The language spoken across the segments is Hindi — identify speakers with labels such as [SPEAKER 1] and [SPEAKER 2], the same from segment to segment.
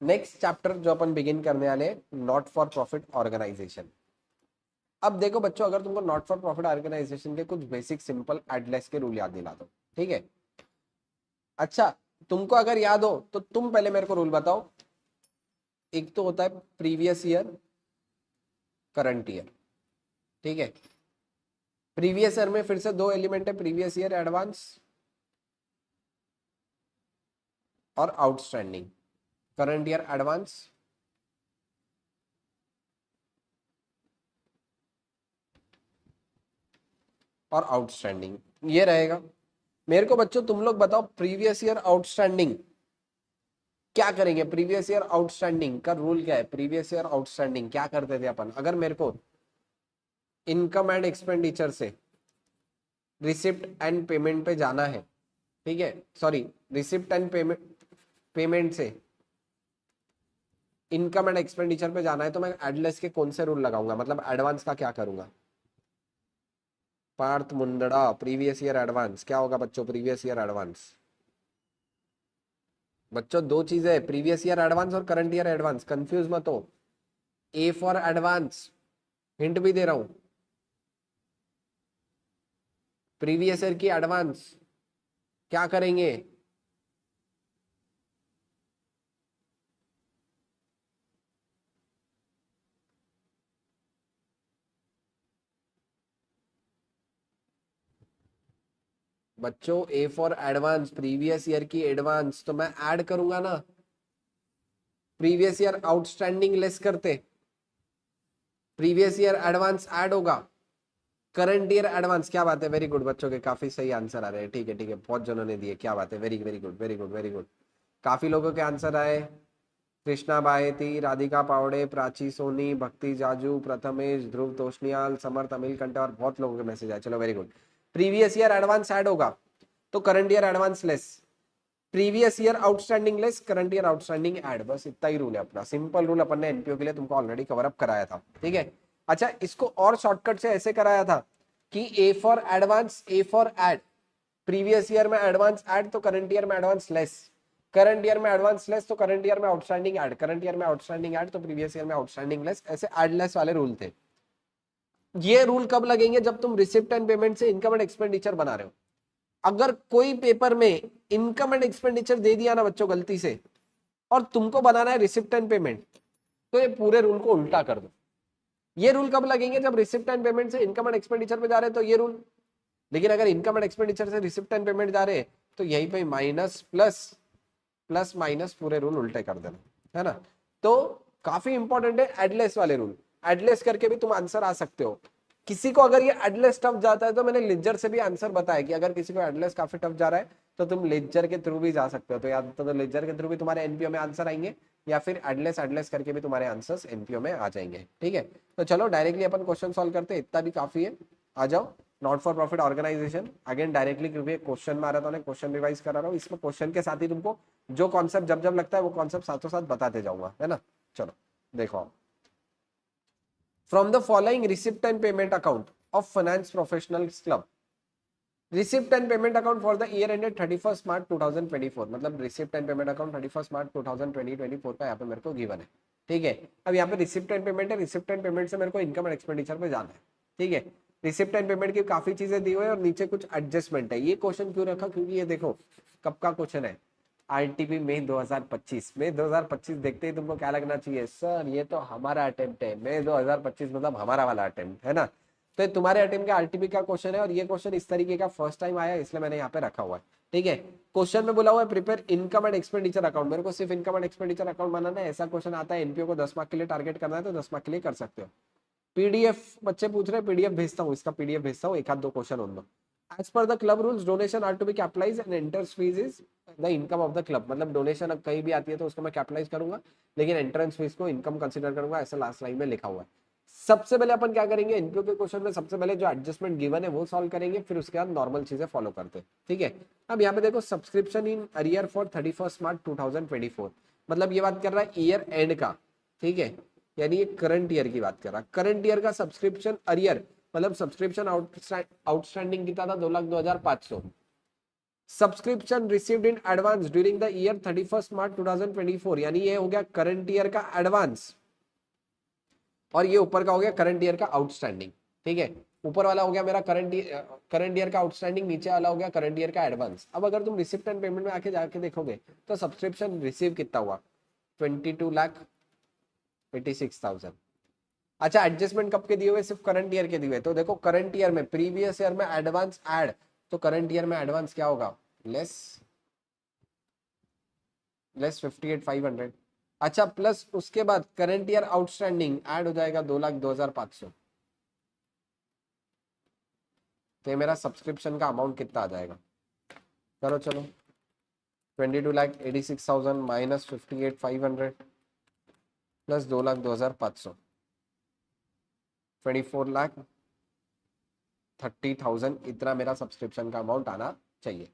[SPEAKER 1] नेक्स्ट चैप्टर जो अपन बिगिन करने वाले, नॉट फॉर प्रॉफिट ऑर्गेनाइजेशन। अब देखो बच्चों, अगर तुमको नॉट फॉर प्रॉफिट ऑर्गेनाइजेशन के कुछ बेसिक सिंपल एडलेस के रूल याद दिला दो, ठीक है। अच्छा, तुमको अगर याद हो तो तुम पहले मेरे को रूल बताओ। एक तो होता है प्रीवियस ईयर, करंट ईयर, ठीक है। प्रीवियस ईयर में फिर से दो एलिमेंट है, प्रीवियस ईयर एडवांस और आउटस्टैंडिंग। करंट ईयर एडवांस और आउटस्टैंडिंग, ये रहेगा। मेरे को बच्चों तुम लोग बताओ, प्रीवियस ईयर आउटस्टैंडिंग क्या करेंगे। प्रीवियस ईयर आउटस्टैंडिंग का रूल क्या है। प्रीवियस ईयर आउटस्टैंडिंग क्या करते थे अपन, अगर मेरे को इनकम एंड एक्सपेंडिचर से रिसिप्ट एंड पेमेंट पे जाना है, ठीक है, सॉरी, रिसिप्ट एंड पेमेंट से इनकम एंड एक्सपेंडिचर पे जाना है, तो मैं एडलेस के कौन से रूल लगाऊंगा, मतलब एडवांस का क्या करूंगा। Parth Mundada, previous year advance क्या होगा बच्चों। प्रीवियस ईयर एडवांस बच्चों दो चीजें है, प्रीवियस ईयर एडवांस और करंट ईयर एडवांस, कंफ्यूज मत हो। ए फॉर एडवांस, हिंट भी दे रहा हूं, प्रीवियस ईयर की एडवांस क्या करेंगे। बच्चों A for advance, previous year की एडवांस, तो मैं ऐड करूंगा ना। प्रीवियस ईयर आउटस्टैंडिंग लेस करते, प्रीवियस ईयर एडवांस ऐड होगा, करंट ईयर एडवांस। क्या बात है, वेरी गुड बच्चों के काफी सही आंसर आ रहे हैं, ठीक है ठीक है, बहुत जनों ने दिए, क्या बात है, very very good very good very good. काफी लोगों के आंसर आए। कृष्णा बायती, राधिका पावड़े, प्राची सोनी, भक्ति जाजू, प्रथमेश, ध्रुव तोषनियाल, समर्थ अमिल कंटा और बहुत लोगों के मैसेज आए। चलो very good. Previous year advance add होगा तो current year advance less, previous year outstanding less, current year outstanding add. बस इतना ही रूल है अपना, सिंपल रूल अपन ने एनपीओ के लिए तुमको ऑलरेडी कवर अप कराया था, ठीक है। अच्छा, इसको और शॉर्टकट से ऐसे कराया था कि A for advance, A for add, previous year में एडवांस ऐड तो करंट ईयर में एडवांस लेस, करंट ईयर में एडवांस लेस तो करंट ईयर में आउटस्टैंडिंग ऐड, करंट ईयर में आउटस्टैंडिंग ऐड तो प्रीवियस ईयर में आउटस्टैंडिंग लेस, ऐसे ऐड लेस वाले रूल थे। ये रूल कब लगेंगे, जब तुम रिसिप्ट एंड पेमेंट से इनकम एंड एक्सपेंडिचर बना रहे हो। अगर कोई पेपर में इनकम एंड एक्सपेंडिचर दे दिया ना बच्चों गलती से, और तुमको बनाना है रिसिप्ट एंड पेमेंट, तो ये पूरे रूल को उल्टा कर दो। ये रूल कब लगेंगे, जब रिसिप्ट एंड पेमेंट से इनकम एंड एक्सपेंडिचर पे जा रहे हैं तो ये रूल। लेकिन अगर इनकम एंड एक्सपेंडिचर से रिसिप्ट एंड पेमेंट जा रहे हैं तो यहीं पे माइनस प्लस, प्लस माइनस पूरे रूल उल्टे कर देना, है ना। तो काफी इंपॉर्टेंट है एडलेस वाले रूल। एडलेस करके भी तुम आंसर आ सकते हो। किसी को अगर ये एडलेस टफ जाता है तो मैंने लेजर से भी आंसर बताया कि अगर किसी को एडलेस काफी टफ जा रहा है तो तुम लेजर के थ्रू भी जा सकते हो। तो या तो लेजर के थ्रू भी तुम्हारे एनपीओ में आंसर आएंगे, या फिर एडलेस एडलेस करके भी तुम्हारे आंसर्स एनपीओ में आ जाएंगे, ठीक है। तो चलो डायरेक्टली अपन क्वेश्चन सॉल्व करते हैं, इतना भी काफी है। आ जाओ, not for profit organisation again directly, क्योंकि क्वेश्चन में आ रहा था, मैं क्वेश्चन रिवाइज कर रहा हूँ। इसमें क्वेश्चन के साथ ही तुमको जो कॉन्सेप्ट जब जब लगता है वो कॉन्सेप्ट साथों साथ बताते जाऊंगा, है ना। चलो देखो, from the following receipt and payment account of finance professionals club, receipt and payment account for the year ended 31 मार्च 2024, मतलब रिसिप्ट एंड पेमेंट अकाउंट 31 मार्च 2024 का यहाँ पे मेरे को गिवन है, ठीक है। अब यहाँ पे रिसिप्ट एंड पेमेंट है, रिसिप्ट एंड पेमेंट से मेरे को इनकम एंड एक्सपेंडिचर पे जाना है, ठीक है। रिसिप्ट एंड पेमेंट की काफी चीजें दी हुई है और नीचे कुछ एडजस्टमेंट है। ये क्वेश्चन क्यों रखा, क्योंकि ये देखो कब का क्वेश्चन है, आरटीपी मई 2025। मई 2025 देखते ही तुमको क्या लगना चाहिए, सर ये तो हमारा अटेम्प्ट है। मई 2025 मतलब हमारा वाला अटेम्प्ट, है ना। तो तुम्हारे अटेम्प्ट का आरटीपी का क्वेश्चन है और ये क्वेश्चन इस तरीके का फर्स्ट टाइम आया, इसलिए मैंने यहाँ पे रखा हुआ है, ठीक है। क्वेश्चन में बोला हुआ है prepare income and expenditure account, मेरे को सिर्फ इनकम एंड एक्सपेंडिचर अकाउंट बनाना है। ऐसा क्वेश्चन आता है एनपीओ को 10 मार्क के लिए टारगेट करना है तो 10 मार्क के लिए कर सकते हो। पीडीएफ बच्चे पूछ रहे हैं, पीडीएफ भेजता हूँ, इसका पीडीएफ भेजता हूँ, एक आध दो क्वेश्चन उन दो। As per the club rules donation are to be capitalised and entrance fees is the income of the club, मतलब डोनेशन अब कहीं भी आती है तो उसको मैं कैपिटलाइज करूंगा, लेकिन एंट्रेंस फीस को इनकम कंसीडर करूंगा, ऐसा लास्ट लाइन में लिखा हुआ है। सबसे पहले अपन क्या करेंगे, एनपीओ के क्वेश्चन में सबसे पहले जो एडजस्टमेंट गिवन है वो सॉल्व करेंगे, फिर उसके बाद नॉर्मल चीजें फॉलो करते हैं, ठीक है। अब यहाँ पे देखो, सब्सक्रिप्शन इन अरियर फॉर 31 मार्च 2024, मतलब ये बात कर रहा है ईयर एंड का, ठीक है, यानी ये करंट ईयर की बात कर रहा है। करंट ईयर का सब्सक्रिप्शन अरियर मतलब सब्सक्रिप्शन आउटस्टैंडिंग कितना था, 2,02,500, subscription received in advance during the year 31 मार्च 2024, यानी ये हो गया करंट ईयर का एडवांस और ये ऊपर का हो गया करंट ईयर का आउटस्टैंडिंग। ठीक है, ऊपर वाला हो गया मेरा करंट ईयर का आउटस्टैंडिंग, नीचे वाला हो गया करंट ईयर का एडवांस। अब अगर तुम रिसिप्ट एंड पेमेंट में आके जाके देखोगे तो सब्सक्रिप्शन रिसीव कितना हुआ, 22,86,000। अच्छा, एडजस्टमेंट कब के दिए हुए, सिर्फ करंट ईयर के दिए हुए। तो देखो करंट ईयर में प्रीवियस ईयर में एडवांस ऐड, तो करंट ईयर में एडवांस क्या होगा, लेस 58,500। अच्छा, प्लस उसके बाद करंट ईयर आउटस्टैंडिंग ऐड हो जाएगा 2,02,500। तो मेरा सब्सक्रिप्शन का अमाउंट कितना आ जाएगा, करो चलो, 22,86,000 माइनस 58,500 प्लस 2,02,500, 24,30,000। इतना मेरा सब्सक्रिप्शन का अमाउंट आना चाहिए।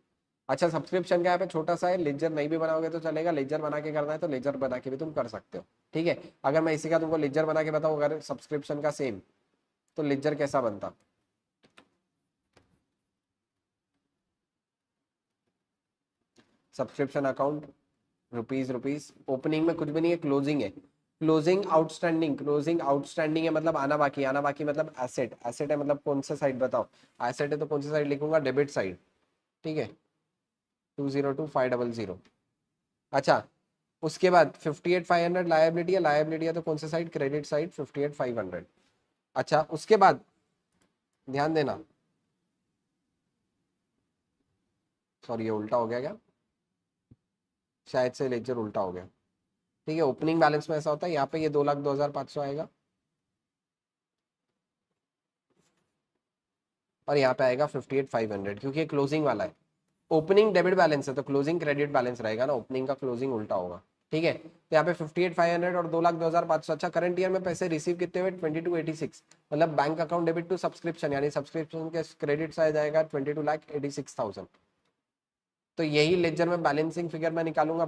[SPEAKER 1] अच्छा, सब्सक्रिप्शन का यहाँ पे छोटा सा है, लेजर नहीं भी बनाओगे तो चलेगा, लेजर बना के करना है तो लेजर बना के भी तुम कर सकते हो। ठीक है, अगर मैं इसी का तुमको लेजर बना के बताऊँ अगर सब्सक्रिप्शन का सेम, तो लेजर कैसा बनता, सब्सक्रिप्शन अकाउंट रुपीज, ओपनिंग में कुछ भी नहीं है, क्लोजिंग है, क्लोजिंग आउटस्टैंडिंग, क्लोजिंग आउटस्टैंडिंग है मतलब आना बाकी, आना बाकी मतलब एसेट, एसेट है मतलब कौन सा साइड बताओ, एसेट है तो कौन सा साइड लिखूंगा, डेबिट साइड। ठीक है, 202,500। अच्छा, उसके बाद 58,500 लायबिलिटी है, लायबिलिटी है तो कौन सा साइड, क्रेडिट साइड, 58,500। अच्छा, उसके बाद ध्यान देना, सॉरी ये उल्टा हो गया क्या, शायद से लेक्चर उल्टा हो गया। ठीक है, ओपनिंग बैलेंस में ऐसा होता है, यहाँ पे ये 2,02,500 आएगा और यहाँ पे आएगा 58,500, क्योंकि ये क्लोजिंग वाला है। ओपनिंग डेबिट बैलेंस है तो क्लोजिंग क्रेडिट बैलेंस रहेगा ना, ओपनिंग का क्लोजिंग उल्टा होगा। ठीक है, तो यहाँ पे 58,500 और 2,02,500। अच्छा, करंट ईयर में पैसे रिसीव कितने हुए, 22,86, मतलब bank account debit to subscription, यानी सब्सक्रिप्शन के क्रेडिट साइड आएगा 22,86,000। तो यही लेजर में बैलेंसिंग फिगर में निकालूंगा,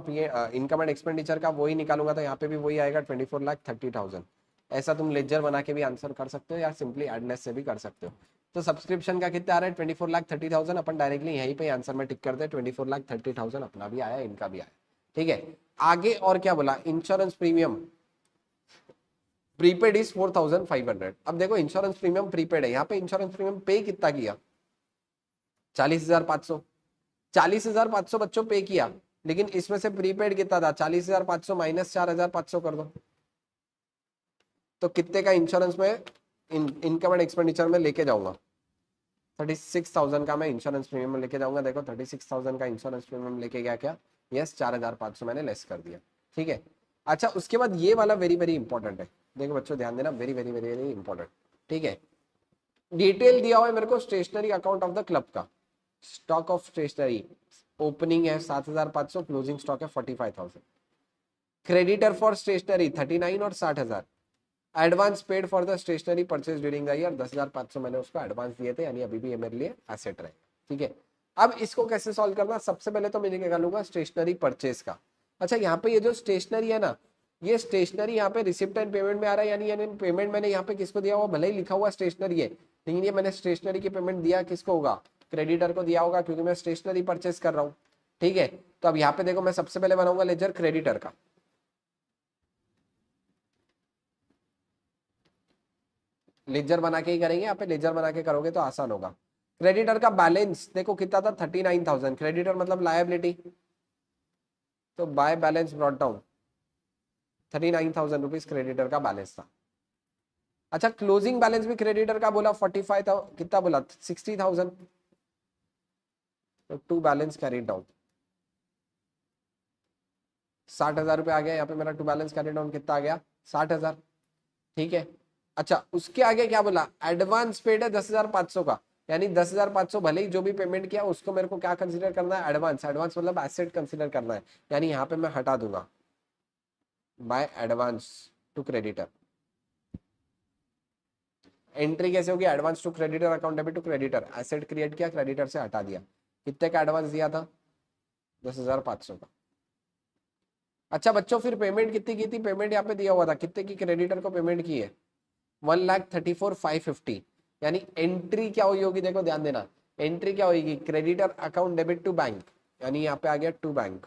[SPEAKER 1] इनकम एंड एक्सपेंडिचर का वही निकालूंगा, तो यहाँ पे भी वही आएगा 24,30,000। ऐसा तुम लेजर बना के भी आंसर कर सकते हो या सिंपली एडलेस से भी कर सकते हो। तो सब्सक्रिप्शन का कितना आ रहा है, 24,30,000। अपन डायरेक्टली यहीं पे आंसर में टिक करते हैं, 24,30,000 अपना भी आया, इनका भी आया। ठीक है, आगे और क्या बोला, इंश्योरेंस प्रीमियम प्रीपेड इज 4,500। अब देखो इंश्योरेंस प्रीमियम प्रीपेड है, यहाँ पे इंश्योरेंस प्रीमियम पे कितना किया, 40,500। 40,500 बच्चों पे किया, लेकिन इसमें से प्रीपेड कितना था, 40,500 माइनस 4,500 कर दो, तो कितने का इंश्योरेंस में इनकम एंड एक्सपेंडिचर में लेके जाऊंगा, 36,000 का मैं इंश्योरेंस प्रीमियम में लेके जाऊंगा। देखो 36,000 का इंश्योरेंस प्रीमियम लेके गया क्या, यस, 4,500 मैंने लेस कर दिया। ठीक है, अच्छा उसके बाद ये वाला वेरी वेरी इंपॉर्टेंट है, देखो बच्चों ध्यान देना, very very very very important. ठीक है, डिटेल दिया हुआ है मेरे को stationery account of the club का, स्टॉक ऑफ स्टेशनरी, ओपनिंग है 7,500, क्लोजिंग स्टॉक है 45,000, क्रेडिटर फॉर स्टेशनरी 39 और 60,000, advance paid for the stationery purchase during the year, 10,500 मैंने उसको एडवांस दिए थे, यानी अभी भी ये मेरे लिए एसेट रहे। ठीक है, अब इसको कैसे सॉल्व करना, सबसे पहले तो मैं निकालूंगा स्टेशनरी परचेज का। अच्छा, यहाँ पे ये जो स्टेशनरी है ना, ये स्टेशनरी यहाँ पे रिसिप्ट एंड पेमेंट में आ रहा है, यानी पेमेंट मैंने यहाँ पे किसको दिया हुआ, भले ही लिखा हुआ स्टेशनरी है, लेकिन ये मैंने स्टेशनरी की पेमेंट दिया किसको होगा, क्रेडिटर को दिया होगा, क्योंकि मैं स्टेशनरी परचेज कर रहा हूँ। ठीक है, तो अब यहाँ पे देखो मैं सबसे पहले बनाऊंगा लेजर क्रेडिटर का, लेजर बना के ही करेंगे, यहाँ पे लेजर बना के करोगे तो आसान होगा। क्रेडिटर का बैलेंस देखो कितना था, 39,000, क्रेडिटर मतलब लायबिलिटी, तो by balance brought down 39,000 rupees creditor का बैलेंस था। अच्छा, क्लोजिंग बैलेंस भी क्रेडिटर का बोला 45,000, कितना बोला 60,000, तो टू बैलेंस कैरी डाउन 60,000 रुपये आ गया, यहाँ पे मेरा टू बैलेंस कैरी डाउन कितना आ गया, 60,000। ठीक है, अच्छा उसके आगे क्या बोला, एडवांस पेड है 10,500 का, यानी 10,500 भले ही जो भी पेमेंट किया उसको मेरे को क्या कंसीडर करना है, एडवांस, एडवांस मतलब एसेट कंसीडर करना है, यानी यहाँ पे मैं हटा दूंगा by advance to creditor. Entry कैसे होगी, advance to creditor, account debit to creditor, asset create किया, क्रेडिटर से हटा दिया, कितने का एडवांस दिया था, 10,500 का। अच्छा बच्चों, फिर पेमेंट कितनी की थी, पेमेंट यहाँ पे दिया हुआ था, कितने की क्रेडिटर को पेमेंट की है, 1,34,550, यानी एंट्री क्या हुई होगी, देखो ध्यान देना, एंट्री क्या होगी, creditor account debit to bank, यानी यहाँ पे आ गया टू बैंक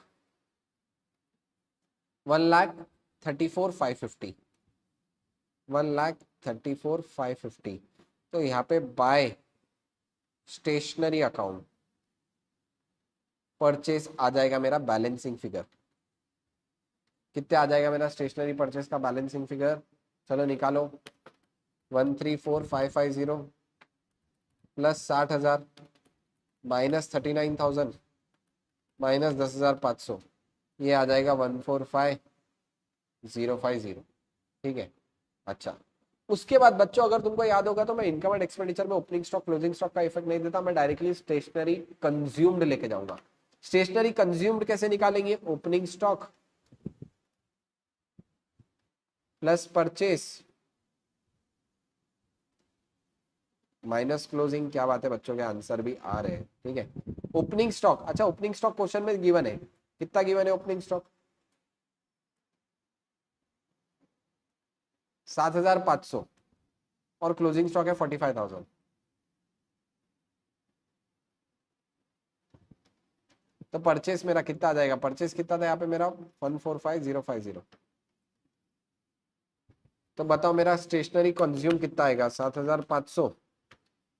[SPEAKER 1] 1,34,550, 1,34,550। तो यहाँ पे बाय स्टेशनरी अकाउंट परचेस आ जाएगा मेरा बैलेंसिंग फिगर। कितने आ जाएगा मेरा स्टेशनरी परचेस का बैलेंसिंग फिगर, चलो निकालो। 134,550 प्लस 60,000 माइनस 39,000 माइनस 10,500, ये आ जाएगा 145,050। ठीक है। अच्छा, उसके बाद बच्चों अगर तुमको याद होगा तो मैं इनकम एंड एक्सपेंडिचर में ओपनिंग स्टॉक क्लोजिंग स्टॉक का इफेक्ट नहीं देता, मैं डायरेक्टली स्टेशनरी कंज्यूम्ड लेके जाऊंगा। स्टेशनरी कंज्यूम्ड कैसे निकालेंगे, opening stock plus purchase minus closing. क्या बात है बच्चों, के आंसर भी आ रहे हैं। ठीक है, ओपनिंग स्टॉक, अच्छा ओपनिंग स्टॉक क्वेश्चन में गिवन है, कितना गिवन है ओपनिंग स्टॉक, 7,500 और क्लोजिंग स्टॉक है 45,000। तो परचेस मेरा कितना आ जाएगा, परचेस कितना था यहाँ पे मेरा 145,050। तो बताओ मेरा स्टेशनरी कंज्यूम कितना आएगा, 7,500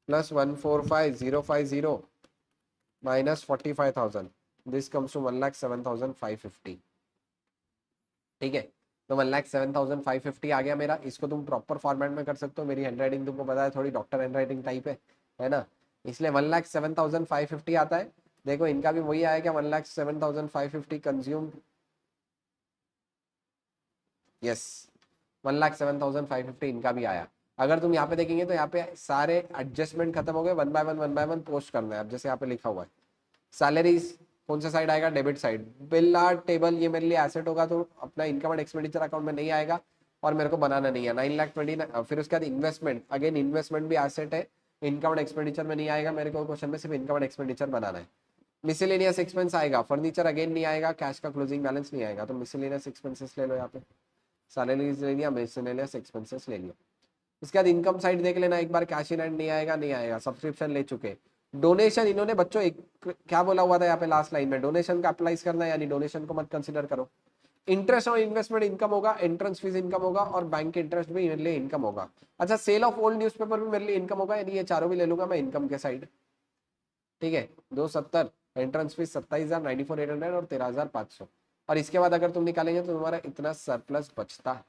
[SPEAKER 1] plus 145,050 minus 45,000, this comes to 1,07,550। ठीक है, तो 1,07,550 आ गया मेरा। इसको तुम प्रॉपर फॉर्मेट में कर सकते हो, मेरी हैंडराइटिंग तुमको पता है थोड़ी डॉक्टर हैंडराइटिंग टाइप है ना, इसलिए 1,07,550 आता है। देखो इनका भी वही आया क्या, 1,07,550 कंज्यूम, यस 1,07,550 इनका भी आया। अगर तुम यहाँ पे देखेंगे तो यहाँ पे सारे एडजस्टमेंट खत्म हो गए, वन बाय वन पोस्ट करना है। अब जैसे यहाँ पे लिखा हुआ है सैलरीज, कौन सा साइड आएगा, debit side. Bill art table ये मेरे लिए एसेट होगा, तो अपना इनकम एंड एक्सपेंडिचर अकाउंट में नहीं आएगा और मेरे को बनाना नहीं है। 9,20,000। फिर उसके बाद इन्वेस्टमेंट, अगेन इन्वेस्टमेंट भी एसेट है, इनकम एंड एक्सपेंडिचर में नहीं आएगा मेरे को, क्वेश्चन में सिर्फ इनकम एंड एक्सपेंडिचर बनाना है। मिसलेनियस एक्सपेंस आएगा, फर्नीचर अगेन नहीं आएगा, कैश का क्लोजिंग बैलेंस नहीं आएगा, तो मिसलेनियस एक्सपेंसेस ले लो यहाँ पे, सैलरीज ले लिया, मिसलेनियस एक्सपेंसेस ले लिया। इसके बाद इनकम साइड देख लेना एक बार, कैश इन हैंड नहीं आएगा, नहीं आएगा, सब्सक्रिप्शन ले चुके। डोनेशन इन्होंने बच्चों एक क्या बोला हुआ था यहाँ पे लास्ट लाइन में, डोनेशन का अप्लाइज करना है, यानी डोनेशन को मत कंसिडर करो। इंटरेस्ट और इन्वेस्टमेंट इनकम होगा, एंट्रेंस फीस इनकम होगा, और बैंक के इंटरेस्ट भी मेरे लिए इनकम होगा। अच्छा, सेल ऑफ ओल्ड न्यूज़पेपर भी मेरे लिए इनकम होगा, यानी ये चारों भी ले लूंगा मैं इनकम के साइड। ठीक है, 270, एंट्रेंस फीस 27,000, 94,800 और 13,500। और इसके बाद अगर तुम निकालेंगे तो तुम्हारा इतना सरप्लस बचता है।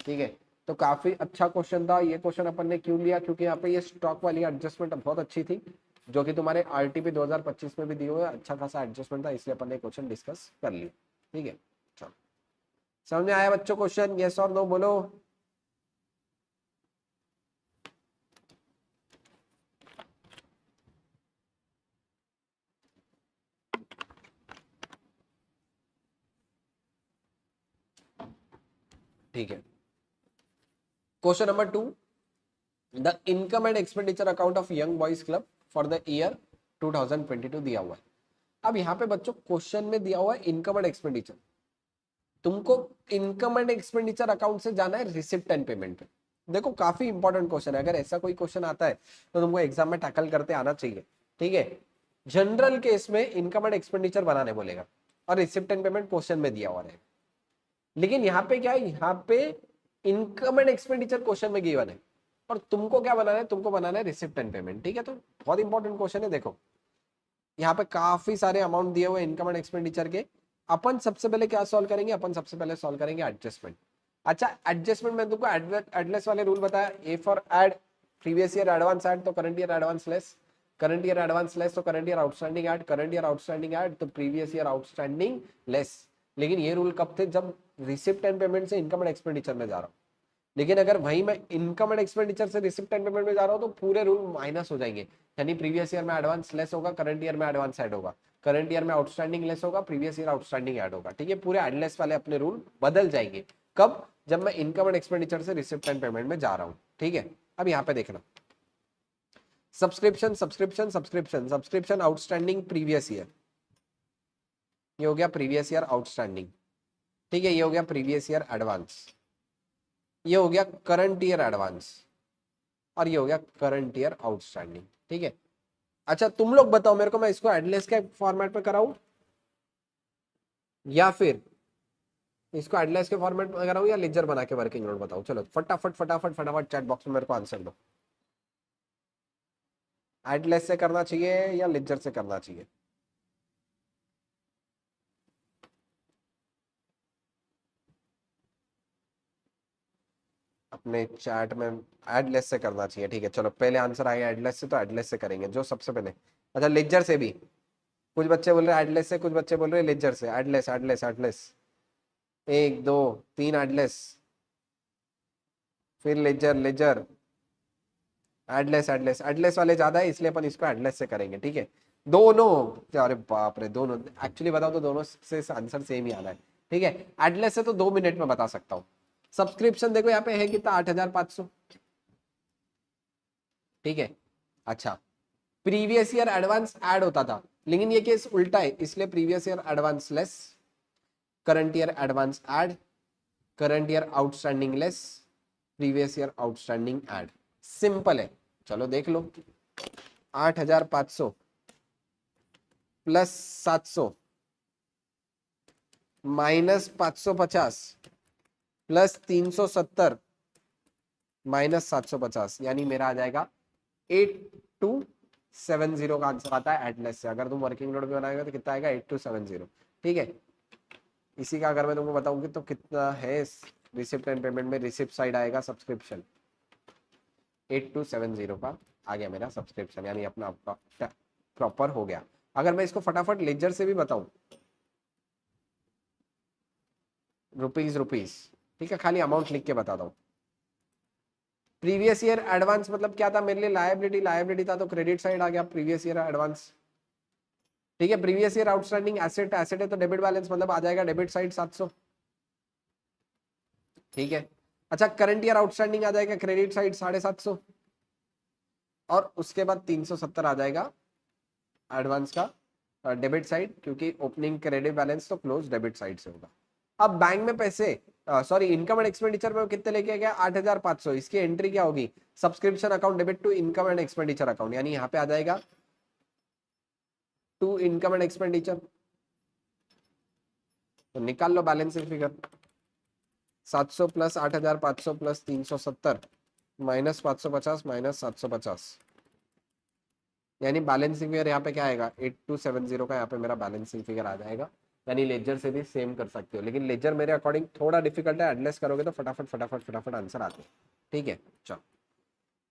[SPEAKER 1] ठीक है, तो काफी अच्छा क्वेश्चन था ये। क्वेश्चन अपन ने क्यों लिया, क्योंकि यहाँ पे ये स्टॉक वाली एडजस्टमेंट बहुत अच्छी थी, जो कि तुम्हारे आरटीपी 2025 में भी दिए हुए, अच्छा खासा एडजस्टमेंट था, इसलिए अपन ने क्वेश्चन डिस्कस कर लिया। ठीक है, चलो समझ में आया बच्चों क्वेश्चन, यस और नो बोलो। ठीक है, question number 2, the income and expenditure account of young boys club for the year 2022 दिया हुआ है। अब यहाँ पे बच्चों क्वेश्चन में दिया हुआ है इनकम एंड एक्सपेंडिचर, तुमको इनकम एंड एक्सपेंडिचर अकाउंट से जाना है रिसिप्ट एंड पेमेंट पे। देखो काफी इंपॉर्टेंट क्वेश्चन है, अगर ऐसा कोई क्वेश्चन आता है तो तुमको एग्जाम में टैकल करते आना चाहिए। ठीक है, जनरल केस में इनकम एंड एक्सपेंडिचर बनाने बोलेगा और रिसिप्ट एंड पेमेंट क्वेश्चन में दिया हुआ है। लेकिन यहाँ पे क्या है, यहाँ पे इनकम एंड एक्सपेंडिचर क्वेश्चन में गिवन है और तुमको क्या बनाना है, तुमको बनाना है रिसिप्ट एंड पेमेंट। ठीक है, तो बहुत इंपॉर्टेंट क्वेश्चन है। देखो यहाँ पे काफी सारे अमाउंट दिए हुए इनकम एंड एक्सपेंडिचर के। अपन सबसे पहले क्या सॉल्व करेंगे, अपन सबसे पहले सॉल्व करेंगे एडजस्टमेंट। अच्छा, एडजस्टमेंट में तुमको एडलेस वाले रूल बताया, A for add previous year advance add तो current year advance less, current year advance less तो current year outstanding add, current year outstanding add तो प्रीवियस ईयर आउटस्टैंडिंग लेस। लेकिन ये रूल कब थे, जब रिसिप्ट एंड पेमेंट से इनकम एंड एक्सपेंडिचर में जा रहा हूँ। लेकिन अगर वही मैं इनकम एंड एक्सपेंडिचर से रिसिप्ट एंड पेमेंट में जा रहा हूँ तो पूरे रूल माइनस हो जाएंगे, यानी प्रीवियस ईयर में एडवांस लेस होगा, करंट ईयर में एडवांस ऐड होगा, करंट ईयर में आउटस्टैंडिंग लेस होगा, प्रीवियस ईयर आउटस्टैंडिंग ऐड होगा। ठीक है, पूरे एडलेस वाले अपने रूल बदल जाएंगे। कब, जब मैं इनकम एंड एक्सपेंडिचर से रिसिप्ट एंड पेमेंट में जा रहा हूँ। ठीक है, अब यहाँ पे देखना, subscription subscription subscription subscription outstanding previous year, ये हो गया प्रीवियस ईयर आउटस्टैंडिंग। ठीक है, ये हो गया प्रीवियस ईयर एडवांस, ये हो गया करंट ईयर एडवांस, और ये हो गया करंट ईयर आउटस्टैंडिंग। ठीक है, अच्छा तुम लोग बताओ मेरे को, मैं इसको एडलेस के फॉर्मेट पे कराऊं या फिर इसको एडलेस के फॉर्मेट में कराऊं या लेजर बना के वर्किंग नोट बताओ? चलो फटाफट फटाफट फटाफट चैट बॉक्स में मेरे को आंसर दो। एडलेस से करना चाहिए या लेजर से करना चाहिए? अपने चैट में एडलेस से करना चाहिए, ठीक है। चलो पहले आंसर आएगा एडलेस से, तो एडलेस से करेंगे जो सबसे पहले। अच्छा लेजर से भी कुछ बच्चे बोल रहे हैं एडलेस से, कुछ बच्चे बोल रहे हैं लेजर से। एडलेस एडलेस एडलेस, एक दो तीन एडलेस, फिर लेजर लेजर, एडलेस एडलेस। एडलेस वाले ज्यादा है इसलिए अपन इसको एडलेस से करेंगे, ठीक है। दोनों, अरे बाप रे, दोनों एक्चुअली बताओ तो दोनों से आंसर सेम ही आना है, ठीक है। एडलेस से तो 2 मिनट में बता सकता हूँ। सब्सक्रिप्शन देखो यहाँ पे है कितना, 8,500, ठीक है। अच्छा प्रीवियस ईयर एडवांस ऐड होता था, लेकिन ये केस उल्टा है, इसलिए previous year advance less, current year advance add, current year outstanding less, previous year outstanding add. Simple है, चलो देख लो। 8,500 प्लस 700 माइनस 550 प्लस 370 माइनस 750, यानी मेरा आ जाएगा 8270 का आंसर आता है एडलेस से। अगर तुम वर्किंग नोट भी बनाएगा तो कितना आएगा, 8270, ठीक है। इसी का अगर मैं तुमको बताऊंगी तो कितना है रिसिप्ट एंड पेमेंट में, रिसिप्ट साइड आएगा सब्सक्रिप्शन, 8270 का आ गया मेरा सब्सक्रिप्शन, यानी अपना आपका प्रॉपर हो गया। अगर मैं इसको फटाफट लेजर से भी बताऊं, रुपीज रुपीज, ठीक है, खाली अमाउंट लिख के बताता हूँ। प्रीवियस ईयर एडवांस मतलब क्या था मेरे लिए, लायबिलिटी, लायबिलिटी था तो क्रेडिट साइड आ गया प्रीवियस ईयर एडवांस, ठीक है। Previous year outstanding asset, asset है तो डेबिट बैलेंस मतलब आ जाएगा डेबिट साइड 700, ठीक है। अच्छा करंट ईयर आउटस्टैंडिंग आ जाएगा क्रेडिट साइड 750, और उसके बाद 370 आ जाएगा एडवांस का डेबिट साइड, क्योंकि ओपनिंग क्रेडिट बैलेंस तो क्लोज डेबिट साइड से होगा। अब बैंक में पैसे, सॉरी इनकम एंड एक्सपेंडिचर में कितने लेके गया, 8,500, इसकी एंट्री क्या होगी, subscription account debit to income and expenditure account, यानी यहाँ पे आ जाएगा टू इनकम एंड एक्सपेंडिचर। तो निकाल लो balancing figure, 700 plus 8,500 plus 370 minus 550 minus 750, यानी बैलेंसिंग फिगर यहाँ पे क्या आएगा, 8270 का यहाँ पे मेरा बैलेंसिंग फिगर आ जाएगा। यानी लेजर से भी सेम कर सकते हो, लेकिन लेजर मेरे अकॉर्डिंग थोड़ा डिफिकल्ट है, एडलेस करोगे तो फटाफट फटाफट फटाफट आंसर आते हैं, ठीक है। चलो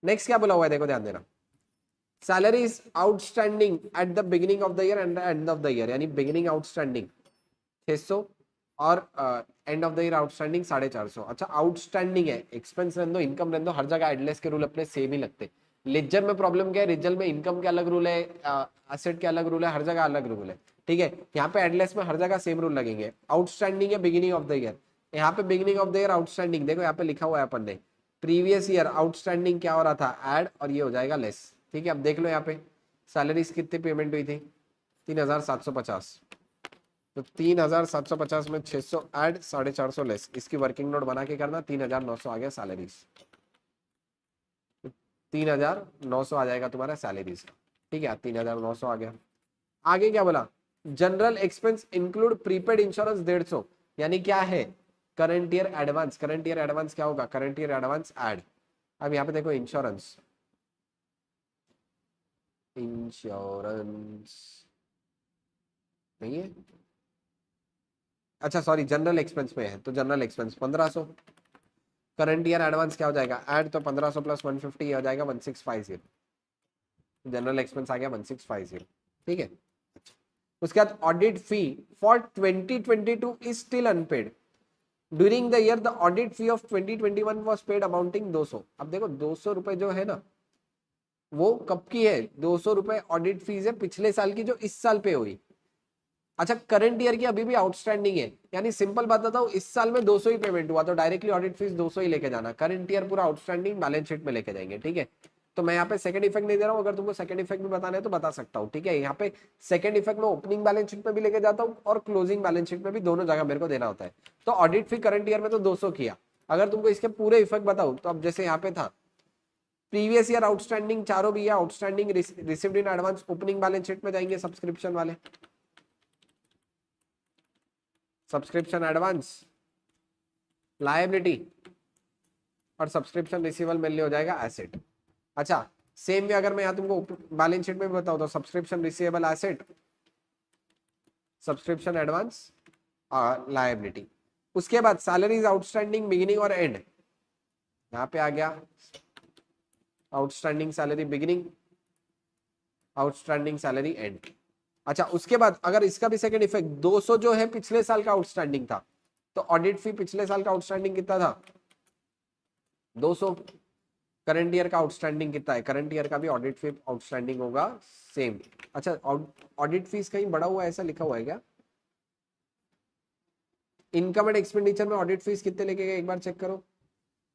[SPEAKER 1] नेक्स्ट क्या बोला हुआ है, देखो ध्यान देना। Salary is outstanding at the beginning of the year and end of the year, यानी बिगिनिंग आउटस्टैंडिंग 600 और end of the year outstanding 450। अच्छा आउटस्टैंडिंग है, एक्सपेंस रहने दो, इनकम रहने दो, हर जगह एडलेस के रूल अपने सेम ही लगते। लेजर में प्रॉब्लम क्या है, लेजर में इनकम के अलग रूल है, एसेट के अलग रूल है, हर जगह अलग रूल है, ठीक है। यहाँ पे एडलेस में हर जगह सेम रूल लगेंगे। आउटस्टैंडिंग है बिगिनिंग ऑफ द ईयर, यहाँ पे beginning of the year outstanding, देखो यहाँ पे लिखा हुआ है अपन ने प्रीवियस ईयर आउटस्टैंडिंग क्या हो रहा था, ऐड, और ये हो जाएगा लेस, ठीक है। अब देख लो यहाँ पे सैलरीज कितनी पेमेंट हुई थी, 3,750, तो 3,750 में 600 ऐड, 450 लेस, इसकी वर्किंग नोट बना के करना, 3,900 आ गया सैलरीज, 3,900 आ जाएगा तुम्हारा सैलरीज का, ठीक है। 3,900 आ गया। आगे क्या बोला, general expense include prepaid insurance 150, यानी क्या है, current year advance. Current year advance क्या होगा, करंट ईयर एडवांस ऐड। अब यहाँ पे देखो इंश्योरेंस, इंश्योरेंस नहीं है, अच्छा सॉरी जनरल एक्सपेंस में है, तो general expense 1,500, current year advance क्या हो जाएगा, ऐड, तो 1,500 प्लस 150 हो जाएगा 1,650, जनरल एक्सपेंस आ गया 1,650, ठीक है। उसके बाद audit fee for 2022 is still unpaid, during the year the audit fee of 2021 was paid amounting 200। अब देखो 200 रुपए जो है ना, वो कब की है, 200 रुपए ऑडिट फीस है पिछले साल की जो इस साल पे हुई। अच्छा करंट ईयर की अभी भी आउटस्टैंडिंग है, यानी सिंपल बात बताऊं, इस साल में 200 ही पेमेंट हुआ तो डायरेक्टली ऑडिट फीस 200 ही लेके जाना, करंट ईयर पूरा आउटस्टैंडिंग बैलेंस शीट में लेके जाएंगे, ठीक है। तो मैं यहाँ पे सेकंड इफेक्ट नहीं दे रहा हूँ, अगर तुमको सेकंड इफेक्ट भी बताना है तो बता सकता हूँ, ठीक है। यहाँ पे सेकंड इफेक्ट में ओपनिंग बैलेंस शीट में भी लेके जाता हूँ और क्लोजिंग बैलेंस शीट में भी, दोनों जगह मेरे को देना होता है। तो ऑडिट फी करंट ईयर में तो 200 किया, अगर तुमको इसके पूरे इफेक्ट बताऊँ तो अब जैसे यहाँ पे था प्रीवियस ईयर आउटस्टैंडिंग चारों भी है, outstanding received in advance opening balance sheet में जाएंगे सब्सक्रिप्शन वाले, सब्सक्रिप्शन एडवांस लायबिलिटी और सब्सक्रिप्शन रिसीवल मिलने हो जाएगा एसेट। अच्छा सेम वे अगर मैं यहाँ तुमको बैलेंस शीट में भी बताऊँ तो subscription receivable asset, subscription advance liability. उसके बाद सैलरीज आउटस्टैंडिंग बिगिनिंग और एंड, यहाँ पे आ गया outstanding salary beginning, outstanding salary and. अच्छा उसके बाद अगर इसका भी सेकंड इफेक्ट 200 जो है पिछले साल का आउटस्टैंडिंग था, तो ऑडिट फी पिछले साल का आउटस्टैंडिंग कितना था 200, करंट ईयर का आउटस्टैंडिंग कितना है, करंट ईयर का भी ऑडिट फी आउटस्टैंडिंग होगा सेम। अच्छा ऑडिट फीस कहीं बढ़ा हुआ है ऐसा लिखा हुआ है क्या, इनकम एंड एक्सपेंडिचर में ऑडिट फीस कितने लेके गए एक बार चेक करो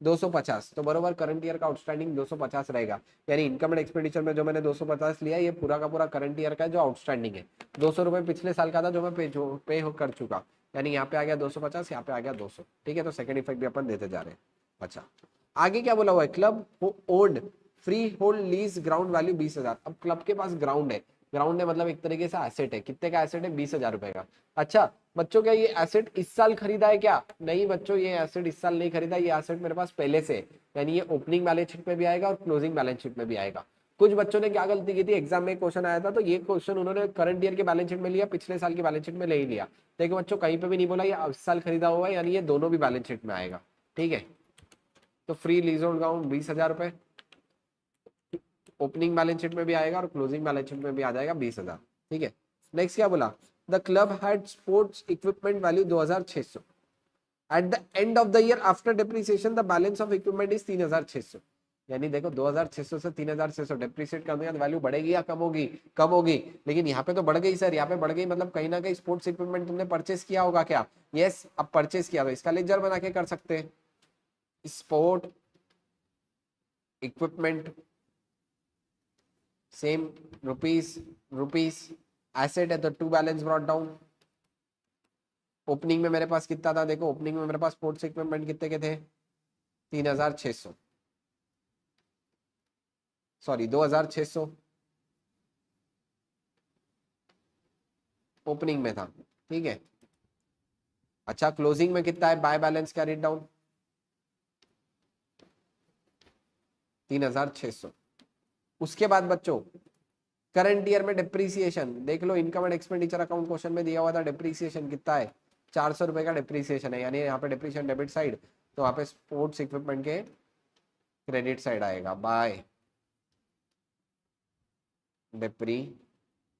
[SPEAKER 1] 250, तो बरोबर करंट ईयर का आउटस्टैंडिंग 250 रहेगा। यानी इनकम एंड एक्सपेंडिचर में जो मैंने 250 लिया ये पूरा का पूरा करंट ईयर का जो आउटस्टैंडिंग है, 200 रुपए पिछले साल का था जो मैं पे कर चुका, यानी यहाँ पे आ गया 250, यहाँ पे आ गया 200। ठीक है, तो सेकंड इफेक्ट भी अपन देते जा रहे हैं। अच्छा आगे क्या बोला हुआ है, club old free hold lease ground value 20,000। अब क्लब के पास ग्राउंड है, ग्राउंड है मतलब एक तरीके से एसेट है, कितने का एसेट है 20,000 रुपए का। अच्छा बच्चों क्या ये एसेट इस साल खरीदा है क्या, नहीं बच्चों ये एसेट इस साल नहीं खरीदा, ये एसेट मेरे पास पहले से है, यानी ये ओपनिंग बैलेंस शीट में भी आएगा और क्लोजिंग बैलेंस शीट में भी आएगा। कुछ बच्चों ने क्या गलती की थी, एग्जाम में क्वेश्चन आया था तो ये क्वेश्चन उन्होंने करंट ईयर के बैलेंस शीट में लिया, पिछले साल के बैलेंस शीट में ले ही लिया। देखो बच्चों कहीं पे भी नहीं बोला ये इस साल खरीदा हुआ है, यानी ये दोनों भी बैलेंस शीट में आएगा। ठीक है, तो फ्री लीज होल्ड ग्राउंड 20,000 रुपए ओपनिंग बैलेंस शीट में भी आएगा और क्लोजिंग बैलेंस शीट में भी आ जाएगा 20,000। ठीक है, नेक्स्ट क्या बोला, the club had sports equipment value 2,600 at the end of the year after depreciation the balance of equipment is 3,600। यानी देखो 2,600 से 3,600 डेप्रिसिएट करने के बाद वैल्यू बढ़ेगी या कम होगी, कम होगी, लेकिन यहाँ पे तो बढ़ गई सर, यहाँ पे बढ़ गई मतलब कहीं ना कहीं स्पोर्ट्स इक्विपमेंट तुमने परचेस किया होगा क्या, यस अब परचेस किया तो इसका लेजर बना के कर सकते हैं, sport equipment same rupees asset है तो to balance brought down. Opening में मेरे पास कितना था, देखो ओपनिंग में मेरे पास स्पोर्ट्स इक्विपमेंट कितने के थे 3,600, सॉरी 2,600 ओपनिंग में था। ठीक है, अच्छा क्लोजिंग में कितना है, बाय बैलेंस कैरीड डाउन 3,600। उसके बाद बच्चों करंट ईयर में डिप्रीसिएशन देख लो, income and expenditure account question में दिया हुआ था, डिप्रीसिएशन कितना है 400 रुपए का डिप्रीसिएशन है, यानी यहाँ पे डिप्रीसिएशन डेबिट साइड, तो वहां पे स्पोर्ट्स इक्विपमेंट के क्रेडिट साइड आएगा बाय डिप्रीसिएशन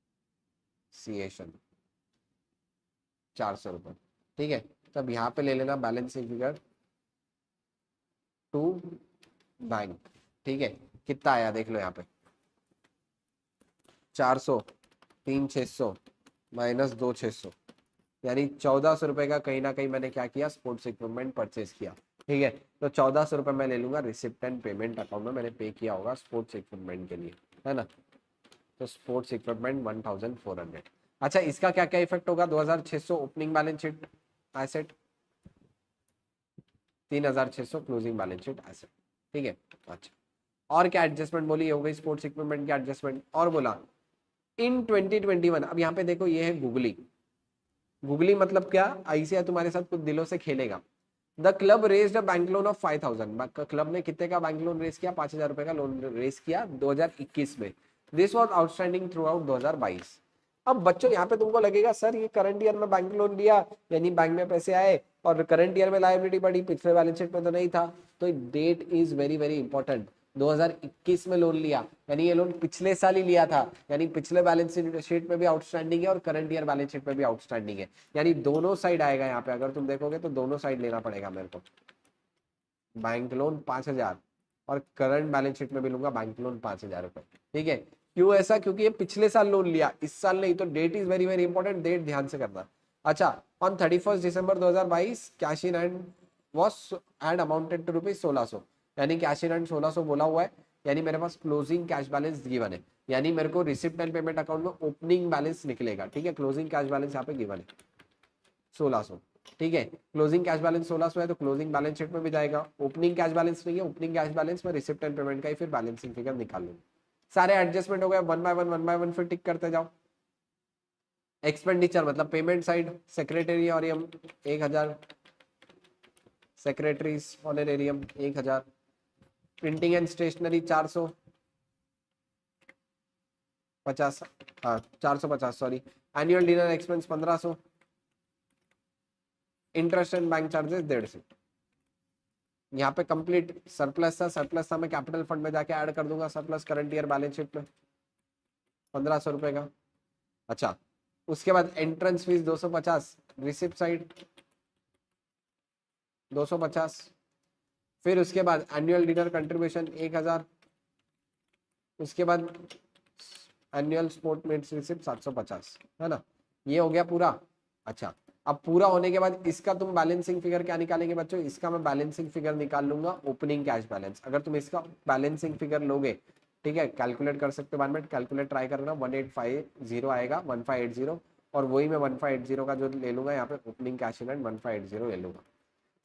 [SPEAKER 1] 400 रुपए। ठीक है, तब यहाँ पे ले लेना बैलेंसिंग फिगर टू बैंक। ठीक है, कितना आया देख लो यहाँ पे 400 3,600 माइनस 2,600, यानी 1,400 रुपए का कहीं ना कहीं मैंने क्या किया स्पोर्ट्स इक्विपमेंट परचेज किया। ठीक है, तो 1,400 रुपए मैं ले लूंगा रिसिप्ट एंड पेमेंट अकाउंट में मैंने पे किया होगा स्पोर्ट्स इक्विपमेंट के लिए, है ना, तो स्पोर्ट्स इक्विपमेंट 1,400। अच्छा इसका क्या क्या इफेक्ट होगा, 2,600 opening balance sheet asset, 3,600 closing balance sheet asset. ठीक है, अच्छा और क्या एडजस्टमेंट बोली हो गई स्पोर्ट्स इक्विपमेंट की एडजस्टमेंट, और बोला इन 2021। अब यहाँ पे देखो ये है गूगली, गूगली मतलब क्या, ऐसे तुम्हारे साथ कुछ दिलों से खेलेगा। The club raised a bank loan of 5,000, club ने कितने का बैंक लोन रेज किया 5,000 रुपए का लोन रेज किया 2021 में, this was outstanding through out 2022। अब बच्चों यहाँ पे तुमको लगेगा सर ये करंट ईयर में बैंक लोन लिया यानी बैंक में पैसे आए और करंट ईयर में लायबिलिटी बढ़ी, पिछले बैलेंस शीट में तो नहीं था, तो date is very very important. 2021 में लोन लिया यानी ये लोन पिछले साल ही लिया था, यानी पिछले बैलेंस शीट में भी आउटस्टैंडिंग है और करंट ईयर बैलेंस शीट में भी आउटस्टैंडिंग है, यानी दोनों साइड आएगा यहाँ पे, अगर तुम देखोगे तो दोनों साइड लेना पड़ेगा मेरे को। बैंक लोन 5,000 और करंट बैलेंस शीट में भी लूंगा बैंक लोन 5,000 रुपए। ठीक है, क्यों ऐसा, क्योंकि ये पिछले साल लोन लिया इस साल नहीं, तो date is very very important, date ध्यान से करना। अच्छा on 31 December 2022 cash in hand was had amounted to rupees 1,600, यानी कैश इन हैंड 1,600 बोला हुआ है, यानी मेरे पास क्लोजिंग कैश बैलेंस गिवन है, यानी मेरे को रिसिप्ट एंड पेमेंट अकाउंट में ओपनिंग बैलेंस निकलेगा। ठीक है, क्लोजिंग कैश बैलेंस यहाँ पे गिवन है 1,600। ठीक है। क्लोजिंग कैश बैलेंस 1600 है तो क्लोजिंग बैलेंस शीट में भी जाएगा। ओपनिंग कैश बैलेंस नहीं है, ओपनिंग कैश बैलेंस में रिसिप्ट एंड पेमेंट का ही फिर बैलेंसिंग फिगर निकाल लूंगा। सारे एडजस्टमेंट हो गए, वन बाय वन फिर टिक करते जाओ। एक्सपेंडिचर मतलब payment side, secretary honorarium 1000, secretaries honorarium 1000, printing and stationery 450, हाँ 450 sorry, annual dinner expense 1500, interest and bank charges 150। यहाँ पे कंप्लीट सरप्लस था मैं कैपिटल फंड में जाके ऐड कर दूंगा surplus current year balance sheet में 1500 रुपए का। अच्छा, उसके बाद एंट्रेंस फीस 250, रिसिप्ट साइड 250, फिर उसके बाद एनुअल डिनर कंट्रीब्यूशन 1000, उसके बाद एनुअल स्पोर्ट मीट्स रिसिप्ट 750, है ना, ये हो गया पूरा। अच्छा, अब पूरा होने के बाद इसका तुम बैलेंसिंग फिगर क्या निकालेंगे बच्चों? इसका मैं बैलेंसिंग फिगर निकाल लूंगा ओपनिंग कैश बैलेंस। अगर तुम इसका बैलेंसिंग फिगर लोगे, ठीक है, कैलकुलेट कर सकते हो, 1 मिनट कैलकुलेट ट्राई करना, 1850 आएगा, 1580, और वही मैं 1580 का जो ले लूंगा यहाँ पे ओपनिंग कैश इन 1580 ले लूंगा।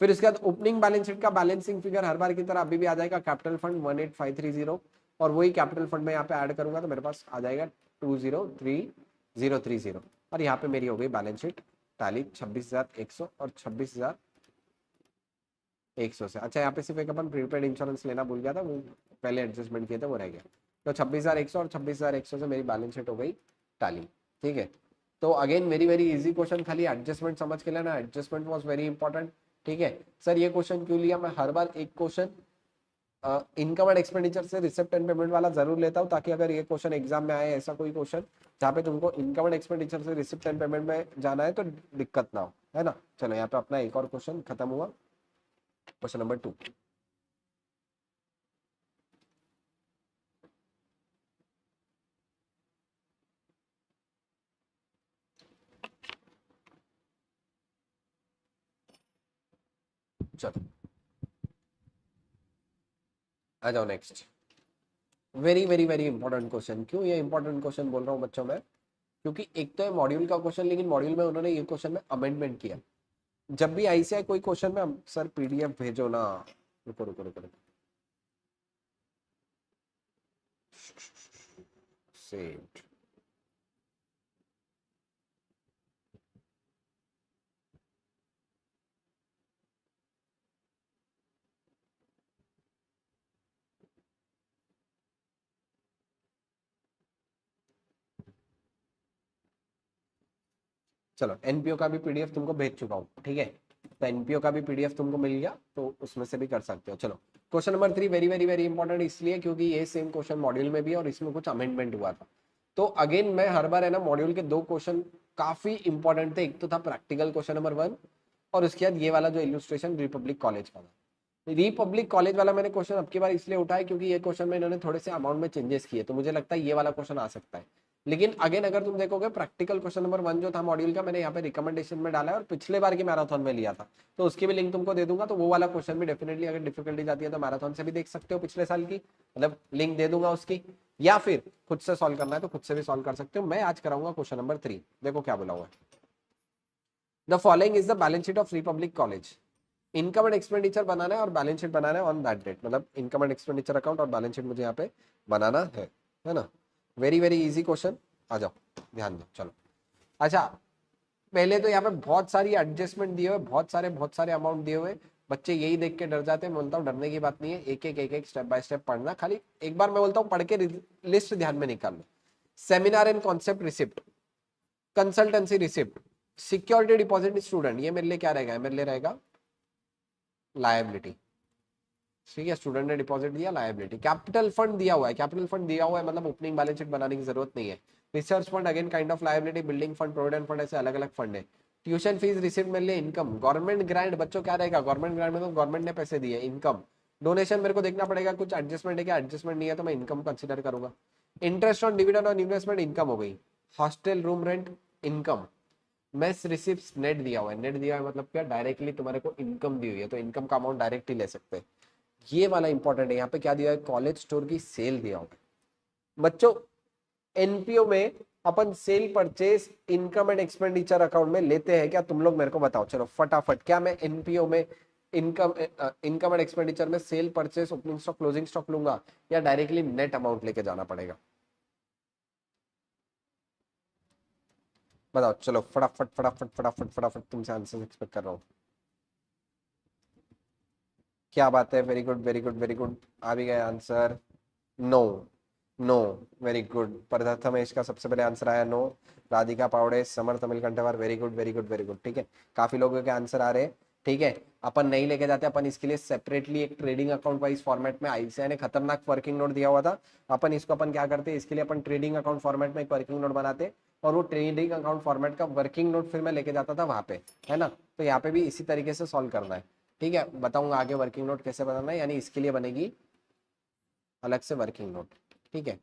[SPEAKER 1] फिर उसके बाद ओपनिंग बैलेंस शीट का बैलेंसिंग फिगर हर बार की तरह अभी भी आ जाएगा, कैपिटल फंड 18530, और वही कैपिटल फंड में यहाँ पे ऐड करूंगा तो मेरे पास आ जाएगा 203030, और यहाँ पे मेरी हो गई बैलेंस शीट टैली 26,100 और 26,100 से। अच्छा, यहाँ पे सिर्फ एक अपन प्रीपेड इंश्योरेंस लेना भूल गया था, वो पहले एडजस्टमेंट किए थे, वो रह गया। तो 26,100 और 26,100 से मेरी बैलेंस शीट हो गई टैली। ठीक है, तो again very very easy question, खाली एडजस्टमेंट समझ के लेना, एडजस्टमेंट वाज वेरी इंपॉर्टेंट। ठीक है सर, ये क्वेश्चन क्यों लिया? मैं हर बार एक क्वेश्चन इनकम एंड एक्सपेंडिचर से रिसिप्ट एंड पेमेंट वाला जरूर लेता हूँ, ताकि अगर ये क्वेश्चन एग्जाम में आए, ऐसा कोई क्वेश्चन जहाँ पे तुमको इनकम एंड एक्सपेंडिचर से रिसिप्ट एंड पेमेंट में जाना है तो दिक्कत ना हो, है ना। चलो, यहाँ पे अपना एक और क्वेश्चन खत्म हुआ, क्वेश्चन नंबर 2। चलो आ जाओ next. Very very very important question. क्यों ये इंपॉर्टेंट क्वेश्चन बोल रहा हूँ बच्चों में? क्योंकि एक तो है मॉड्यूल का क्वेश्चन, लेकिन मॉड्यूल में उन्होंने ये क्वेश्चन में अमेंडमेंट किया। जब भी ऐसे कोई क्वेश्चन में सर पीडीएफ भेजो ना, रुको रुको रुको रुको, सेव्ड, चलो एनपीओ का भी पीडीएफ तुमको भेज चुका हूँ, ठीक है, तो एनपीओ का भी पीडीएफ तुमको मिल गया, तो उसमें से भी कर सकते हो। चलो question number 3 very very very important, इसलिए क्योंकि ये सेम क्वेश्चन मॉड्यूल में भी है और इसमें कुछ अमेंडमेंट हुआ था। तो अगेन मैं हर बार है ना, मॉड्यूल के 2 क्वेश्चन काफी इंपॉर्टेंट थे। एक तो था प्रैक्टिकल क्वेश्चन नंबर 1, और उसके बाद ये वाला जो इलस्ट्रेशन रिपब्लिक कॉलेज का था। रिपब्लिक कॉलेज वाला मैंने क्वेश्चन अब की बार इसलिए उठाया क्योंकि ये क्वेश्चन में इन्होंने थोड़े से अमाउंट में चेंजेस किए, तो मुझे लगता है ये वाला क्वेश्चन आ सकता है। लेकिन अगेन अगर तुम देखोगे, प्रैक्टिकल क्वेश्चन नंबर 1 जो था मॉड्यूल का, मैंने यहाँ पे रिकमेंडेशन में डाला है, और पिछले बार की मैराथन में लिया था, तो उसकी भी लिंक तुमको दे दूंगा। तो वो वाला क्वेश्चन भी डेफिनेटली अगर डिफिकल्टी जाती है तो मैराथन से भी देख सकते हो, पिछले साल की, मतलब लिंक दे दूंगा उसकी, या फिर खुद से सॉल्व करना है तो खुद से भी सॉल्व कर सकते हो। मैं आज कराऊंगा क्वेश्चन नंबर 3। देखो क्या बोला हुआ है, the following is the balance sheet of Republic college. Income and expenditure बनाना है और बैलेंस शीट बनाना है ऑन दैट डेट, मतलब इनकम एंड एक्सपेंडिचर अकाउंट और बैलेंस शीट मुझे यहाँ पे बनाना है ना। वेरी वेरी इजी क्वेश्चन, आ जाओ ध्यान दो। चलो अच्छा, पहले तो यहाँ पे बहुत सारी एडजस्टमेंट दिए हुए, बहुत सारे अमाउंट दिए हुए, बच्चे यही देख के डर जाते हैं। मैं बोलता हूँ डरने की बात नहीं है, एक स्टेप बाय स्टेप पढ़ना, खाली एक बार मैं बोलता हूँ पढ़ के लिस्ट ध्यान में निकाल लो। Seminar and concept receipt, consultancy receipt, security deposit student, ये मेरे लिए क्या रहेगा? मेरे लिए रहेगा लायबिलिटी। ठीक है, स्टूडेंट ने डिपॉजिट दिया, लायबिलिटी। कैपिटल फंड दिया हुआ है, कैपिटल फंड दिया हुआ है मतलब ओपनिंग बैलेंस शीट बनाने की जरूरत नहीं है। Research fund again kind of liability, building fund, provident fund, ऐसे अलग अलग फंड है। ट्यूशन फीस रिसिप्ट मेरे लिए इनकम। गवर्नमेंट ग्रांट बच्चों क्या रहेगा? गवर्नमेंट ग्रांट में तो गवर्नमेंट ने पैसे दिए, इनकम। डोनेशन मेरे को देखना पड़ेगा कुछ एडजस्टमेंट है क्या, एडजस्टमेंट नहीं है तो मैं इनकम कंसिडर करूंगा। Interest on dividend on investment income हो गई। Hostel room rent income. Mess receipt net दिया हुआ है, नेट दिया हुआ है मतलब क्या? डायरेक्टली तुम्हारे को इनकम दी हुई है, तो इनकम का अमाउंट डायरेक्ट ही ले सकते हैं। ये वाला इंपॉर्टेंट है, यहाँ पे क्या दिया है? कॉलेज स्टोर की सेल दिया हुआ है बच्चों। एनपीओ में अपन sale purchase income and expenditure account में लेते हैं क्या? तुम लोग मेरे को बताओ चलो फटाफट। क्या मैं एनपीओ में इनकम एंड एक्सपेंडिचर में cell purchase opening stock closing stock लूंगा या डायरेक्टली नेट अमाउंट लेके जाना पड़ेगा? बताओ चलो फटाफट फटाफट फटाफट फटाफट, तुमसे आंसर एक्सपेक्ट कर रहा हूँ। क्या बात है, very good very good very good, आ भी गए answer. No, no, very good. Prathamesh का सबसे पहले आंसर आया no. Radhika Pawade, Samar Tamil Kanthwar, very good very good very good. ठीक है, काफी लोगों के आंसर आ रहे हैं। ठीक है, अपन नहीं लेके जाते, अपन इसके लिए सेपरेटली एक ट्रेडिंग अकाउंट वाइज फॉर्मेट में आईसीआई ने खतरनाक वर्किंग नोट दिया हुआ था। अपन इसको अपन क्या करते, इसके लिए अपन ट्रेडिंग अकाउंट फॉर्मेट में एक वर्किंग नोट बनाते और वो ट्रेडिंग अकाउंट फॉर्मेट का वर्किंग नोट फिर मैं लेके जाता था वहां पे, है ना। तो यहाँ पे भी इसी तरीके से सॉल्व करना है। ठीक है, बताऊंगा आगे वर्किंग नोट कैसे बनाना है, यानी इसके लिए बनेगी अलग से वर्किंग नोट। ठीक है,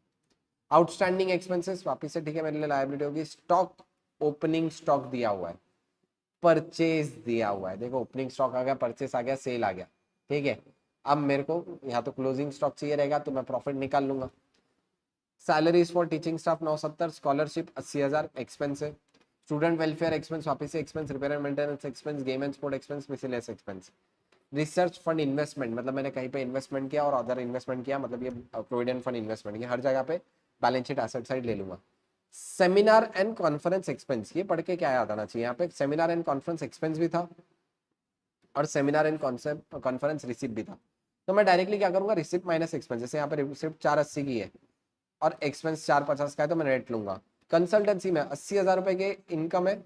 [SPEAKER 1] आउटस्टैंडिंग एक्सपेंसेस वापिस से, ठीक है, मेरे लिए लायबिलिटी होगी। स्टॉक, ओपनिंग स्टॉक दिया हुआ है, परचेज दिया हुआ है। देखो ओपनिंग स्टॉक आ गया, परचेस आ गया, सेल आ गया। ठीक है, अब मेरे को यहाँ तो क्लोजिंग स्टॉक चाहिए रहेगा, तो मैं प्रॉफिट निकाल लूंगा। Salaries for teaching staff 970, scholarship 80,000 expense है। स्टूडेंट वेलफेयर एक्सपेंस वापिस से expense, repair and maintenance expense, game and sport expense, miscellaneous expense. Research fund investment, मतलब मैंने कहीं पे इन्वेस्टमेंट किया और अदर इन्वेस्टमेंट किया, मतलब ये प्रोविडेंट फंड इन्वेस्टमेंट, ये हर जगह पे बैलेंस शीट एसेट साइड ले लूंगा। सेमिनार एंड कॉन्फ्रेंस एक्सपेंस, ये पढ़ के क्या याद आना चाहिए, यहाँ पे सेमिनार एंड कॉन्फ्रेंस एक्सपेंस भी था और सेमिनार एंड कॉन्फ्रेंस रिसिप्ट भी था। तो मैं डायरेक्टली क्या करूंगा, रिसिप्ट माइनस एक्सपेंस। जैसे यहाँ पे रिसिप्ट 480 की है और एक्सपेंस 450 का है, तो मैं नेट लूंगा। कंसल्टेंसी में 80,000 रुपए के इनकम है,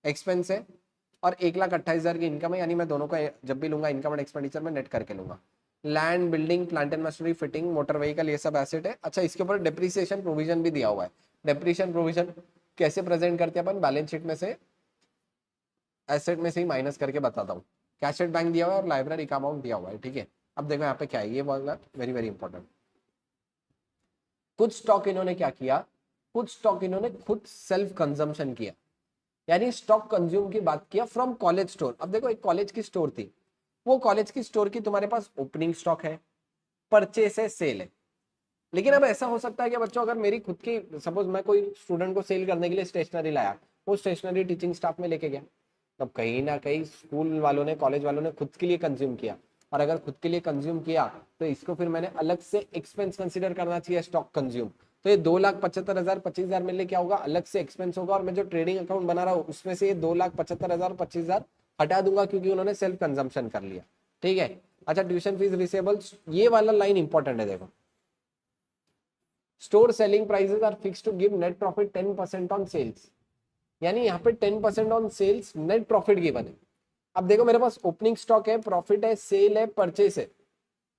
[SPEAKER 1] एक्सपेंस है, और 1,28,000 की इनकम है, यानी मैं दोनों का जब भी लूंगा इनकम एंड एक्सपेंडिचर में नेट करके लूंगा। Land, building, plant and machinery, fitting, motor vehicle, ये सब एसेट है। अच्छा, इसके ऊपर डेप्रिसिएशन प्रोविजन भी दिया हुआ है। डेप्रिसिएशन प्रोविजन कैसे प्रेजेंट करते हैं अपन, बैलेंस शीट में से एसेट में से ही माइनस करके बताता हूँ। कैश बैंक दिया हुआ है और लाइब्रेरी का अमाउंट दिया हुआ है। ठीक है, अब देखो यहाँ पे क्या है, ये वाला वेरी वेरी इंपॉर्टेंट। कुछ स्टॉक इन्होंने क्या किया, कुछ स्टॉक इन्होंने खुद सेल्फ कंजम्पशन किया, यानी स्टॉक कंज्यूम की बात किया फ्रॉम कॉलेज स्टोर। अब देखो एक कॉलेज की स्टोर थी, वो कॉलेज की स्टोर की तुम्हारे पास ओपनिंग स्टॉक है, परचेस है, सेल है। लेकिन अब ऐसा हो सकता है कि बच्चों अगर मेरी खुद की, सपोज मैं कोई स्टूडेंट को सेल करने के लिए स्टेशनरी लाया, वो स्टेशनरी टीचिंग स्टाफ में लेके गया, तब कहीं ना कहीं स्कूल वालों ने, कॉलेज वालों ने खुद के लिए कंज्यूम किया। और अगर खुद के लिए कंज्यूम किया तो इसको फिर मैंने अलग से एक्सपेंस कंसीडर करना चाहिए, स्टॉक कंज्यूम। तो ये 2,75,000 25,000 मेरे लिए क्या होगा, अलग से एक्सपेंस होगा। और मैं जो ट्रेडिंग अकाउंट बना रहा हूँ उसमें से ये 2,75,000 25,000 हटा दूंगा, क्योंकि उन्होंने सेल्फ कंजम्पशन कर लिया। ठीक है, अच्छा, ट्यूशन फीस रिसेबल, ये वाला लाइन इंपॉर्टेंट है। देखो, store selling prices are fix to give net profit 10% on sales, यानी यहाँ पे 10% on sales net profit given है। अब देखो मेरे पास ओपनिंग स्टॉक है, प्रॉफिट है, सेल है, परचेस है,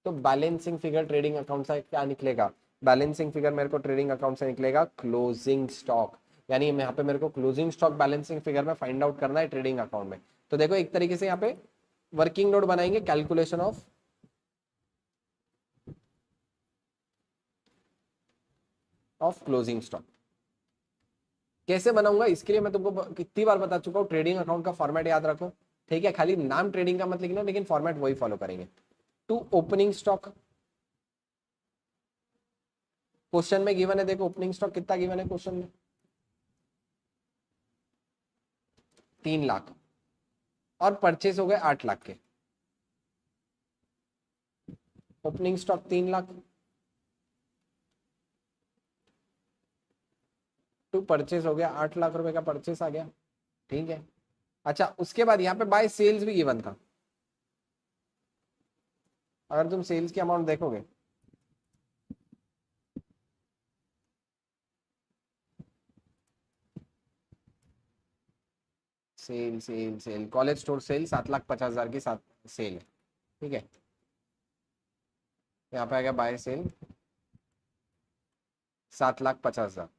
[SPEAKER 1] तो बैलेंसिंग फिगर ट्रेडिंग अकाउंट से क्या निकलेगा, बैलेंसिंग फिगर मेरे को ट्रेडिंग अकाउंट से निकलेगा क्लोजिंग स्टॉक। यानी यहाँ पे मेरे को क्लोजिंग स्टॉक बैलेंसिंग फिगर में फाइंड आउट करना है ट्रेडिंग अकाउंट में। तो देखो एक तरीके से यहाँ पे वर्किंग नोट बनाएंगे, कैलकुलेशन ऑफ क्लोजिंग स्टॉक। कैसे बनाऊंगा इसके लिए मैं तुमको कितनी बार बता चुका हूँ, ट्रेडिंग अकाउंट का फॉर्मेट याद रखो। ठीक है, खाली नाम ट्रेडिंग का मत लिखना, लेकिन फॉर्मेट वही फॉलो करेंगे। टू ओपनिंग स्टॉक, क्वेश्चन में गिवन है, देखो ओपनिंग स्टॉक कितना गिवन है क्वेश्चन में, 3,00,000, और परचेस हो गए 8,00,000 के। ओपनिंग स्टॉक 3,00,000 टू परचेस हो गया 8,00,000 रुपए का परचेस आ गया। ठीक है, अच्छा उसके बाद यहाँ पे बाय सेल्स भी गिवन था। अगर तुम सेल्स की अमाउंट देखोगे, sale sale sale, college store sale 7,50,000 की सात सेल है। ठीक है, यहाँ पे आ गया बाय सेल 7,50,000।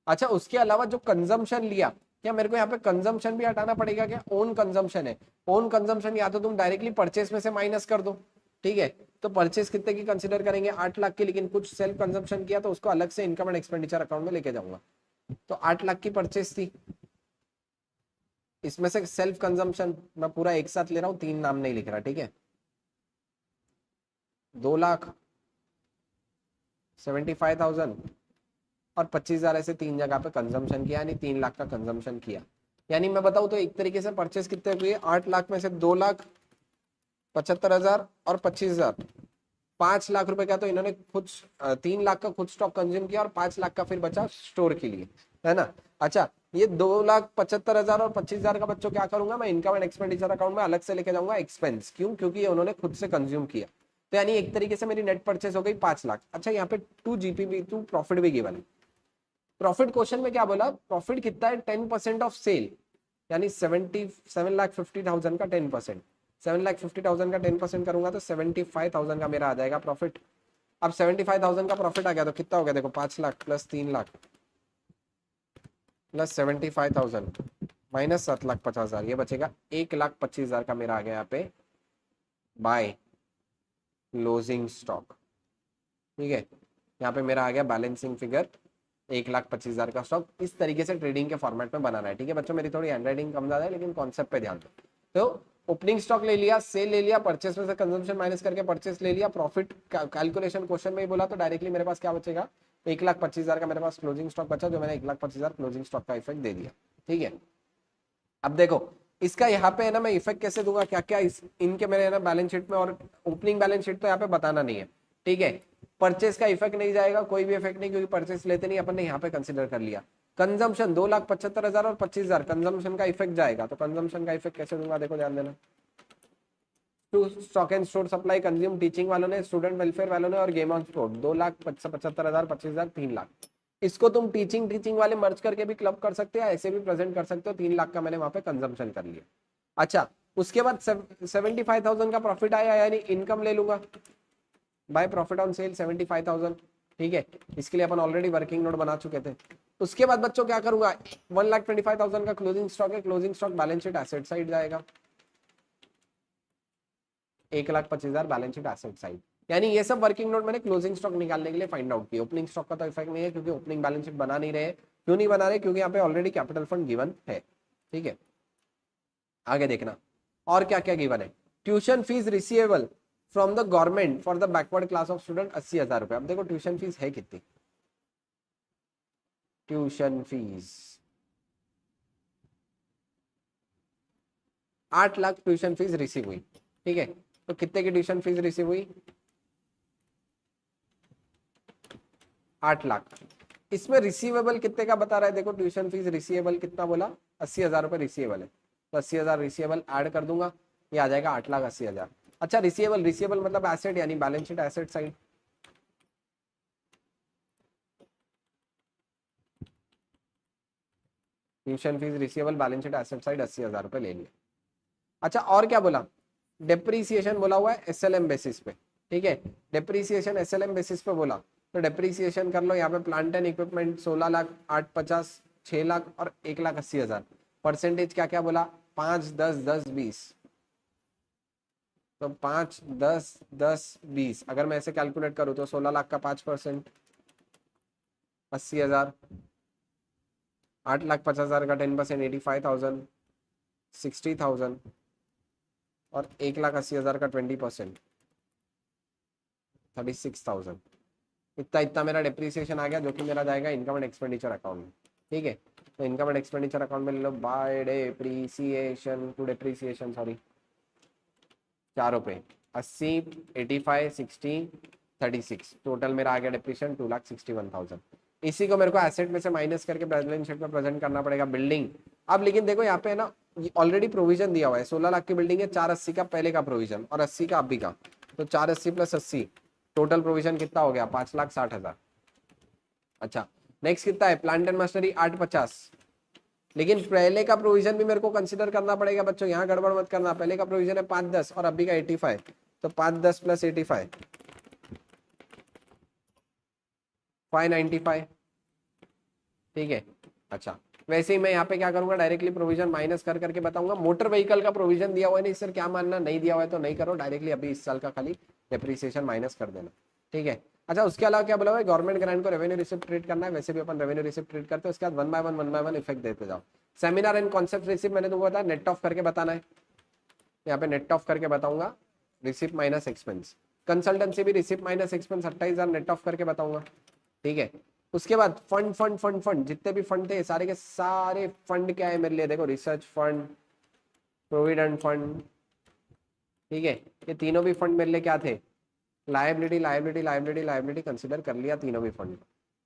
[SPEAKER 1] अच्छा, उसके अलावा जो कंजम्पशन लिया, क्या मेरे को यहाँ पे कंजम्पशन भी हटाना पड़ेगा क्या, ओन कंजम्पशन है। ओन कंजम्पशन या तो तुम डायरेक्टली परचेस में से माइनस कर दो। ठीक है, तो परचेस कितने की कंसिडर करेंगे, 8,00,000 की, लेकिन कुछ सेल्फ कंजम्पशन किया तो उसको अलग से इनकम एंड एक्सपेंडिचर अकाउंट में लेके जाऊंगा। तो 8,00,000 की परचेस थी, इसमें से सेल्फ कंजम्पशन मैं पूरा एक साथ ले रहा हूँ, 3 नाम नहीं लिख रहा। ठीक है, 2,75,000 और 25,000 ऐसे 3 जगह पे कंजम्पशन किया, यानी 3 लाख का कंजम्पशन किया। यानी मैं बताऊं तो एक तरीके से परचेस कितने हुए, 8 लाख में से 2,75,000 और 25,000, 5 लाख रुपए का तो इन्होंने खुद 3 लाख का खुद स्टॉक कंज्यूम किया और 5 लाख का फिर बचा स्टोर के लिए, है ना। अच्छा, ये 2,75,000 और 25,000 का बच्चों क्या करूंगा मैं, इनकम एंड एक्सपेंडिचर अकाउंट में अलग से लेके जाऊंगा एक्सपेंस। क्यों? क्योंकि ये उन्होंने खुद से कंज्यूम किया। तो यानी एक तरीके से मेरी नेट परचेस हो गई 5 लाख। अच्छा, यहाँ पे 2 जीपीबी 2 प्रॉफिट भी गिवन है। प्रॉफिट क्वेश्चन में क्या बोला, प्रॉफिट कितना है, 10% ऑफ सेल, यानी 7,50,000 का 10%, 7,50,000 का 10% करूंगा तो 75,000 का मेरा आ जाएगा प्रॉफिट। अब 75,000 का प्रॉफिट आ गया तो कितना हो गया देखो, 5 lakh plus 3 lakh plus 75,000 minus 7,50,000, ये बचेगा 1,25,000 का मेरा आ गया यहाँ पे बाय क्लोजिंग स्टॉक। ठीक है, यहाँ पे मेरा आ गया बैलेंसिंग फिगर 1,25,000 का स्टॉक। इस तरीके से ट्रेडिंग के फॉर्मेट में बनाना है। ठीक है बच्चों, मेरी थोड़ी हैंडराइटिंग कम ज्यादा है लेकिन कॉन्सेप्ट पे ध्यान दो। तो ओपनिंग स्टॉक ले लिया, सेल ले लिया, परचेस में से कंजम्पशन माइनस करके परचेस ले लिया, प्रॉफिट कैलकुलेशन क्वेश्चन में ही बोला तो डायरेक्टली मेरे पास क्या बचेगा, 1,25,000 का मेरे पास क्लोजिंग स्टॉक बचा, जो मैंने 1,25,000 क्लोजिंग स्टॉक का इफेक्ट दे दिया। ठीक है, अब देखो इसका यहाँ पे है ना, मैं इफेक्ट कैसे दूंगा, क्या क्या इनके मेरे है ना बैलेंस शीट में, और ओपनिंग बैलेंस शीट तो यहाँ पे बताना नहीं है। ठीक है, परचेस का इफेक्ट नहीं जाएगा, कोई भी इफेक्ट नहीं, क्योंकि परचेस लेते नहीं अपन ने, यहाँ पे कंसिडर कर लिया। कंजम्पशन 2,75,000 और 25,000 कंजम्पशन का इफेक्ट जाएगा, तो कंजम्पशन का इफेक्ट कैसे दूंगा देखो, ध्यान देना। To stock and store supply consume, teaching वालों ने, स्टूडेंट वेलफेयर वालों ने और गेम ऑन स्पोर्ट, 2,75,000, 25,000, 3 लाख। इसको तुम टीचिंग वाले मर्ज करके भी क्लब कर सकते हो, ऐसे भी प्रेजेंट कर सकते हो। 3 लाख का मैंने वहां पे कंजम्पशन कर लिया। अच्छा, उसके बाद 75,000 का प्रॉफिट आया, यानी इनकम ले लूंगा बाय प्रॉफिट ऑन सेल 75,000। ठीक है, इसके लिए अपन ऑलरेडी वर्किंग नोट बना चुके थे। उसके बाद बच्चों क्या करूंगा, 1,25,000 का क्लोजिंग स्टॉक है, closing stock balance sheet asset side जाएगा, 1,25,000 बैलेंस शीट एसेट साइड। यानी ये सब वर्किंग नोट मैंने क्लोजिंग स्टॉक निकालने के लिए फाइंड आउट किया। ओपनिंग स्टॉक का तो इफेक्ट नहीं है, क्योंकि ओपनिंग बैलेंस शीट बना नहीं रहे। क्यों नहीं बना रहे, क्योंकि यहाँ पे ऑलरेडी कैपिटल फंड गिवन है। ठीक है, आगे देखना और क्या क्या गिवन है। Tuition fees receivable from the government for the backward class of student 80,000 रुपए। अब देखो ट्यूशन फीस है कितनी, tuition fees 8 lakh tuition fees receive हुई। ठीक है, तो कितने की ट्यूशन फीस रिसीव हुई, 8 लाख। इसमें रिसीवेबल कितने का बता रहा है, देखो ट्यूशन फीस रिसीवेबल कितना बोला, 80,000 रुपए रिसीवेबल है, तो 80,000 रिसीवेबल ऐड कर दूंगा, ये आ जाएगा 8,80,000। अच्छा, रिसीवेबल मतलब एसेट, यानी balance sheet asset side. Tuition fees receivable balance sheet asset side 80,000 रुपए ले लिया। अच्छा, और क्या बोला, डेप्रीसिएशन बोला हुआ है एसएलएम बेसिस पे। ठीक है, डेप्रीसिएशन एसएलएम बेसिस पे बोला, तो डेप्रीसिएशन कर लो। यहाँ पे plant and equipment 16 lakh, 850, 6 lakh और 1,80,000। परसेंटेज क्या क्या बोला, 5, 10, 10, 20। तो 5, 10, 10, 20 अगर मैं ऐसे कैलकुलेट करूँ तो 16 लाख का 5%, 80,000, 8,50,000 का 10%, 85,000, 60,000 और 1,80,000 का 20%, 36,000। इतना इतना मेरा डिप्रिसिएशन आ गया, जो कि मेरा जाएगा इनकम एंड एक्सपेंडिचर अकाउंट में। ठीक है, तो इनकम एंड एक्सपेंडिचर अकाउंट में ले लो, by depreciation to depreciation, sorry, चारों पे 80, 85, 60, 36, टोटल मेरा आ गया डिप्रिसिएशन 2,61,000। इसी को मेरे को एसेट में से माइनस करके बैलेंस शीट में प्रेजेंट करना पड़ेगा। बिल्डिंग, अब लेकिन देखो यहाँ पे है ना, ऑलरेडी प्रोविजन दिया हुआ है, 16 लाख की बिल्डिंग है, 480 का पहले का प्रोविजन और 80 का अभी का, तो 480 प्लस 80 टोटल प्रोविजन कितना हो गया, 5,60,000। अच्छा, नेक्स्ट कितना है, प्लांट एंड मशीनरी 850, लेकिन पहले का प्रोविजन भी मेरे को कंसिडर करना पड़ेगा बच्चों, यहाँ गड़बड़ मत करना। पहले का प्रोविजन है 510 और अभी का 85, तो 510 प्लस 85 595। ठीक है, अच्छा, वैसे ही मैं यहाँ पे क्या करूंगा, डायरेक्टली प्रोविजन माइनस कर करके बताऊंगा। मोटर व्हीकल का प्रोविजन दिया हुआ है, नहीं सर क्या मानना, नहीं दिया हुआ है तो नहीं करो, डायरेक्टली अभी इस साल का खाली डेप्रिसिएशन माइनस कर देना। ठीक है, अच्छा, उसके अलावा क्या बोला हुआ है, गवर्नमेंट ग्रांट को रेवेन्यू रिसिप्ट ट्रीट करना है, वैसे भी अपन रेवेन्यू रिसिप्ट ट्रीट करते हैं। उसके बाद 1 by 1 इफेक्ट देते जाओ। सेमिनार एंड कॉन्सेप्ट रिसिप्ट मैंने तुमको बताया नेट ऑफ करके बताना है, यहाँ पे नेट ऑफ करके बताऊंगा, रिसिप्ट माइनस एक्सपेंस। कंसल्टेंसी भी receipt minus expense 28,000 net of करके बताऊंगा। ठीक है, उसके बाद फंड फंड फंड फंड जितने भी फंड थे सारे के सारे फंड क्या है मेरे लिए, देखो रिसर्च फंड, प्रोविडेंट फंड, ठीक है, ये तीनों भी फंड मेरे लिए क्या थे, liability liability liability liability, consider कर लिया तीनों भी फंड,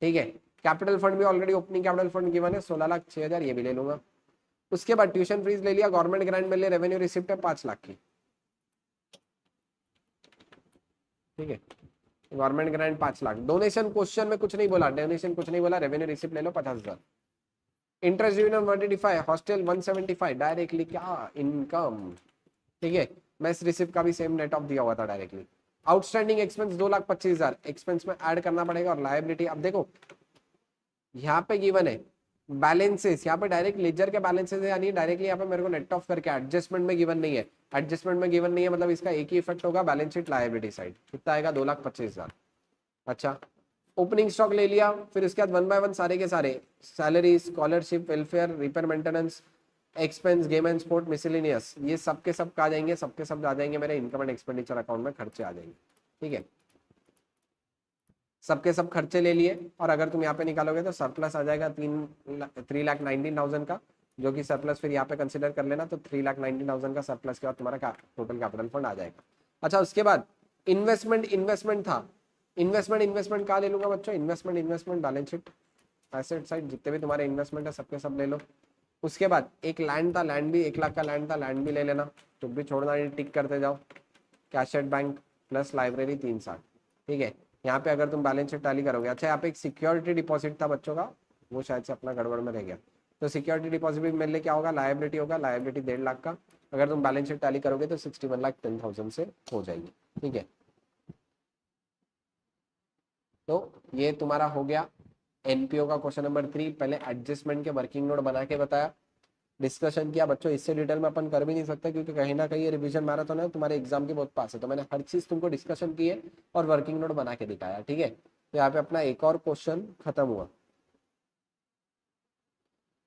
[SPEAKER 1] ठीक है। कैपिटल फंड भी already opening capital fund given है 16,06,000, ये भी ले लूंगा। उसके बाद ट्यूशन फीस ले लिया, गवर्नमेंट ग्रांट मिल रेवेन्यू रिसिप्ट है 5 लाख की, ठीक है, government grant 5 lakh. Donation question में कुछ नहीं बोला, डोनेशन कुछ नहीं बोला, रेवेन्यू रिसिप्ट ले लो 50,000। इंटरेस्ट डिविडेंड 185, हॉस्टल 175, डायरेक्टली क्या इनकम, ठीक है। मैस रिसिप्ट का भी सेम नेट ऑफ दिया हुआ था डायरेक्टली। आउटस्टैंडिंग एक्सपेंस 2,25,000, एक्सपेंस में ऐड करना पड़ेगा। और लायबिलिटी अब देखो यहाँ पे गिवन है बैलेंसेस, यहाँ पे डायरेक्ट लेजर के बैलेंसेस है, यानी डायरेक्टली यहाँ पे मेरे को नेट ऑफ करके, एडजस्टमेंट में गिवन नहीं है, एडजस्टमेंट में गिवन नहीं है, मतलब इसका एक ही इफेक्ट होगा बैलेंस शीट लायबिलिटी साइड, कितना आएगा 2,25,000। अच्छा, ओपनिंग स्टॉक ले लिया, फिर उसके बाद 1 बाय 1 सारे के सारे salary, scholarship, welfare, repair maintenance, expense, game and sport, miscellaneous, ये सबके सब आ जाएंगे, सबके सब आ जाएंगे मेरे इनकम एंड एक्सपेंडिचर अकाउंट में, खर्चे आ जाएंगे, ठीक है। सबके सब खर्चे ले लिए, और अगर तुम यहाँ पे निकालोगे तो सरप्लस आ जाएगा 3,19,000 का, जो कि सरप्लस फिर यहाँ पे कंसिडर कर लेना, तो 3,19,000 का सरप्लस के बाद तुम्हारा टोटल कैपिटल फंड आ जाएगा। अच्छा, उसके बाद इन्वेस्टमेंट था, इन्वेस्टमेंट कहाँ ले लूंगा बच्चों, investment balance sheet, asset side, जितने भी तुम्हारे इन्वेस्टमेंट है सबके सब ले लो। उसके बाद एक लैंड था, लैंड भी 1 लाख का लैंड था, लैंड भी ले लेना, तो भी छोड़ना नहीं, टिक करते जाओ। Cash at bank plus library 360, ठीक है। यहाँ पे अगर तुम बैलेंस शीट टैली करोगे, अच्छा यहाँ पे एक सिक्योरिटी डिपॉजिट था बच्चों का, वो शायद से अपना गड़बड़ में रह गया, तो सिक्योरिटी डिपॉजिट भी मेरे लिए क्या होगा, लायबिलिटी होगा, लायबिलिटी 1.5 लाख का, अगर तुम बैलेंस शीट टैली करोगे तो 61,10,000 से हो जाएगी, ठीक है। तो ये तुम्हारा हो गया एनपीओ का क्वेश्चन नंबर 3। पहले एडजस्टमेंट के वर्किंग नोट बना के बताया, डिस्कशन किया बच्चों, इससे डिटेल में अपन कर भी नहीं सकते, क्योंकि कहीं ना कहीं ये रिवीजन मैराथन है, तुम्हारे एग्जाम के बहुत पास है, तो मैंने हर चीज तुमको डिस्कशन की है और वर्किंग नोट बना के दिखाया, ठीक है। तो यहाँ पे अपना एक और क्वेश्चन खत्म हुआ।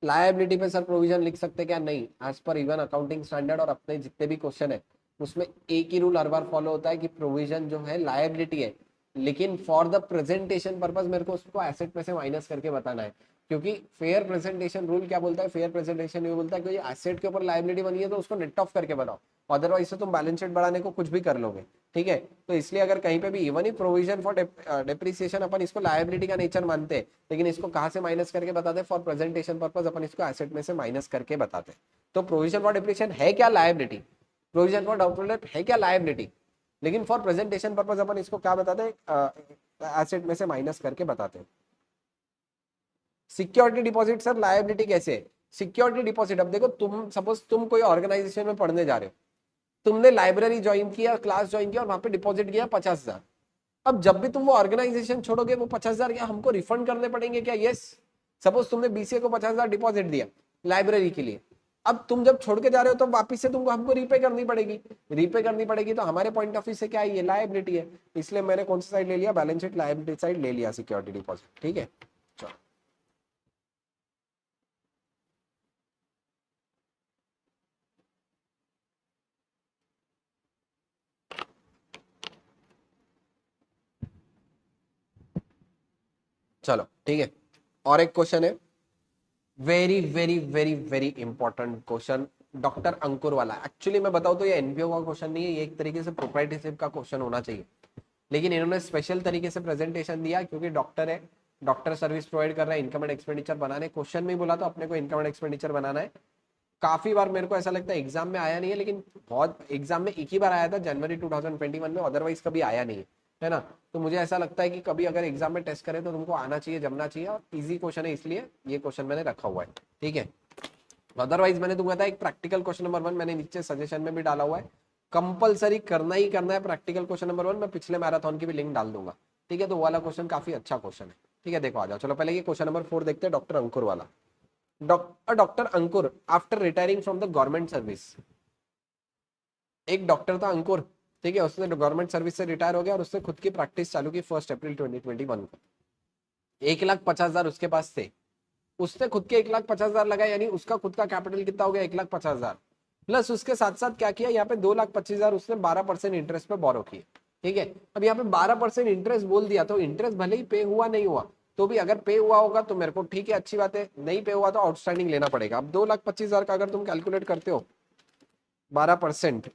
[SPEAKER 1] लायबिलिटी पे सर प्रोविजन लिख सकते क्या, नहीं, as per even accounting standard और अपने जितने भी क्वेश्चन है उसमें एक ही रूल हर बार फॉलो होता है कि प्रोविजन जो है लायबिलिटी है, लेकिन फॉर द प्रेजेंटेशन पर्पज मेरे को उसको एसेट में से माइनस करके बताना है, क्योंकि फेयर प्रेजेंटेशन रूल क्या बोलता है, फेयर प्रेजेंटेशन ये बोलता है कि एसेट के ऊपर लायबिलिटी बनी है तो उसको नेट ऑफ करके बताओ, अदरवाइज से तुम बैलेंस शीट बढ़ाने को कुछ भी कर लोगे, ठीक है। तो इसलिए अगर कहीं पे भी even he provision for depreciation अपन इसको लायबिलिटी का नेचर मानते हैं, लेकिन इसको कहाँ से माइनस करके बताते हैं, फॉर प्रेजेंटेशन पर्पज अपन इसको एसेट में से माइनस करके बताते हैं। तो प्रोविजन फॉर डेप्रिसिएशन है क्या, liability, provision for doubtful debt है क्या, लायबिलिटी, लेकिन फॉर प्रेजेंटेशन पर्पज अपन इसको क्या बताते हैं, एसेट में से माइनस करके बताते हैं। सिक्योरिटी डिपॉजिट सर लायबिलिटी कैसे है, सिक्योरिटी डिपॉजिट, अब देखो तुम सपोज तुम कोई ऑर्गेनाइजेशन में पढ़ने जा रहे हो, तुमने लाइब्रेरी ज्वाइन किया, क्लास ज्वाइन किया और वहां पे डिपॉजिट किया 50,000, अब जब भी तुम वो ऑर्गेनाइजेशन छोड़ोगे वो 50,000 क्या हमको रिफंड करने पड़ेंगे क्या, यस। सपोज तुमने बीसीए को 50,000 डिपॉजिट दिया लाइब्रेरी के लिए, अब तुम जब छोड़ के जा रहे हो तो वापिस से तुमको हमको रीपे करनी पड़ेगी, रीपे करनी पड़ेगी, तो हमारे पॉइंट ऑफ व्यू से क्या है, ये लायबिलिटी है, इसलिए मैंने कौन सी साइड ले लिया, बैलेंस शीट लायबिलिटी साइड ले लिया, सिक्योरिटी डिपॉजिट, ठीक है। चलो चलो ठीक है, और एक क्वेश्चन है, very very very very important question, doctor Ankur वाला। एक्चुअली मैं बताऊं तो ये एनपीओ का क्वेश्चन नहीं है, ये एक तरीके से प्रोप्राइटरशिप का क्वेश्चन होना चाहिए, लेकिन इन्होंने स्पेशल तरीके से प्रेजेंटेशन दिया, क्योंकि डॉक्टर है, डॉक्टर सर्विस प्रोवाइड कर रहा है, इनकम एंड एक्सपेंडिचर बनाने, क्वेश्चन में बोला तो अपने को इनकम एंड एक्सपेंडिचर बनाना है। काफी बार मेरे को ऐसा लगता है एग्जाम में आया नहीं है, लेकिन बहुत एग्जाम में एक ही बार आया था जनवरी 2021 में, अदरवाइज कभी आया नहीं है ना। तो मुझे ऐसा लगता है कि कभी अगर एग्जाम में टेस्ट करें तो तुमको आना चाहिए, जमना चाहिए, और इजी क्वेश्चन है इसलिए ये क्वेश्चन मैंने रखा हुआ है, ठीक है। अदरवाइज मैंने तुमको बताया एक प्रैक्टिकल क्वेश्चन नंबर 1 मैंने नीचे सजेशन में भी डाला हुआ है, कंपलसरी करना ही करना है प्रैक्टिकल क्वेश्चन नंबर 1, मैं पिछले मैराथन की भी लिंक डाल दूंगा, ठीक है। तो वो वाला क्वेश्चन काफी अच्छा क्वेश्चन है, ठीक है। देखो आ जाओ, चलो पहले ये क्वेश्चन नंबर 4 देखते हैं, डॉक्टर अंकुर वाला। Doctor Ankur after retiring from the government service, एक डॉक्टर था अंकुर, ठीक है, उसने गवर्नमेंट सर्विस से रिटायर हो गया और उसने खुद की प्रैक्टिस चालू की 1 अप्रैल 2021 को। 1,50,000 उसके पास थे, उसने खुद के 1,50,000 लगाए, यानी उसका खुद का कैपिटल कितना हो गया, 1,50,000 प्लस उसके साथ साथ क्या किया, यहाँ पे 2,25,000 उसने 12% इंटरेस्ट पे बोरो किए, ठीक है। अब यहाँ पे 12% इंटरेस्ट बोल दिया, तो इंटरेस्ट भले ही पे हुआ नहीं हुआ, तो भी अगर पे हुआ होगा तो मेरे को ठीक है, अच्छी बात है, नहीं पे हुआ तो आउटस्टैंडिंग लेना पड़ेगा। अब 2,25,000 का अगर तुम कैलकुलेट करते हो 12%,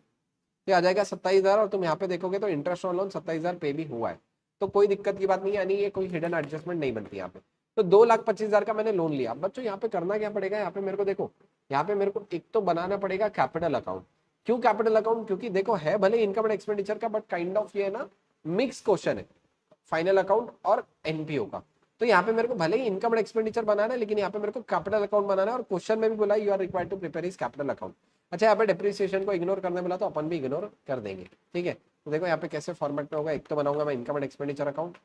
[SPEAKER 1] तो आ जाएगा 27,000, और तुम यहाँ पे देखोगे तो इंटरेस्ट ऑन लोन 27,000 पे भी हुआ है, तो कोई दिक्कत की बात नहीं है, यानी ये कोई हिडन एडजस्टमेंट नहीं बनती यहाँ पे। तो 2,25,000 का मैंने लोन लिया। बच्चों यहाँ पे करना क्या पड़ेगा, यहाँ पे मेरे को देखो, यहाँ पे मेरे को एक तो बनाना पड़ेगा कैपिटल अकाउंट। क्यों कैपिटल अकाउंट? क्योंकि देखो है भले इनकम एंड एक्सपेंडिचर का, बट काइंड ऑफ ये है ना मिक्स क्वेश्चन है, फाइनल अकाउंट और एनपीओ का। तो यहाँ पे मेरे को भले ही इनकम एंड एक्सपेंडिचर बनाना है, लेकिन यहाँ पे मेरे को कैपिटल अकाउंट बनाना है, और क्वेश्चन में भी बोला you are required to prepare is capital account. अच्छा, यहाँ पे डिप्रिसिएशन को इग्नोर करने बोला, तो अपन भी इग्नोर कर देंगे, ठीक है। तो देखो यहाँ पे कैसे फॉर्मेट में होगा, एक तो बनाऊंगा मैं income and expenditure account,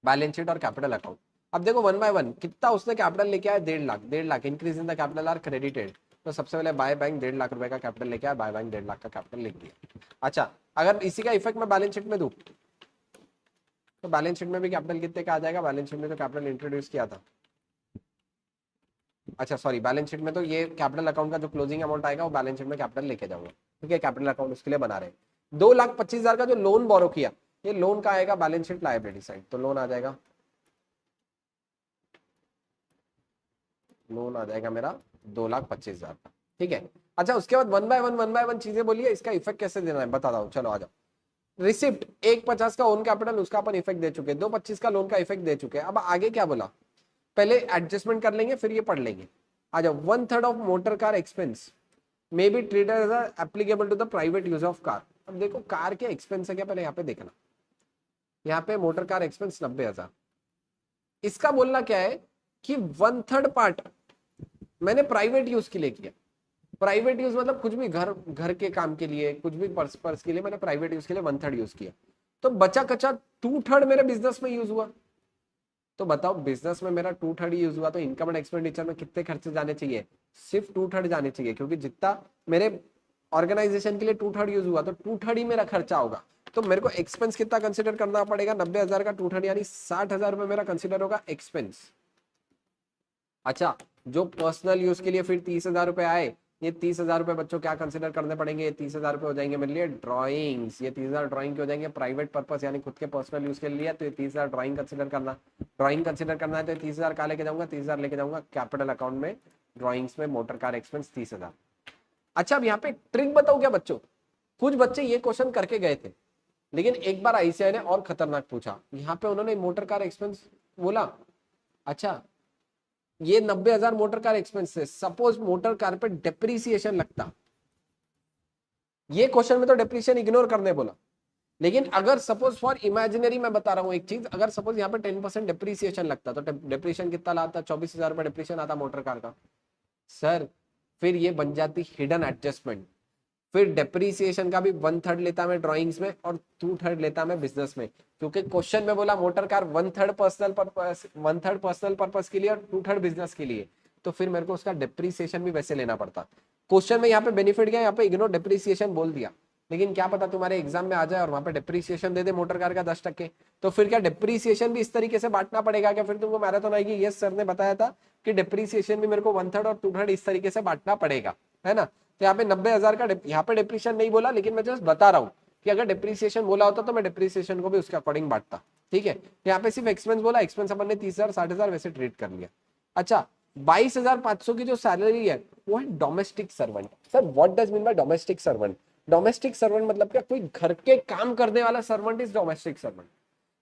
[SPEAKER 1] balance sheet और कैपिटल अकाउंट। अब देखो वन बाय वन कितना उसने कैपिटल लेके आया, 1.5 lakh, 1.5 lakh increase in the capital are credited. तो सबसे पहले बाय बैंक 1.5 लाख रुपए का कैपिटल लेके आया, बाय बैंक 1.5 लाख का कैपिटल लिख दिया। अच्छा, अगर इसी का इफेक्ट मैं बैलेंस शीट में दूं, तो बैलेंस शीट में भी कैपिटल कितने का आ जाएगा, बैलेंस शीट में तो कैपिटल इंट्रोड्यूस किया था। अच्छा सॉरी, बैलेंस शीट में तो ये कैपिटल अकाउंट का जो क्लोजिंग अमाउंट आएगा वो बैलेंस शीट में कैपिटल लेके जाऊंगा, ठीक है। कैपिटल अकाउंट उसके लिए बना रहे हैं। 2,25,000 का जो लोन बोरो किया, ये लोन का आएगा बैलेंस शीट लायबिलिटी साइड, तो लोन आ जाएगा, लोन आ जाएगा मेरा 2,25,000 का, ठीक है। अच्छा, उसके बाद वन बाय वन चीजें बोलिए, इसका इफेक्ट कैसे देना है बताता हूँ, चलो आ जाओ। रिसिप्ट 1,50 का ओन कैपिटल, उसका अपन इफेक्ट दे चुके, 2,25 का लोन का इफेक्ट दे चुके। अब आगे क्या बोला, पहले एडजस्टमेंट कर लेंगे फिर ये पढ़ लेंगे। आ जाओ, 1/3 of motor car expense may be treated as applicable to the private use of car. अब देखो कार के एक्सपेंस है क्या, पहले यहाँ पे देखना, यहाँ पे मोटर कार एक्सपेंस 90,000। इसका बोलना क्या है कि 1/3 पार्ट मैंने प्राइवेट यूज के लिए किया। प्राइवेट यूज मतलब कुछ भी घर घर के काम के लिए, कुछ भी पर्स के लिए मैंने प्राइवेट यूज के लिए 1/3 यूज किया। तो बचा कचा 2/3 मेरे बिजनेस में यूज हुआ। तो बताओ बिजनेस में मेरा 2/3 यूज हुआ, तो इनकम एंड एक्सपेंडिचर में कितने खर्चे जाने चाहिए, सिर्फ 2/3 जाने चाहिए, क्योंकि जितना मेरे ऑर्गेनाइजेशन के लिए 2/3 यूज हुआ, तो 2/3 ही मेरा खर्चा होगा। तो मेरे को एक्सपेंस कितना कंसिडर करना पड़ेगा, 90,000 का 2/3 यानी 60,000 रुपए मेरा कंसिडर होगा एक्सपेंस। अच्छा, जो पर्सनल यूज के लिए फिर 30,000 रुपए आए, ये 30,000 रुपए बच्चों क्या कंसिडर करने पड़ेंगे, ये 30,000 रुपए हो जाएंगे मेरे लिए ड्राइंग्स। ये 30,000 ड्राइंग के हो जाएंगे, प्राइवेट पर्पस यानी खुद के पर्सनल यूज के लिए, तो ये 30,000 ड्राइंग कंसिडर करना। ड्राइंग कंसिडर करना है तो 30,000 कहाँ लेके जाऊंगा, 30,000 लेके जाऊंगा कैपिटल अकाउंट में, ड्राइंग्स में मोटर कार एक्सपेंस 30,000। अच्छा, अब यहाँ पे ट्रिक बताऊं क्या बच्चों, कुछ बच्चे ये क्वेश्चन करके गए थे, लेकिन एक बार आईसीआई ने और खतरनाक पूछा। यहाँ पे उन्होंने मोटर कार एक्सपेंस बोला, अच्छा ये 90,000 मोटर कार एक्सपेंस है, सपोज मोटर कार पे डेप्रीसिएशन लगता, ये क्वेश्चन में तो डेप्रीसिएशन इग्नोर करने बोला, लेकिन अगर सपोज फॉर इमेजिनरी मैं बता रहा हूं एक चीज, अगर सपोज यहाँ पे 10% डेप्रीसिएशन लगता, तो डेप्रीसिएशन कितना लाता, 24,000 रुपए डेप्रीसिएशन आता मोटर कार का। सर फिर ये बन जाती हिडन एडजस्टमेंट, फिर डेप्रीसिएशन का भी 1/3 लेता मैं ड्राइंग्स में और 2/3 लेता मैं बिजनेस में, क्योंकि क्वेश्चन में बोला motor car 1/3 personal purpose, 1/3 personal purpose के लिए और 2/3 बिजनेस के लिए, तो फिर मेरे को उसका डेप्रीसिएशन भी वैसे लेना पड़ता। क्वेश्चन में यहाँ पे बेनिफिट गया, यहाँ पे इग्नोर डेप्रीसिएशन बोल दिया, लेकिन क्या पता तुम्हारे एग्जाम में आ जाए और वहां पे डेप्रीसिएशन दे दे मोटर कार का 10%, तो फिर क्या डेप्रीसिएशन भी इस तरीके से बांटना पड़ेगा क्या, फिर तुमको मैराथन आएगी। यस सर ने बताया था कि डेप्रीसिएशन भी मेरे को 1/3 और 2/3 इस तरीके से बांटना पड़ेगा, है ना। तो यहाँ पे 90,000 का यहाँ पे डेप्रीसिएशन नहीं बोला, लेकिन मैं जस्ट बता रहा हूँ कि अगर डेप्रीसिएशन बोला होता तो मैं डेप्रीसिएशन को भी उसके अकॉर्डिंग बांटता, ठीक है। यहाँ पे सिर्फ एक्सपेंस बोला, एक्सपेंस अपन ने 30,000 60,000 वैसे ट्रीट कर लिया। अच्छा, 22,500 की जो सैलरी है वो है domestic servant. Sir what does mean by domestic servant, domestic servant मतलब क्या, कोई घर के काम करने वाला सर्वेंट इज डोमेस्टिक सर्वेंट।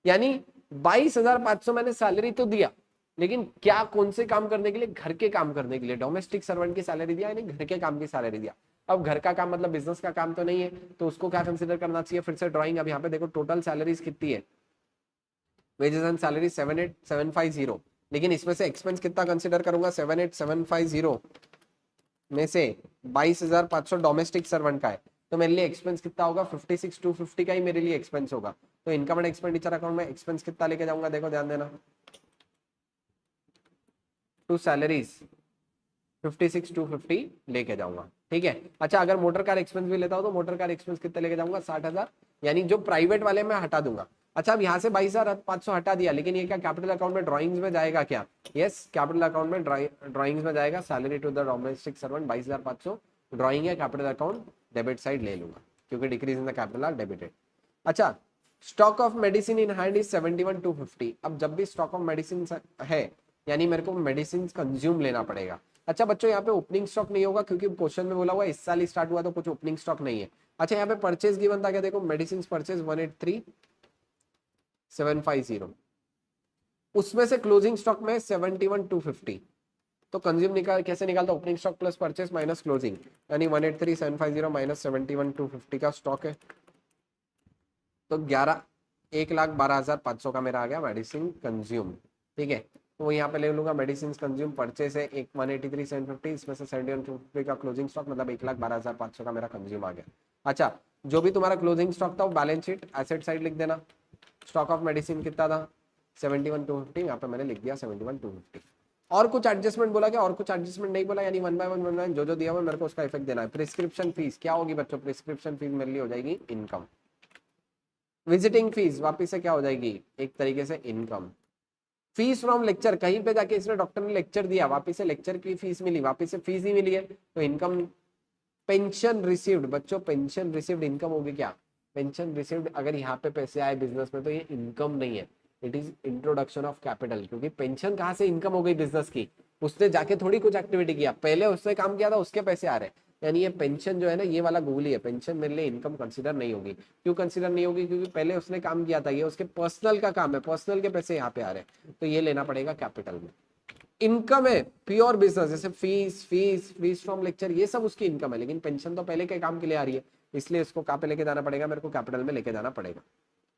[SPEAKER 1] यानी 22,500 मैंने सैलरी तो दिया, लेकिन क्या कौन से काम करने के लिए, घर के काम करने के लिए डोमेस्टिक सर्वेंट की सैलरी दिया, यानी घर के काम की सैलरी दिया। अब घर का काम मतलब बिजनेस का काम तो नहीं है, तो उसको क्या कंसिडर करना चाहिए, फिर से ड्राइंग। अब यहाँ पे देखो टोटल सैलरीज कितनी है, वेजेस एंड सैलरी 78,750, लेकिन इसमें से एक्सपेंस कितना कंसिडर करूंगा, 78,750 में से 22,500 डोमेस्टिक सर्वेंट का है, तो मेरे लिए एक्सपेंस कितना होगा, 56,250 का ही मेरे लिए एक्सपेंस होगा। तो इनकम एंड एक्सपेंडिचर अकाउंट में एक्सपेंस कितना लेके जाऊंगा, देखो ध्यान देना, टू सैलरीज 56,250 लेके जाऊंगा, ठीक है। अच्छा, अगर मोटर कार एक्सपेंस भी लेता हूं तो मोटर कार एक्सपेंस कितने लेके जाऊंगा, 60,000, यानी जो प्राइवेट वाले में हटा दूंगा। अच्छा, अब यहाँ से 22,500 हटा दिया, लेकिन ये क्या कैपिटल अकाउंट में ड्राइंग्स में जाएगा क्या, यस कैपिटल अकाउंट में ड्राइंग्स में जाएगा। Salary to the domestic servant 22,500 drawing है, कैपिटल अकाउंट डेबिट साइड ले लूंगा, क्योंकि decrease in the capital are debited. अच्छा, stock of medicine in hand is 71,250। अब जब भी स्टॉक ऑफ मेडिसिन है यानी मेरे को मेडिसिन कंज्यूम लेना पड़ेगा। अच्छा बच्चों यहाँ पे ओपनिंग स्टॉक नहीं होगा क्योंकि क्वेश्चन में बोला हुआ इस साल ही स्टार्ट हुआ तो कुछ ओपनिंग स्टॉक नहीं है। अच्छा यहाँ पे परचेज गिवन था क्या, देखो मेडिसिन परचेज 183,750, उसमें से क्लोजिंग स्टॉक में 71,250। तो कंज्यूम निकाल कैसे निकालता, opening stock plus purchase minus closing, यानी 183,750 माइनस 71,250 का स्टॉक है। तो 1,12,500 का मेरा आ गया मेडिसिन कंज्यूम। ठीक है, तो यहाँ पे ले लूंगा मेडिसिन कंज्यूम परचेज है एक 183,750, इसमें से 71,250 का क्लोजिंग स्टॉक, मतलब 1,12,500 का मेरा कंज्यूम आ गया। अच्छा जो भी तुम्हारा क्लोजिंग स्टॉक था वो बैलेंस शीट एसेट साइड लिख देना। स्टॉक ऑफ मेडिसिन कितना था 71,250, यहाँ पे मैंने लिख दिया 71,250। और कुछ एडजस्टमेंट बोला क्या, और कुछ एडजस्टमेंट नहीं बोला, यानी 1 बाय 1 जो जो दिया हुआ मेरे को उसका इफेक्ट देना है। प्रिस्क्रिप्शन फीस क्या होगी बच्चों, प्रिस्क्रिप्शन फीस मेरे लिए हो जाएगी इनकम। विजिटिंग फीस वापिस से क्या हो जाएगी, एक तरीके से इनकम। फीस फ्रॉम लेक्चर, कहीं पे जाके इसने डॉक्टर ने लेक्चर दिया, वापिस से लेक्चर की फीस मिली, वापिस से फीस ही मिली है तो इनकम। पेंशन रिसीव्ड बच्चों, पेंशन रिसीव्ड इनकम होगी क्या, पेंशन रिसीव्ड अगर यहाँ पे पैसे आए बिजनेस में तो ये इनकम नहीं है, it is introduction of capital. क्योंकि पेंशन कहाँ से इनकम हो गई बिजनेस की, उसने जाके थोड़ी कुछ एक्टिविटी किया, पहले उसने काम किया था उसके पैसे आ रहे, यानी ये पेंशन जो है ना ये वाला गूगली है, पेंशन मेरे लिए इनकम कंसिडर नहीं होगी। क्यों कंसिडर नहीं होगी, क्योंकि पहले उसने काम किया था, ये उसके पर्सनल का काम है, पर्सनल के पैसे यहाँ पे आ रहे हैं, तो ये लेना पड़ेगा कैपिटल में। इनकम है प्योर बिजनेस, जैसे fees fees fees from lecture ये सब उसकी इनकम है, लेकिन पेंशन तो पहले के काम के लिए आ रही है, इसलिए इसको कहाँ पे लेके जाना पड़ेगा, मेरे को कैपिटल में लेके जाना पड़ेगा।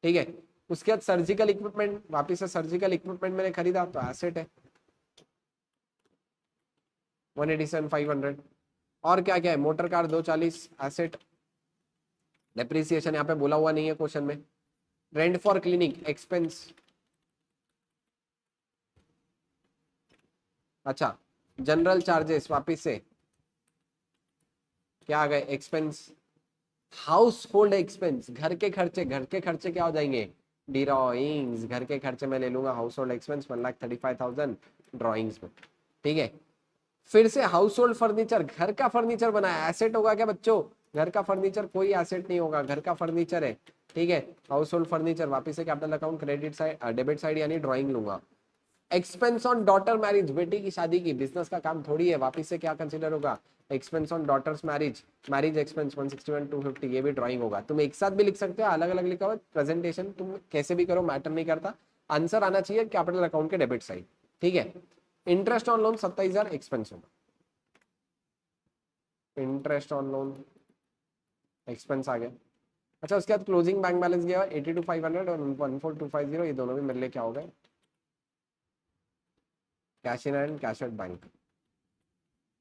[SPEAKER 1] ठीक है, उसके बाद सर्जिकल इक्विपमेंट, वापिस से सर्जिकल इक्विपमेंट मैंने खरीदा तो एसेट है 187,500। और क्या क्या है, मोटर कार 240 एसेट, डेप्रिसिएशन यहाँ पे बोला हुआ नहीं है क्वेश्चन में। Rent for clinic expense. अच्छा जनरल चार्जेस वापिस से क्या आ गए एक्सपेंस। हाउस होल्ड एक्सपेंस, घर के खर्चे, घर के खर्चे क्या हो जाएंगे, ड्रॉइंग्स, घर के खर्चे में ले लूंगा हाउस होल्ड एक्सपेंस 1,35,000 ड्रॉइंग्स में। ठीक है, फिर से हाउस होल्ड फर्नीचर, घर का फर्नीचर बनाया, एसेट होगा क्या बच्चों, घर का फर्नीचर कोई एसेट नहीं होगा, घर का फर्नीचर है। ठीक है, हाउस होल्ड फर्नीचर वापिस से capital account credit side debit side यानी ड्रॉइंग लूंगा। एक्सपेंस ऑन डॉटर मैरिज, बेटी की शादी की, बिजनेस का काम थोड़ी है, वापिस से क्या कंसिडर होगा, expense on daughter's marriage, marriage expense 161,250, ये भी ड्राइंग होगा। तुम एक साथ भी लिख सकते हो, अलग अलग लिखा हुआ प्रेजेंटेशन तुम कैसे भी करो मैटर नहीं करता, आंसर आना चाहिए कैपिटल अकाउंट के डेबिट साइड। ठीक है, इंटरेस्ट ऑन लोन 27,000 एक्सपेंस होगा, इंटरेस्ट ऑन लोन एक्सपेंस आ गया। अच्छा उसके बाद क्लोजिंग बैंक बैलेंस गया 82,500 और 14,250, ये दोनों भी मेरे लिए क्या हो गए, cash in and cash out bank,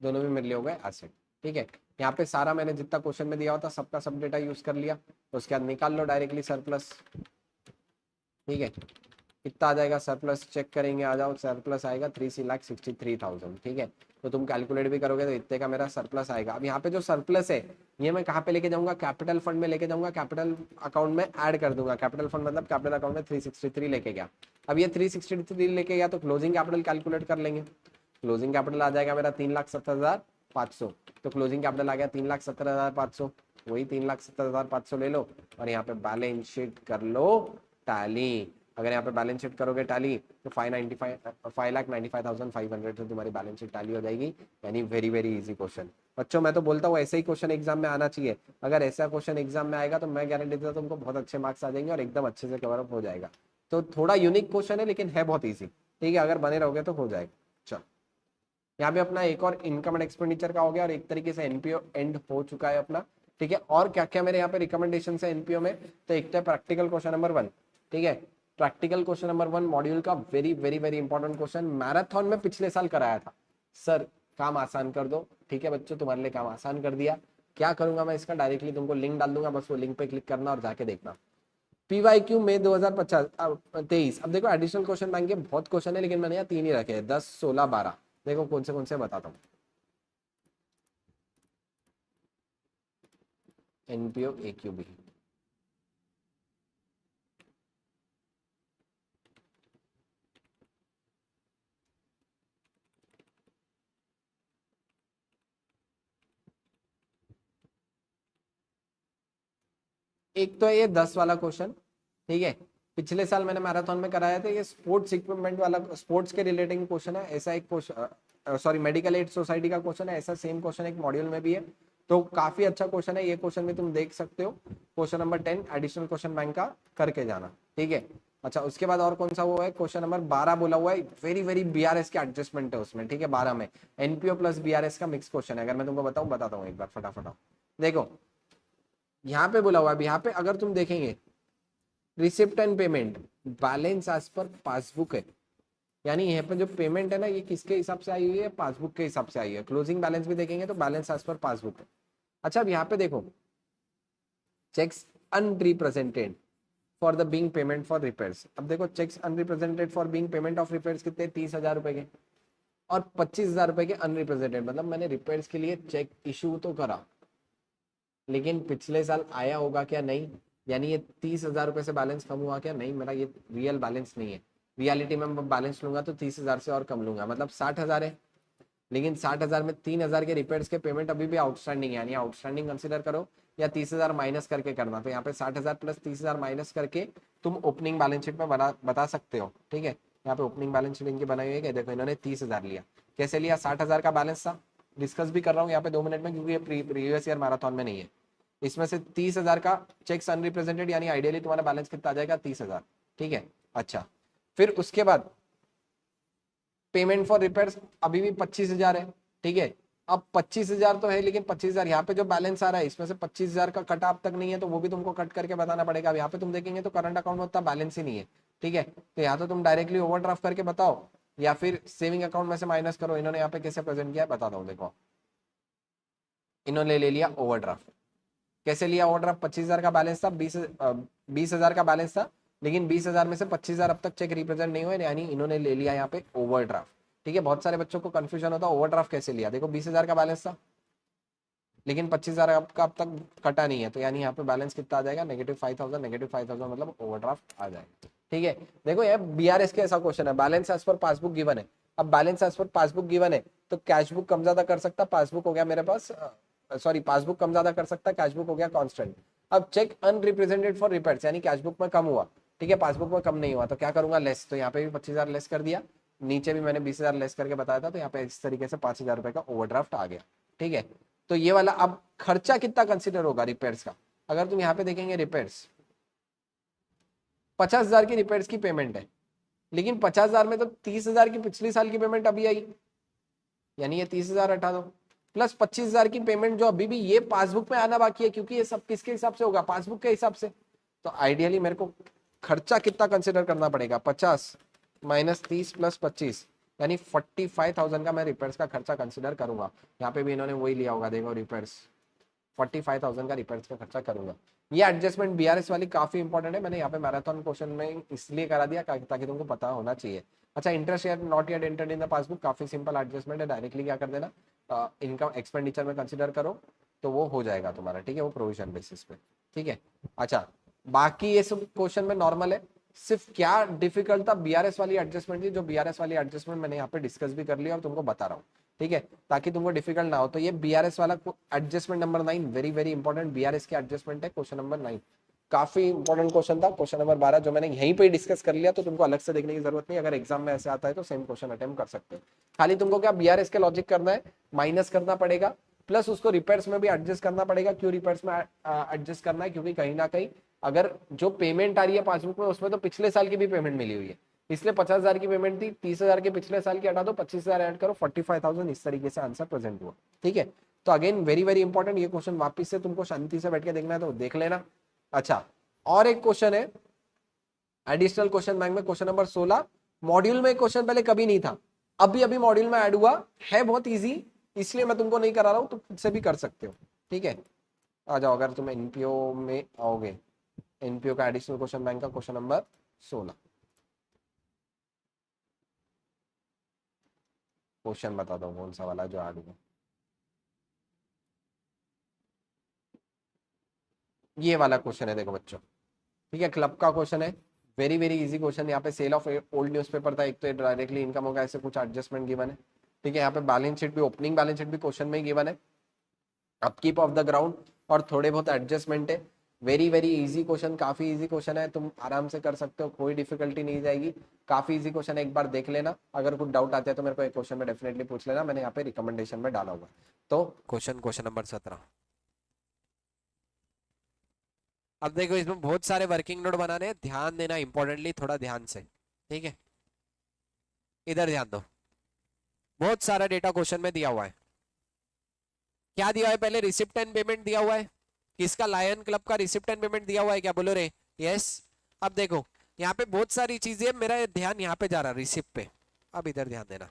[SPEAKER 1] दोनों भी मेरे लिए हो गए एसेट। ठीक है, यहाँ पे सारा मैंने जितना क्वेश्चन में दिया होता सबका सब डेटा यूज कर लिया, तो उसके बाद निकाल लो डायरेक्टली सरप्लस। ठीक है, कितना आ जाएगा सरप्लस, चेक करेंगे, आ जाओ सरप्लस आएगा 3,63,000। ठीक है, तो तुम कैलकुलेट भी करोगे तो इतने का मेरा सरप्लस आएगा। अब यहाँ पे जो सरप्लस है ये मैं कहाँ पे लेके जाऊंगा, कैपिटल फंड में लेके जाऊंगा, कैपिटल अकाउंट में ऐड कर दूंगा, कैपिटल फंड मतलब कैपिटल अकाउंट में 363 लेके गया। अब ये 363 लेके गया तो क्लोजिंग कैपिटल कैलकुलेट कर लेंगे, क्लोजिंग कैपिटल आ जाएगा मेरा 3,70,500, तो क्लोजिंग कैपिटल आ गया 3,70,500, वही 3,70,500 ले लो और यहाँ पे बैलेंस शीट कर लो टैली। अगर यहाँ पे बैलेंस शीट करोगे टैली तो 5,95,500 से तुम्हारी बैलेंस शीट टैली हो जाएगी, यानी वेरी वेरी इजी क्वेश्चन। बच्चों मैं तो बोलता हूँ ऐसे ही क्वेश्चन एग्जाम में आना चाहिए, अगर ऐसा क्वेश्चन एग्जाम में आएगा तो मैं गारंटी देता हूँ तुमको बहुत अच्छे मार्क्स आ जाएंगे और एकदम अच्छे से कवर अप हो जाएगा। तो थोड़ा यूनिक क्वेश्चन है लेकिन है बहुत ईजी। ठीक है, अगर बने रहोगे तो हो जाएगा। चलो यहाँ पे अपना एक और इनकम एंड एक्सपेंडिचर का हो गया और एक तरीके से एनपीओ एंड हो चुका है अपना। ठीक है, और क्या क्या मेरे यहाँ पे रिकमेंडेशन है एनपीओ में, तो एक तो प्रैक्टिकल क्वेश्चन नंबर 1। ठीक है, प्रैक्टिकल क्वेश्चन नंबर 1 मॉड्यूल का very very very important question, marathon में पिछले साल कराया था सर, काम आसान कर दो। ठीक है बच्चों, तुम्हारे लिए काम आसान कर दिया। क्या करूंगा मैं इसका, डायरेक्टली तुमको लिंक डाल दूंगा, बस वो लिंक पे क्लिक करना और जाके देखना। पीवाईक्यू में 2023, अब देखो एडिशनल क्वेश्चन बैंक के बहुत क्वेश्चन है लेकिन मैंने यहाँ 3 ही रखे हैं, 10, 16, 12। देखो कौन से बताता हूँ। एनपीओ एक्यूबी, एक तो है ये 10 वाला क्वेश्चन, ठीक है। पिछले साल मैंने मैराथन में कराया था, ये स्पोर्ट्स इक्विपमेंट वाला, स्पोर्ट्स के रिलेटिंग क्वेश्चन है। ऐसा एक question, sorry medical aid society का क्वेश्चन है, ऐसा सेम क्वेश्चन एक मॉड्यूल में भी है, तो काफी अच्छा क्वेश्चन है ये। क्वेश्चन भी तुम देख सकते हो, question number 10 additional question bank का करके जाना, ठीक है। अच्छा, उसके बाद और कौन सा वो है, क्वेश्चन नंबर 12 बोला हुआ है, वेरी वेरी बीआरएस के एडजस्टमेंट है उसमें, ठीक है। 12 में एनपीओ प्लस बीआरएस का मिक्स क्वेश्चन है। अगर मैं तुमको बताता हूँ एक बार फटाफट, देखो यहाँ पे बोला हुआ है, यहाँ पे अगर तुम देखेंगे receipt and payment balance as per passbook है, यानी यहाँ पे जो पेमेंट है ना, ये किसके हिसाब से आई हुई है, पासबुक के हिसाब से आई है। क्लोजिंग बैलेंस भी देखेंगे तो बैलेंस एज पर पासबुक है। अच्छा, अब यहाँ पे देखो cheques unrepresented for the being payment for repairs. अब देखो cheques unrepresented for being payment of repairs कितने, 30,000 रुपए के और 25,000 रुपए के अनरिप्रेजेंटेड, मतलब मैंने रिपेयर्स के लिए चेक इशू तो करा, लेकिन पिछले साल आया होगा क्या, नहीं। यानी ये 30,000 रुपए से बैलेंस कम हुआ क्या, नहीं, मेरा ये रियल बैलेंस नहीं है। रियलिटी में मैं बैलेंस लूंगा तो 30,000 से और कम लूंगा, मतलब 60,000 है, लेकिन 60,000 में 3,000 के रिपेयर्स के पेमेंट अभी भी आउटस्टैंडिंग है, यानी आउटस्टैंडिंग कंसिडर करो या 30,000 माइनस करके करना। तो यहाँ पे 60,000 प्लस 30,000 माइनस करके तुम ओपनिंग बैलेंस शीट में बता सकते हो, ठीक है। यहाँ पे ओपनिंग बैलेंस शीट इनकी बनाई हुई है, देखो इन्होंने 30,000 लिया, कैसे लिया, 60,000 का बैलेंस था, डिस्कस भी कर रहा हूँ यहाँ पे 2 मिनट में, क्योंकि ये प्रीवियस ईयर मैराथन में नहीं है। इसमें से 30,000 का चेक्स अनरिप्रेजेंटेड, यानी आइडियली तुम्हारा बैलेंस कितना आ जाएगा, 30,000, ठीक है। अच्छा, फिर उसके बाद पेमेंट फॉर रिपेयर्स अभी भी 25,000 है, ठीक है। अब 25,000 तो है, लेकिन 25,000 यहाँ पे जो बैलेंस आ रहा है इसमें से 25,000 का कट अब तक नहीं है, तो वो भी तुमको कट करके बताना पड़ेगा। अब यहाँ पे तुम देखेंगे तो करंट अकाउंट में उतना बैलेंस ही नहीं है, ठीक है। तो यहाँ तो तुम डायरेक्टली ओवरड्राफ्ट करके बताओ या फिर सेविंग अकाउंट में से माइनस करो। इन्होंने यहाँ पे कैसे प्रेजेंट किया है बताता हूँ, देखो इन्होंने ले लिया ओवरड्राफ्ट। कैसे लिया ओवरड्राफ्ट, 25,000 का बैलेंस था, 20,000 का बैलेंस था, लेकिन 20,000 में से 25,000 अब तक चेक रिप्रेजेंट नहीं हुए, यानी इन्होंने ले लिया यहाँ पे ओवरड्राफ्ट, ठीक है। बहुत सारे बच्चों को कंफ्यूजन होता है ओवरड्राफ्ट कैसे लिया, देखो 20,000 का बैलेंस था, लेकिन 25,000 का अब तक कटा नहीं है, तो यानी यहाँ पे बैलेंस कितना आ जाएगा, -5,000, -5,000 मतलब ओवरड्राफ्ट आ जाएगा, ठीक है। देखो यार बीआरएस के ऐसा क्वेश्चन है, balance as per passbook given है। अब balance as per passbook given है तो कैश बुक कम ज्यादा कर सकता, पासबुक हो गया मेरे पास, सॉरी पासबुक कम ज्यादा कर सकता है, कैश बुक हो गया कांस्टेंट। अब चेक अनरिप्रेजेंटेड फॉर रिपेयर्स, यानी कैश बुक में कम हुआ, ठीक है, पासबुक में कम नहीं हुआ, तो क्या करूंगा, लेस। तो यहाँ पे भी 25,000 लेस कर दिया, नीचे भी मैंने 20,000 लेस करके बताया था, तो यहाँ पे इस तरीके से 5,000 रुपए का ओवरड्राफ्ट आ गया, ठीक है। तो ये वाला अब खर्चा कितना कंसिडर होगा रिपेयर्स का, अगर तुम यहाँ पे देखेंगे रिपेयर्स 50,000 की रिपेयर्स की पेमेंट है, लेकिन 50,000 में तो 30,000 की पिछली साल की पेमेंट अभी आई, यानी ये 30,000 हटा दो, प्लस 25,000 की पेमेंट जो अभी भी ये पासबुक में आना बाकी है, क्योंकि ये सब किसके हिसाब से होगा, पासबुक के हिसाब से। तो आइडियली मेरे को खर्चा कितना कंसिडर करना पड़ेगा, 50 माइनस 30 प्लस 25, यानी 45,000 का मैं रिपेयर्स का खर्चा कंसिडर करूंगा। यहाँ पे भी इन्होंने वही लिया होगा, देखो रिपेयर्स 45,000 का रिपेयर्स का खर्चा करूंगा। ये एडजस्टमेंट बीआरएस वाली काफी इंपॉर्टेंट है, मैंने यहाँ पे मैराथन क्वेश्चन में इसलिए करा दिया ताकि तुमको पता होना चाहिए। अच्छा, interest yet not yet entered in the passbook, काफी सिंपल एडजस्टमेंट है, डायरेक्टली क्या कर देना, इनकम एक्सपेंडिचर में कंसिडर करो तो वो हो जाएगा तुम्हारा, ठीक है, वो प्रोविजन बेसिस पे, ठीक है। अच्छा, बाकी ये सब क्वेश्चन में नॉर्मल है, सिर्फ क्या डिफिकल्ट था बीआरएस वाली एडजस्टमेंट थी, जो बीआरएस वाली एडजस्टमेंट मैंने यहाँ पे डिस्कस भी कर लिया और तुमको बता रहा हूँ, ठीक है, ताकि तुमको डिफिकल्ट ना हो। तो ये बीआरएस वाला adjustment number 9 very very important, BRS के एडजस्टमेंट है, क्वेश्चन नंबर 9 काफी इंपॉर्टेंट क्वेश्चन था। क्वेश्चन नंबर 12 जो मैंने यहीं पे डिस्कस कर लिया, तो तुमको अलग से देखने की जरूरत नहीं, अगर एग्जाम में ऐसे आता है तो सेम क्वेश्चन अटेम्प्ट कर सकते हो। खाली तुमको क्या बीआरएस के लॉजिक करना है, माइनस करना पड़ेगा, प्लस उसको रिपेयर्स में भी एडजस्ट करना पड़ेगा। क्यों रिपेयर्स में एडजस्ट करना है, क्योंकि कहीं ना कहीं अगर जो पेमेंट आ रही है पासबुक में उसमें तो पिछले साल की भी पेमेंट मिली हुई है, इसलिए 50,000 की पेमेंट थी, 30,000 के पिछले साल की हटा दो, 25,000 ऐड करो, 45,000, इस तरीके से आंसर प्रेजेंट हुआ, ठीक है। तो अगेन वेरी वेरी इंपॉर्टेंट, ये क्वेश्चन वापिस से तुमको शांति से बैठ के देखना है तो देख लेना। अच्छा, और एक क्वेश्चन है एडिशनल क्वेश्चन बैंक में, क्वेश्चन नंबर 16, मॉड्यूल में क्वेश्चन पहले कभी नहीं था, अभी अभी मॉड्यूल में ऐड हुआ है, बहुत इजी, इसलिए मैं तुमको नहीं करा रहा हूं, तो खुद से भी कर सकते हो, ठीक है। आ जाओ, अगर तुम एनपीओ में आओगे, एनपीओ का एडिशनल क्वेश्चन बैंक का क्वेश्चन नंबर 16, क्वेश्चन बता दो कौन सा वाला जो ऐड हुआ, ये वाला क्वेश्चन है, देखो बच्चों, ठीक है, क्लब का क्वेश्चन है, वेरी वेरी इजी क्वेश्चन। यहाँ पे सेल ऑफ ओल्ड न्यूज़पेपर था, एक तो डायरेक्टली इनकम होगा, ऐसे कुछ एडजस्टमेंट गिवन है, ठीक है। यहाँ पे बैलेंस शीट भी, ओपनिंग बैलेंस शीट भी क्वेश्चन में ही गिवन है, अपकीप ऑफ द ग्राउंड और थोड़े बहुत एडजस्टमेंट है। वेरी वेरी इजी क्वेश्चन, काफी इजी क्वेश्चन है, तुम आराम से कर सकते हो, कोई डिफिकल्टी नहीं जाएगी। काफी इजी क्वेश्चन है, एक बार देख लेना। अगर कुछ डाउट आता है तो मेरे को एक क्वेश्चन में डेफिनेटली पूछ लेना, मैंने यहाँ पे रिकमेंडेशन में डाला होगा। तो क्वेश्चन नंबर 17। अब देखो इसमें बहुत सारे वर्किंग नोट बनाने हैं, ध्यान देना इंपॉर्टेंटली, थोड़ा ध्यान से, ठीक है। इधर ध्यान दो, बहुत सारा डेटा क्वेश्चन में दिया हुआ है। क्या दिया है, पहले रिसिप्ट एंड पेमेंट दिया हुआ है। किसका, लायन क्लब का रिसिप्ट एंड पेमेंट दिया हुआ है क्या, बोलो रे यस। अब देखो यहाँ पे बहुत सारी चीजें, मेरा ध्यान यहाँ पे जा रहा है रिसिप्ट पे। अब इधर ध्यान देना,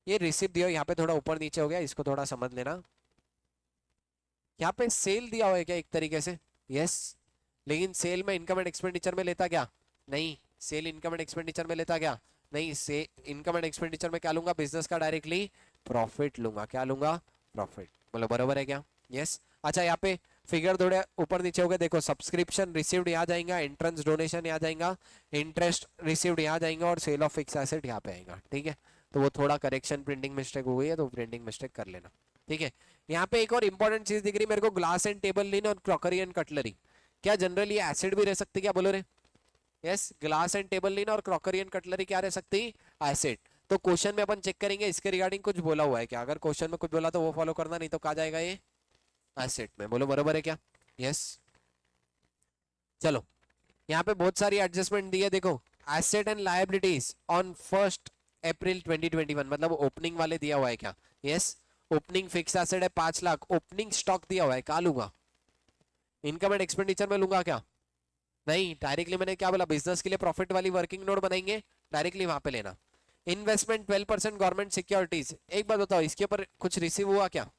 [SPEAKER 1] ये रिसिप्ट दिया यहाँ पे थोड़ा ऊपर नीचे हो गया, इसको थोड़ा समझ लेना। यहाँ पे सेल दिया हुआ है क्या एक तरीके से, यस। लेकिन सेल में इनकम एंड एक्सपेंडिचर में लेता क्या, नहीं। सेल इनकम एंड एक्सपेंडिचर में लेता क्या, नहीं। से इनकम एंड एक्सपेंडिचर में क्या लूंगा, बिजनेस का डायरेक्टली प्रॉफिट लूंगा, क्या लूंगा, प्रॉफिट। बोलो बराबर है क्या, यस। अच्छा यहाँ पे फिगर थोड़े ऊपर नीचे हो गए, देखो सब्सक्रिप्शन रिसीव्ड यहाँ जाएगा, एंट्रेंस डोनेशन यहाँ जाएगा, इंटरेस्ट रिसीव्ड यहाँ जाएगा, और सेल ऑफ फिक्स एसेट यहाँ पे आएगा, ठीक है। तो वो थोड़ा करेक्शन प्रिंटिंग मिस्टेक हो गई है, तो प्रिंटिंग मिस्टेक कर लेना, ठीक है। यहाँ पे एक और इंपॉर्टेंट चीज दिख रही मेरे को, ग्लास एंड टेबल लिन और क्रॉकरी एंड कटलरी। क्या जनरली एसिड भी रह सकती, क्या बोलो रे, यस। ग्लास एंड टेबल लिन और क्रॉकरी एंड कटलरी क्या रह सकती, एसिड। तो क्वेश्चन में अपन चेक करेंगे इसके रिगार्डिंग कुछ बोला हुआ है क्या, अगर क्वेश्चन में कुछ बोला तो वो फॉलो करना, नहीं तो कहा जाएगा ये एसिड में। बोलो बराबर है क्या, यस। चलो यहाँ पे बहुत सारी एडजस्टमेंट दी है, देखो एसेट एंड लायबिलिटीज ऑन 1 अप्रैल 2021, मतलब ओपनिंग वाले दिया हुआ है क्या, यस। ओपनिंग फिक्स एसेट है 5 लाख, ओपनिंग स्टॉक दिया हुआ है, कहा लूंगा, इनकम एंड एक्सपेंडिचर में लूंगा क्या, नहीं। डायरेक्टली मैंने क्या बोला, बिजनेस के लिए प्रॉफिट वाली वर्किंग नोट बनाएंगे, डायरेक्टली वहां पे लेना। इन्वेस्टमेंट 12% गवर्नमेंट सिक्योरिटीज, एक बात बताओ, इसके ऊपर कुछ रिसीव हुआ क्या,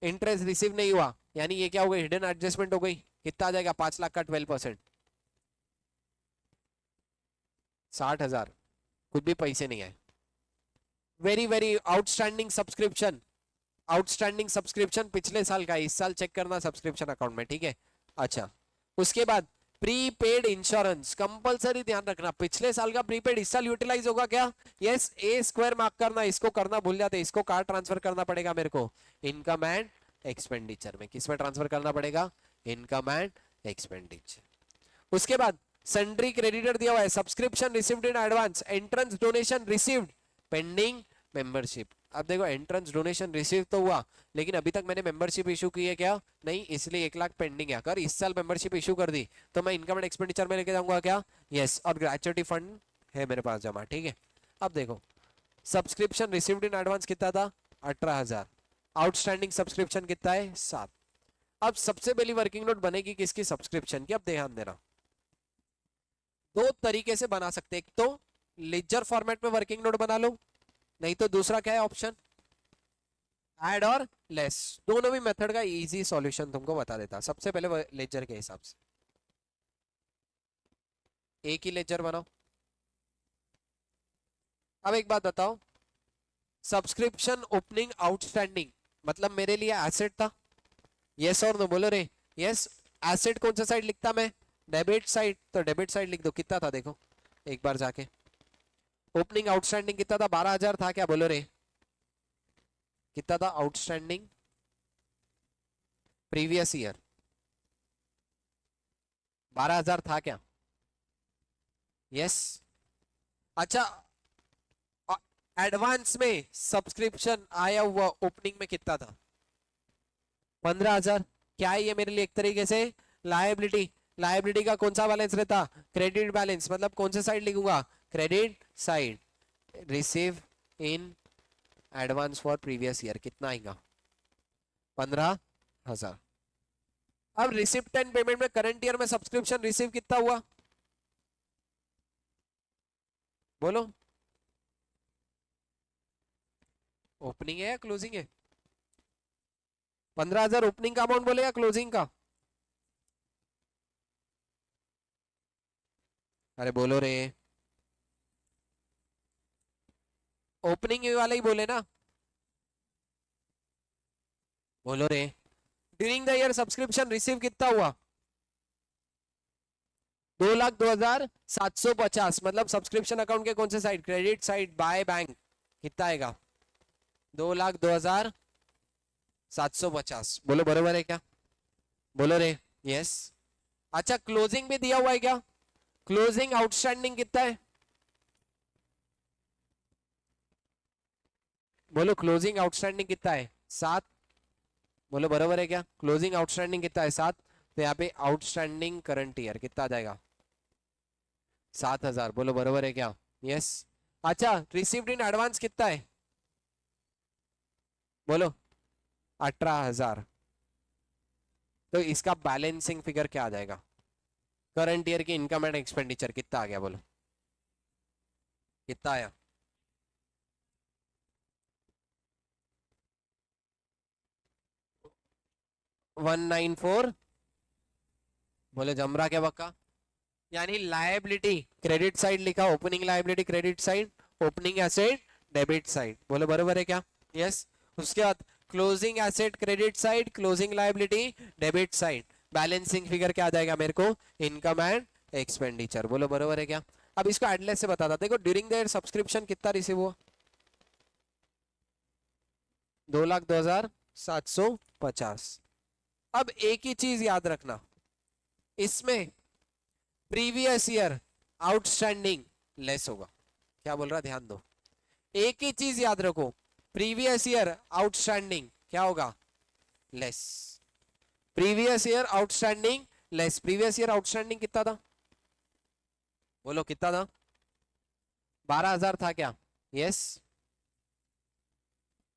[SPEAKER 1] इंटरेस्ट रिसीव नहीं हुआ, यानी ये क्या हो गई, हिडन एडजस्टमेंट हो गई। कितना आ जाएगा, 5 लाख का 12%, 60,000, कुछ भी पैसे नहीं आए। Very very outstanding subscription, outstanding subscription पिछले साल का, इस साल चेक करना सब्सक्रिप्शन अकाउंट में, ठीक है। अच्छा उसके बाद प्रीपेड इंश्योरेंस कंपलसरी, ध्यान रखना पिछले साल का प्रीपेड इस साल यूटिलाइज होगा क्या, यस। ए स्क्वायर मार्क करना, इसको करना भूल जाते, इसको कार्ड ट्रांसफर करना पड़ेगा मेरे को, इनकम एंड एक्सपेंडिचर में। किस में ट्रांसफर करना पड़ेगा, इनकम एंड एक्सपेंडिचर। उसके बाद सन्ड्री क्रेडिटर दिया हुआ है, subscription received in advance, entrance donation received pending membership. अब देखो एंट्रेंस डोनेशन रिसीव तो हुआ, लेकिन अभी तक मैंने मेंबरशिप इशू की है क्या, नहीं, इसलिए 1 लाख पेंडिंग है। अगर इस साल मेंबरशिप इशू कर दी तो मैं इनकम एंड एक्सपेंडिचर में लेके जाऊंगा क्या, यस। और ग्रेचुइटी फंड है मेरे पास जमा, ठीक है। अब देखो सब्सक्रिप्शन रिसीव्ड इन एडवांस कितना था, 18,000, आउटस्टैंडिंग सब्सक्रिप्शन कितना है, 7। अब सबसे पहली वर्किंग नोट बनेगी किसकी, सब्सक्रिप्शन की। अब ध्यान देना, दो तरीके से बना सकते, एक तो लेजर फॉर्मेट में वर्किंग नोट बना लो, नहीं तो दूसरा क्या है ऑप्शन, ऐड और लेस। दोनों भी मेथड का इजी सॉल्यूशन तुमको बता देता। सबसे पहले लेजर के हिसाब से एक ही लेजर बनाओ। अब एक बात बताओ, सब्सक्रिप्शन ओपनिंग आउटस्टैंडिंग मतलब मेरे लिए एसेट था, यस और नो, बोलो रे यस। एसेट कौन सा साइड लिखता मैं, डेबिट साइड, तो डेबिट साइड लिख दो। कितना था देखो एक बार जाके, ओपनिंग आउटस्टैंडिंग कितना था, 12,000 था क्या, बोलो रे कितना था आउटस्टैंडिंग प्रीवियस ईयर, 12,000 था क्या, यस। अच्छा एडवांस में सब्सक्रिप्शन आया हुआ ओपनिंग में कितना था, 15,000। क्या है ये मेरे लिए एक तरीके से लायबिलिटी, लायबिलिटी का कौन सा बैलेंस रहता, क्रेडिट बैलेंस, मतलब कौन से साइड लिखूंगा, credit side. Receive in advance for previous year कितना आएगा, 15,000। अब रिसिप्ट एंड पेमेंट में करंट ईयर में सब्सक्रिप्शन रिसीव कितना हुआ, बोलो, ओपनिंग है या क्लोजिंग है, 15,000 ओपनिंग का अमाउंट बोले या क्लोजिंग का, अरे बोलो रे, ओपनिंग वाला ही बोले ना, बोलो रे। During the year subscription receive कितना हुआ, 2,02,750, मतलब सब्सक्रिप्शन अकाउंट के कौन से side, credit side by bank, कितना आएगा, 2,02,750। बोलो बरोबर है क्या,
[SPEAKER 2] बोलो रे यस। अच्छा क्लोजिंग भी दिया हुआ है क्या? क्लोजिंग आउटस्टैंडिंग कितना है? बोलो क्लोजिंग आउटस्टैंडिंग कितना है? 7। बोलो बराबर है क्या? क्लोजिंग आउटस्टैंडिंग कितना है? 7। तो यहाँ पे आउटस्टैंडिंग करंट ईयर कितना आ जाएगा? 7,000। बोलो बराबर है क्या? यस। अच्छा रिसीव्ड इन एडवांस कितना है? बोलो 18,000। तो इसका बैलेंसिंग फिगर क्या आ जाएगा? करंट ईयर की इनकम एंड एक्सपेंडिचर कितना आ गया? बोलो कितना आया? 194। बोले जमरा क्या बक्का? यानी लायबिलिटी क्रेडिट साइड लिखा, opening liability credit side, opening asset debit side. बोले बरोबर है क्या? यस। उसके बाद closing asset credit side, closing liability debit side, balancing figure क्या आ जाएगा मेरे को? Income and expenditure. बोलो बरोबर है क्या? अब इसको एडलेस से बता था। देखो ड्यूरिंग द सब्सक्रिप्शन कितना रिसीव हुआ? 2,02,750। अब एक ही चीज याद रखना, इसमें प्रीवियस ईयर आउटस्टैंडिंग लेस होगा। क्या बोल रहा, ध्यान दो। एक ही चीज याद रखो, प्रीवियस ईयर आउटस्टैंडिंग क्या होगा? Less. Previous year outstanding less. Previous year outstanding कितना था? बोलो कितना था? 12,000 था क्या? यस।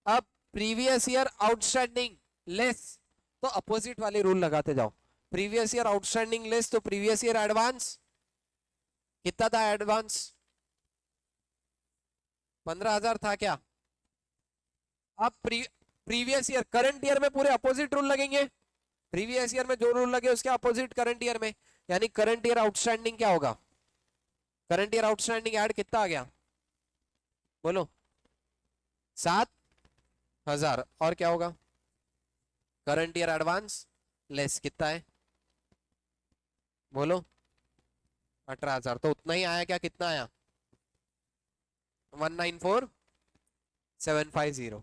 [SPEAKER 2] अब प्रीवियस ईयर आउटस्टैंडिंग लेस, तो अपोजिट वाले रूल लगाते जाओ। प्रीवियस ईयर आउटस्टैंडिंग लेस तो प्रीवियस ईयर एडवांस कितना था? एडवांस 15,000 था क्या? अब प्रीवियस ईयर करंट ईयर में पूरे अपोजिट रूल लगेंगे। प्रीवियस ईयर में जो रूल लगे उसके अपोजिट करंट ईयर में, यानी करंट ईयर आउटस्टैंडिंग क्या होगा? करंट ईयर आउटस्टैंडिंग ऐड कितना आ गया? बोलो 7,000। और क्या होगा? करंट ईयर एडवांस लेस कितना है? बोलो 18,000। तो उतना ही आया क्या? कितना आया? 194,750।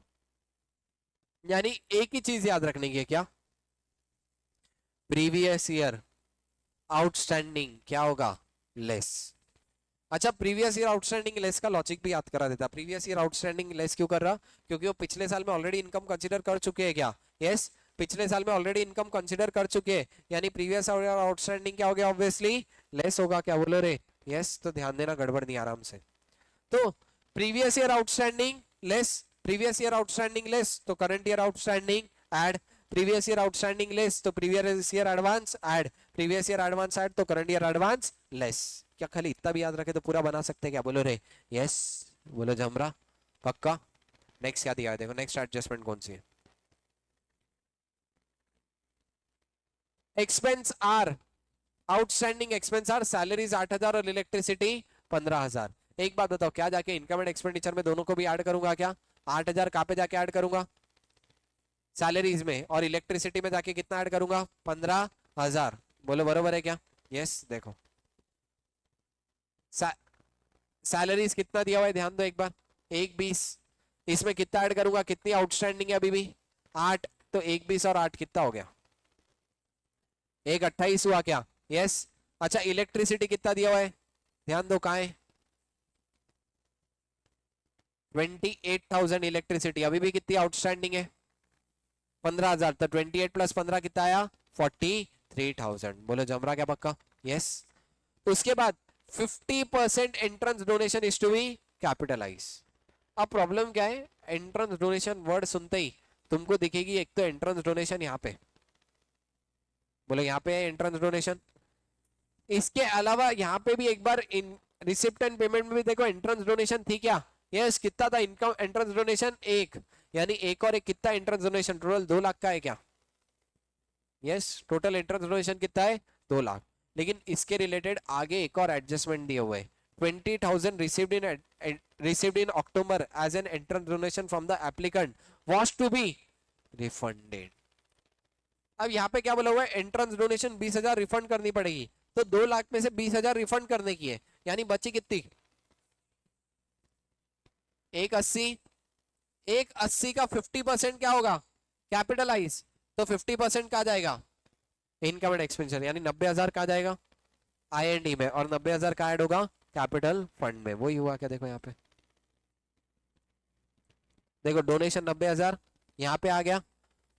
[SPEAKER 2] यानी एक ही चीज याद रखने की है क्या? प्रीवियस ईयर आउटस्टैंडिंग क्या होगा? लेस। अच्छा प्रीवियस ईयर आउटस्टैंडिंग लेस का लॉजिक भी याद करा देता। प्रीवियस ईयर आउटस्टैंडिंग लेस क्यों कर रहा? क्योंकि वो पिछले साल में ऑलरेडी इनकम कंसीडर कर चुके हैं क्या? यस। पिछले साल में ऑलरेडी इनकम कंसीडर कर चुके हैं, यानी प्रीवियस ईयर आउटस्टैंडिंग क्या हो गया? ऑब्वियसली लेस होगा। क्या बोलो रे? यस। तो ध्यान देना, गड़बड़ नहीं, आराम से। तो previous year outstanding less, previous year outstanding less तो current year outstanding add, previous year outstanding less तो previous year advance add, previous year advance add तो करंट ईयर एडवांस लेस। क्या खाली इतना भी याद रखे तो पूरा बना सकते हैं क्या? बोलो रे यस। बोलो जमरा पक्का? नेक्स्ट क्या दिया है देखो, नेक्स्ट एडजस्टमेंट कौन सी है? Expense are outstanding expense are salaries 8,000 और इलेक्ट्रिसिटी 15,000। एक बात बताओ, क्या जाके इनकम एंड एक्सपेंडिचर में दोनों को भी ऐड करूंगा क्या? 8,000 कहाँ पे जाके ऐड करूंगा? सैलरीज में। और इलेक्ट्रिसिटी में जाके कितना ऐड करूंगा? 15,000। बोलो बरोबर है क्या? यस। देखो सैलरीज कितना दिया हुआ है, ध्यान दो एक बार, 1,20। इसमें कितना ऐड करूंगा? कितनी आउटस्टैंडिंग है अभी भी? 8। तो 1,20 और 8 कितना हो गया? 1,28 हुआ क्या? यस। अच्छा इलेक्ट्रिसिटी कितना दिया हुआ है? ध्यान दो, कहाँ है? 28,000 इलेक्ट्रिसिटी। अभी भी कितनी आउटस्टैंडिंग है? 15,000। तो 28 प्लस 15 कितना आया? 43,000। बोलो जमरा क्या पक्का? यस। उसके बाद 50% entrance donation is to be capitalise. अब प्रॉब्लम क्या है? एंट्रेंस डोनेशन वर्ड सुनते ही तुमको दिखेगी एक तो एंट्रेंस डोनेशन यहाँ पे, बोलो यहाँ पे है एंट्रेंस डोनेशन। इसके अलावा यहाँ पे भी एक बार इन रिसिप्ट एंड पेमेंट में भी देखो एंट्रेंस डोनेशन थी क्या? यस। कितना था इनकम एंट्रेंस डोनेशन? 1। यानी एक और एक कितना एंट्रेंस डोनेशन? टोटल 2 लाख का है क्या? यस। टोटल एंट्रेंस डोनेशन कितना है? 2 लाख। लेकिन इसके रिलेटेड आगे एक और एडजस्टमेंट दिए हुए हैं। 20,000 received in October as an entrance donation from the applicant was to be refunded। अब यहाँ पे क्या बोला हुआ है? एंट्रेंस डोनेशन 20,000 रिफंड करनी पड़ेगी। तो 2 लाख में से 20,000 रिफंड करने की है, यानी बची कितनी? 1,80। 1,80 का 50% क्या होगा? कैपिटलाइज। तो 50% का आ जाएगा इनकम एंड एक्सपेंडिचर, यानी 90,000 कहा जाएगा I&E में, और 90,000 का ऐड होगा कैपिटल फंड में। वही हुआ क्या, देखो यहाँ पे, देखो डोनेशन 90,000 यहाँ पे आ गया,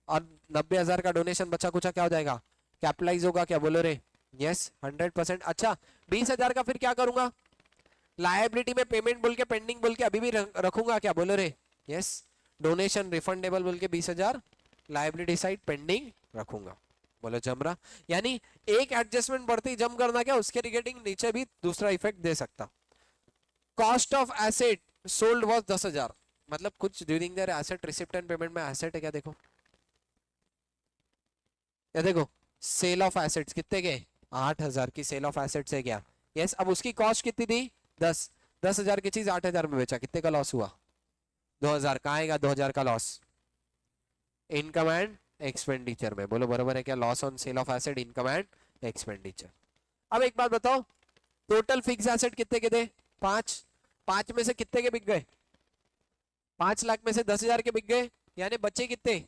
[SPEAKER 2] और 90,000 का डोनेशन बचा कुचा क्या हो जाएगा, कैपिटलाइज होगा क्या, बोलो रे, यस 100%। अच्छा 20,000 का फिर क्या करूंगा, लायबिलिटी में पेमेंट बोल के, पेंडिंग बोल के अभी भी रखूंगा क्या, बोलो रे, यस डोनेशन रिफंडेबल बोल के 20,000 लायबिलिटी साइड पेंडिंग रखूंगा, बोलो जमरा। यानी एक एडजस्टमेंट बढ़ती जम करना क्या, उसके रिगार्डिंग नीचे भी दूसरा इफेक्ट दे सकता। Cost of asset sold was 10,000, मतलब कुछ during their asset receipt and payment में एसेट है क्या, देखो या देखो सेल ऑफ एसेट्स कितने के, 8,000 की सेल ऑफ एसेट्स है क्या, यस। अब उसकी कॉस्ट कितनी थी 10,000 की चीज 8,000 में बेचा, कितने का लॉस हुआ, 2,000 कहाँ आएगा, 2,000 का लॉस इनकम एंड एक्सपेंडिचर में, बोलो बराबर है क्या, loss on sale of asset income and expenditure. अब एक बात बताओ, टोटल फिक्स एसेट कितने के थे, 5, 5 में से कितने के बिक गए, 5 लाख में से 10,000 के बिक गए, यानी बचे कितने,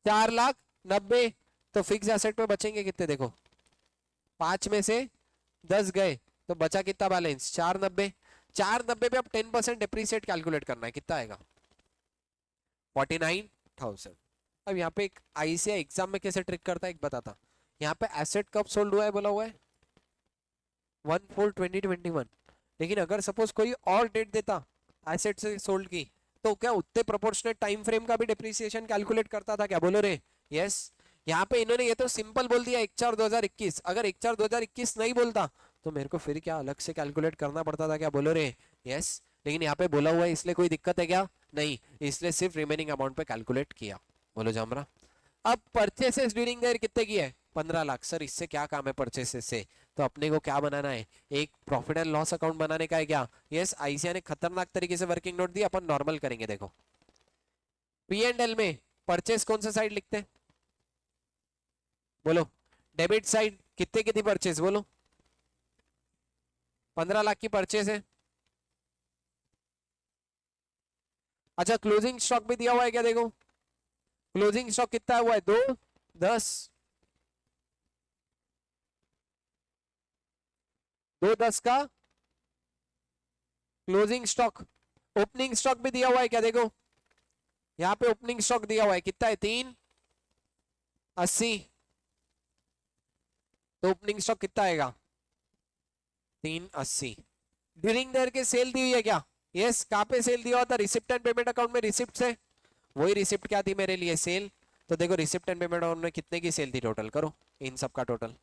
[SPEAKER 2] 4,90,000। तो फिक्स एसेट में बचेंगे कितने, देखो 5 में से 10 गए तो बचा कितना बैलेंस, 4,90,000। 4,90,000 पे अब 10% डिप्रीशिएट कैलकुलेट करना है, कितना आएगा 49,000। अब यहाँ पे एक आईसीआई एग्जाम में कैसे ट्रिक करता है एक बताता, यहाँ पे एसेट कब सोल्ड हुआ है बोला हुआ है 1/4/2021, लेकिन अगर सपोज कोई और डेट देता एसेट से सोल्ड की, तो क्या उतने प्रोपोर्शनेट टाइम फ्रेम का भी डिप्रिसिएशन कैलकुलेट करता था क्या, बोलो रे, यस। यहाँ पे इन्होंने ये तो सिंपल बोल दिया 1/4/2021, अगर 1/4/2021 नहीं बोलता तो मेरे को फिर क्या अलग से कैलकुलेट करना पड़ता था क्या, बोलो रे, यस। लेकिन यहाँ पे बोला हुआ है इसलिए कोई दिक्कत है क्या, नहीं, इसलिए सिर्फ रिमेनिंग अमाउंट पे कैलकुलेट किया, बोलो जामरा। अब परचेसेस ड्यूरिंग द ईयर कितने की है, 15 लाख। सर इससे क्या काम है परचेसेस से, तो अपने को क्या बनाना है, एक प्रॉफिट एंड लॉस अकाउंट बनाने का है क्या, यस। आईसीआई ने खतरनाक तरीके से वर्किंग नोट दी, अपन नॉर्मल करेंगे। देखो P&L में परचेस कौन सा साइड लिखते हैं, बोलो, डेबिट साइड, कितने की थी परचेस, बोलो 15 लाख की परचेस है। अच्छा क्लोजिंग स्टॉक भी दिया हुआ है क्या, देखो क्लोजिंग स्टॉक कितना हुआ है 210, 210 का क्लोजिंग स्टॉक। ओपनिंग स्टॉक भी दिया हुआ है क्या, देखो यहाँ पे ओपनिंग स्टॉक दिया हुआ है, कितना है 380, तो ओपनिंग स्टॉक कितना आएगा 380। ड्यूरिंग द ईयर के सेल दी हुई है क्या, यस। कहाँ पे सेल दिया हुआ था, रिसिप्ट एंड पेमेंट अकाउंट में, रिसिप्ट से वही रिसिप्ट क्या थी मेरे लिए, सेल। तो देखो रिसिप्ट एंड पेमेंट अकाउंट में कितने की सेल थी, टोटल करो इन सब का टोटल,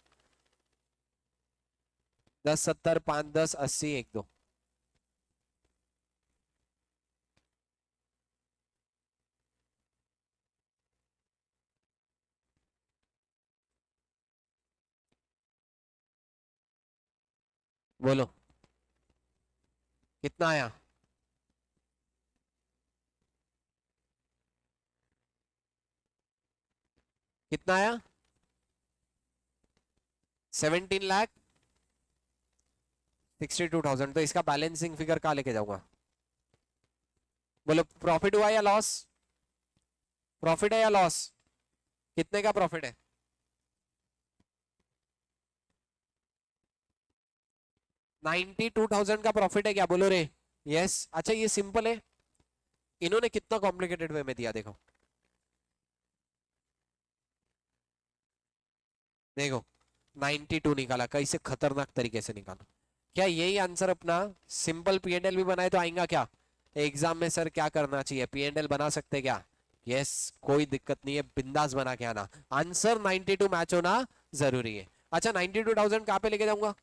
[SPEAKER 2] 10, 70, 5, 10, 80, 1, 2, बोलो कितना आया, कितना आया 17,62,000। तो इसका बैलेंसिंग फिगर कहाँ लेके जाऊंगा, बोलो प्रॉफिट हुआ या लॉस, प्रॉफिट है या लॉस, कितने का प्रॉफिट है 92,000 का प्रॉफिट है क्या, बोलो रे, यस। अच्छा ये सिंपल है, इन्होंने कितना कॉम्प्लिकेटेड वे में दिया, देखो देखो 92 निकाला, कैसे खतरनाक तरीके से निकाला। क्या यही आंसर अपना सिंपल P&L भी बनाए तो आएगा क्या एग्जाम में, सर क्या करना चाहिए P&L बना सकते क्या, यस कोई दिक्कत नहीं है, बिंदास बना के आना, आंसर 92 मैच होना जरूरी है। अच्छा 92,000 कहाँ पे लेके जाऊंगा,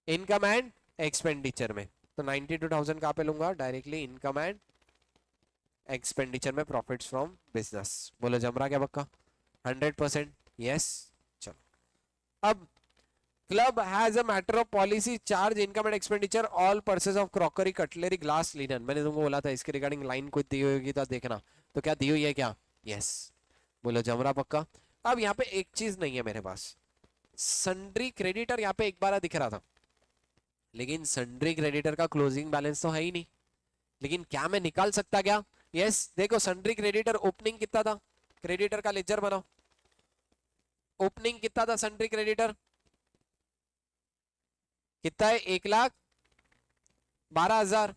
[SPEAKER 2] इनकम एंड एक्सपेंडिचर में, तो 92,000 कहाँ पे लूंगा, डायरेक्टली इनकम एंड एक्सपेंडिचर में, प्रॉफिट्स फ्रॉम बिजनेस, बोलो जमरा क्या पक्का 100%, यस। चलो अब club has a matter of policy charge income and expenditure all purchase of crockery cutlery glass linen, मैंने तुमको बोला था इसके रिगार्डिंग लाइन कुछ दी होगी तो देखना, तो क्या दी हुई है क्या, यस बोलो जमरा पक्का। अब यहाँ पे एक चीज नहीं है मेरे पास, सन्ड्री क्रेडिटर यहाँ पे एक बार दिख रहा था, लेकिन सन्ड्री क्रेडिटर का क्लोजिंग बैलेंस तो है ही नहीं, लेकिन क्या मैं निकाल सकता क्या, यस देखो सन्ड्री क्रेडिटर ओपनिंग कितना था, क्रेडिटर का लेजर बनाओ, ओपनिंग कितना था सन्ड्री क्रेडिटर, कितना है, 1,12,000।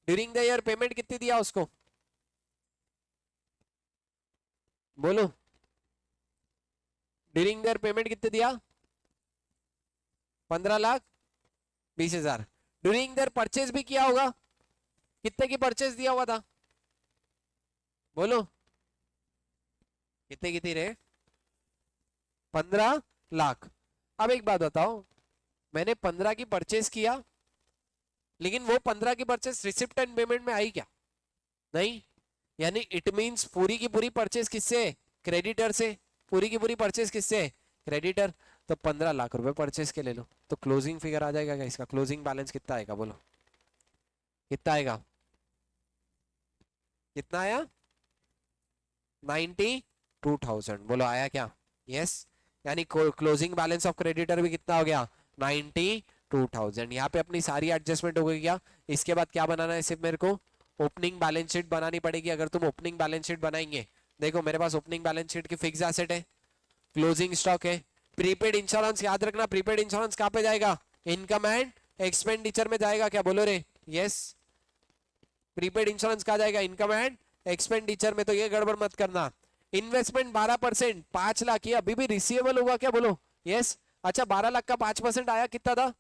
[SPEAKER 2] ड्यूरिंग द ईयर पेमेंट कितनी दिया उसको, बोलो, ड्यूरिंग द ईयर पेमेंट कितने दिया, 15,20,000। ड्यूरिंग द ईयर परचेज भी किया होगा, कितने की परचेज दिया हुआ था, बोलो, कितने की थी रे, 15 लाख। अब एक बात बताओ, मैंने 15 की परचेज किया, लेकिन वो 15 की परचेज रिसिप्ट एंड पेमेंट में आई क्या, नहीं। यानी इट मींस पूरी की पूरी परचेज किससे, क्रेडिटर से। पूरी की पूरी परचेज किससे, क्रेडिटर। तो 15 लाख रुपए परचेज के ले लो, तो क्लोजिंग फिगर आ जाएगा क्या इसका, क्लोजिंग बैलेंस कितना आएगा, बोलो कितना आएगा, कितना आया, 92,000। बोलो आया क्या, यस। यानी क्लोजिंग बैलेंस ऑफ क्रेडिटर भी कितना हो गया, 92,000। यहाँ पे अपनी सारी एडजस्टमेंट हो गई क्या। इसके बाद क्या बनाना है, सिर्फ मेरे को ओपनिंग बैलेंस शीट बनानी पड़ेगी। अगर तुम ओपनिंग बैलेंस शीट बनाएंगे, देखो मेरे पास ओपनिंग बैलेंस शीट की फिक्स एसेट है, क्लोजिंग स्टॉक है, प्रीपेड इंश्योरेंस, याद रखना प्रीपेड इंश्योरेंस कहाँ पे जाएगा, इनकम एंड एक्सपेंडिचर में जाएगा क्या, बोलो रे, यस। प्रीपेड इंश्योरेंस कहाँ जाएगा, इनकम एंड एक्सपेंडिचर में, तो ये गड़बड़ मत करना। इन्वेस्टमेंट 12%, 5 लाख, ये अभी भी रिसीवेबल होगा क्या, बोलो यस। अच्छा 12 लाख का 5% आया, कितना था,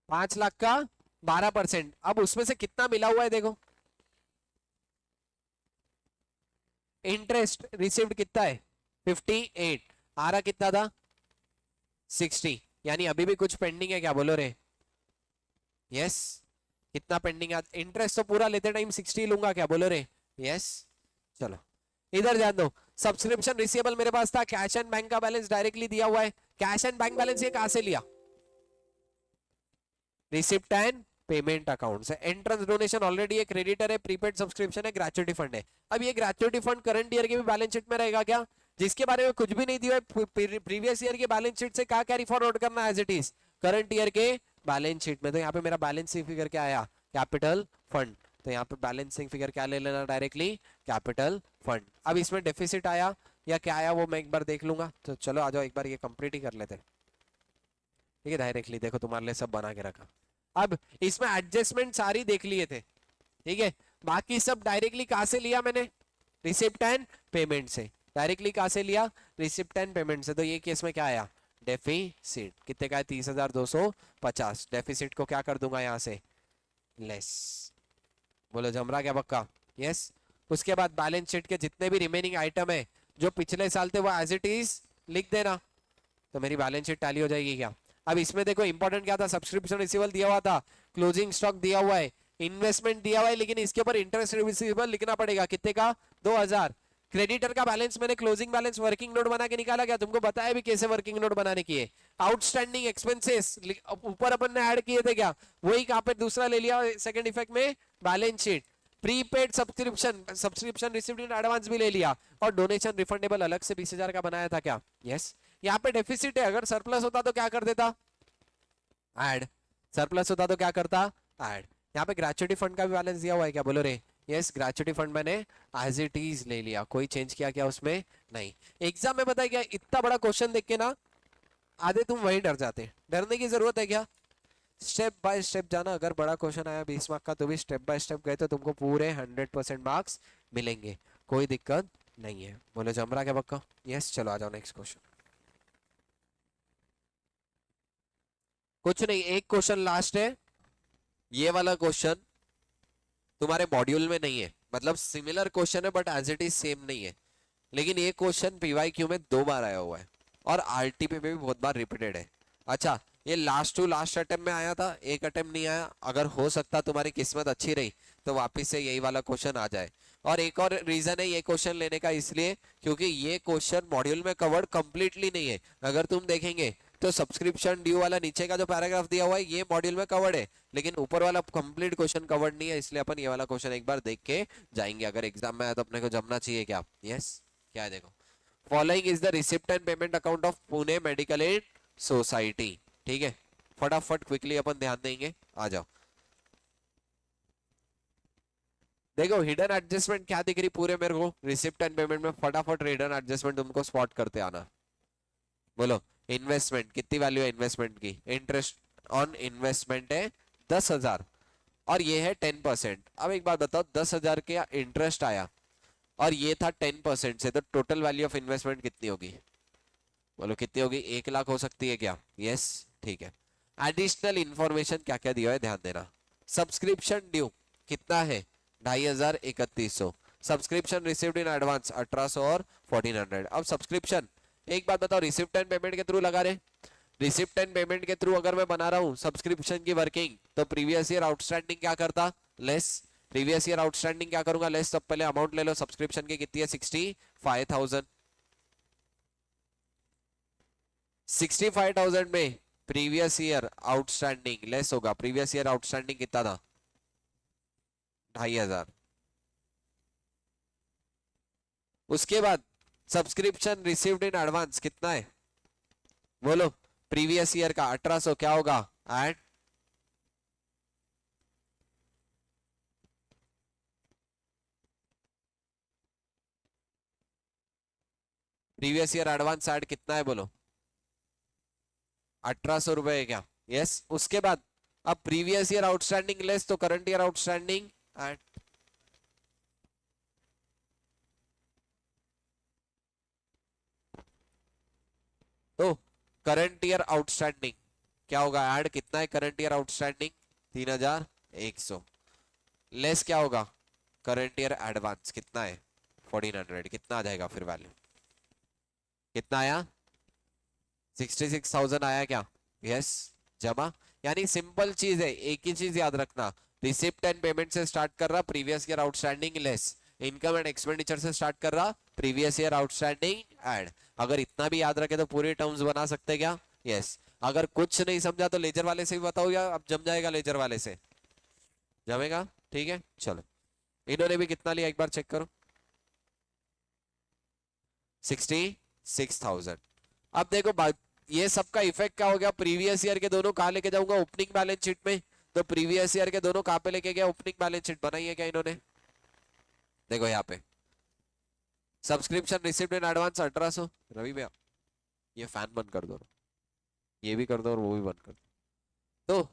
[SPEAKER 2] 5 लाख का 12%। अब उसमें से कितना मिला हुआ है, देखो इंटरेस्ट रिसीव्ड कितना है, 58, आ रहा कितना था, 60। यानी अभी भी कुछ पेंडिंग है क्या, बोलो रे, यस। कितना पेंडिंग है, इंटरेस्ट तो पूरा लेते टाइम 60 लूंगा क्या, बोलो रे, यस। चलो इधर ध्यान दो, सब्सक्रिप्शन रिसीवेबल मेरे पास था, कैश एंड बैंक का बैलेंस डायरेक्टली दिया हुआ है। कैश एंड बैंक बैलेंस ये कहां से लिया, रिसिप्ट एंड पेमेंट अकाउंट से। एंट्रेंस डोनेशन ऑलरेडी है, क्रेडिटर है, प्रीपेड सब्सक्रिप्शन है, ग्रेच्युटी फंड है। अब ये ग्रेच्युटी फंड करंट ईयर के भी बैलेंस शीट में रहेगा क्या, जिसके बारे में कुछ भी नहीं दिया है, प्रीवियस ईयर के बैलेंस शीट से क्या कैरी फॉरवर्ड करना है, as it is current year के बैलेंस शीट में। तो यहाँ पे मेरा बैलेंसिंग फिगर क्या आया, कैपिटल फंड। तो यहाँ पे बैलेंसिंग फिगर क्या ले लेना डायरेक्टली, कैपिटल फंड। अब इसमें डेफिसिट आया या क्या आया वो मैं एक बार देख लूंगा। तो चलो आ जाओ एक बार ये कंप्लीट ही कर लेते हैं, ठीक है। डायरेक्टली देखो तुम्हारे लिए सब बना के रखा। अब इसमें एडजस्टमेंट सारी देख लिए थे, ठीक है। बाकी सब डायरेक्टली कहां से लिया मैंने, रिसिप्ट एंड पेमेंट से। डायरेक्टली कहां से लिया, रिसिप्ट एंड पेमेंट से। तो ये केस में क्या आया, डेफिसिट कितने का है, 30,250। डेफिसिट को क्या कर दूंगा यहाँ से, लेस। बोलो जम रहा क्या पक्का, यस। उसके बाद बैलेंस शीट के जितने भी रिमेनिंग आइटम है जो पिछले साल थे वो एज इट इज लिख देना, तो मेरी बैलेंस शीट टैली हो जाएगी क्या। अब इसमें देखो इंपॉर्टेंट क्या था, सब्सक्रिप्शन रिसीवेबल दिया हुआ था, क्लोजिंग स्टॉक दिया हुआ है, इन्वेस्टमेंट दिया हुआ है, लेकिन इसके ऊपर इंटरेस्ट रिसीवेबल लिखना पड़ेगा, कितने का, 2,000। क्रेडिटर का बैलेंस मैंने क्लोजिंग बैलेंस वर्किंग नोट बना के निकाला गया, तुमको बताया भी कैसे वर्किंग नोट बनाने की है। आउटस्टैंडिंग एक्सपेंसेस ऊपर अपन ने ऐड किए थे क्या, वही कहां पे दूसरा ले लिया सेकंड इफेक्ट में, balance sheet. Prepaid subscription, subscription received in advance भी ले लिया, और डोनेशन रिफंडेबल अलग से 20,000 का बनाया था क्या, यस। यहाँ पे डेफिसिट है, अगर सरप्लस होता तो क्या कर देता, ऐड। सरप्लस होता तो क्या करता, ऐड। यहाँ पे ग्रेच्युटी फंड का भी बैलेंस दिया हुआ है क्या, बोलो रे, यस। ग्रेच्युटी फंड मैंने एज इट इज ले लिया, कोई चेंज किया क्या उसमें, नहीं। एग्जाम में पता है क्या, इतना बड़ा क्वेश्चन देख के ना आधे तुम वहीं डर जाते, डरने की जरूरत है क्या, स्टेप बाय स्टेप जाना। अगर बड़ा क्वेश्चन आया 20 मार्क का तो भी स्टेप बाय स्टेप गए तो तुमको पूरे 100% मार्क्स मिलेंगे, कोई दिक्कत नहीं है। बोलो जम रहा क्या पक्का, यस। चलो आ जाओ नेक्स्ट क्वेश्चन। कुछ नहीं, एक क्वेश्चन लास्ट है। ये वाला क्वेश्चन तुम्हारे मॉड्यूल में नहीं है, मतलब सिमिलर क्वेश्चन है but as it is same नहीं है। लेकिन ये क्वेश्चन पीवाईक्यू में 2 बार आया हुआ है और आरटीपी पे भी बहुत बार रिपीटेड है। अच्छा ये लास्ट टू लास्ट अटेम्प्ट में आया था, एक अटेम्प्ट नहीं आया। अगर हो सकता तुम्हारी किस्मत अच्छी रही तो वापिस से यही वाला क्वेश्चन आ जाए। और एक और रीजन है ये क्वेश्चन लेने का, इसलिए क्योंकि ये क्वेश्चन मॉड्यूल में कवर्ड कंप्लीटली नहीं है। अगर तुम देखेंगे तो सब्सक्रिप्शन ड्यू वाला नीचे का जो पैराग्राफ दिया हुआ है ये मॉड्यूल में कवर्ड है, लेकिन ऊपर वाला कंप्लीट क्वेश्चन कवर्ड नहीं है। इसलिए अपन ये वाला क्वेश्चन एक बार देख के जाएंगे, अगर एग्जाम में आया तो अपने को जमना चाहिए क्या, यस। क्या है देखो, following is the receipt and payment account of Pune medical aid society, ठीक है। फटाफट क्विकली अपन ध्यान देंगे, आ जाओ। देखो हिडन एडजस्टमेंट क्या दिख रही पूरे मेरे को रिसिप्ट एंड पेमेंट में, फटाफट हिडन एडजस्टमेंट तुमको स्पॉट करते आना। बोलो इन्वेस्टमेंट कितनी वैल्यू है इन्वेस्टमेंट की, इंटरेस्ट ऑन इन्वेस्टमेंट है 10,000 और ये है 10%। अब एक बात बताओ 10,000 के इंटरेस्ट आया और ये था 10% से, तो टोटल वैल्यू ऑफ इन्वेस्टमेंट कितनी होगी? बोलो कितनी होगी? 1 लाख हो सकती है क्या? यस ठीक है। एडिशनल इंफॉर्मेशन क्या क्या दिया है ध्यान देना। सब्सक्रिप्शन ड्यू कितना है? 2,500 सब्सक्रिप्शन रिसीव्ड इन एडवांस 1,800 और 1,400। अब सब्सक्रिप्शन एक बात बताओ, रिसिप्ट एंड पेमेंट के थ्रू लगा रहे, रिसिप्ट एंड पेमेंट के थ्रू अगर मैं बना रहा हूं सब्सक्रिप्शन की वर्किंग, तो प्रीवियस ईयर आउटस्टैंडिंग क्या करता? लेस। प्रीवियस ईयर आउटस्टैंडिंग क्या करूंगा? लेस। तो पहले अमाउंट ले लो सब्सक्रिप्शन की, कितनी है? 65,000। 65,000 में प्रीवियस ईयर आउटस्टैंडिंग लेस होगा। प्रीवियस ईयर आउटस्टैंडिंग कितना था? 2,500। उसके बाद सब्सक्रिप्शन रिसीव्ड इन एडवांस कितना है? बोलो प्रीवियस ईयर का 1,800 क्या होगा? Add previous year advance add कितना है? बोलो 1,800 रुपए है क्या? यस। उसके बाद अब प्रीवियस ईयर आउटस्टैंडिंग लेस, तो करंट ईयर आउटस्टैंडिंग ऐड। तो करंट ईयर आउटस्टैंडिंग क्या होगा? ऐड कितना है करंट ईयर आउटस्टैंडिंग? 3,100 लेस क्या होगा? करंट ईयर एडवांस कितना है? 1,400। कितना आ जाएगा फिर वैल्यू? कितना आया? 66,000 आया क्या? यस। जमा। यानी सिंपल चीज है, एक ही चीज याद रखना, रिसिप्ट एंड पेमेंट से स्टार्ट कर रहा, previous year outstanding less. Income and expenditure से स्टार्ट कर रहा, प्रीवियस ईयर आउटस्टैंडिंग ऐड। अगर इतना भी याद रखे तो पूरे टर्म्स बना सकते क्या? यस। अगर कुछ नहीं समझा तो लेजर वाले से भी बताओ, या अब जम जाएगा लेजर वाले से? जमेगा? ठीक है चलो। इन्होंने भी कितना लिया एक बार चेक करो। 66,000। अब देखो बात, ये सबका इफेक्ट क्या हो गया? प्रीवियस ईयर के दोनों कहा लेके जाऊंगा? ओपनिंग बैलेंस शीट में। तो प्रीवियस ईयर के दोनों कहां पे लेके गया? ओपनिंग बैलेंस शीट बनाई है क्या इन्होंने? देखो यहाँ पे subscription receipt in advance 1,800। Ravi भैया ये फैन बंद कर दो, ये भी कर दो और वो भी बंद कर दो। तो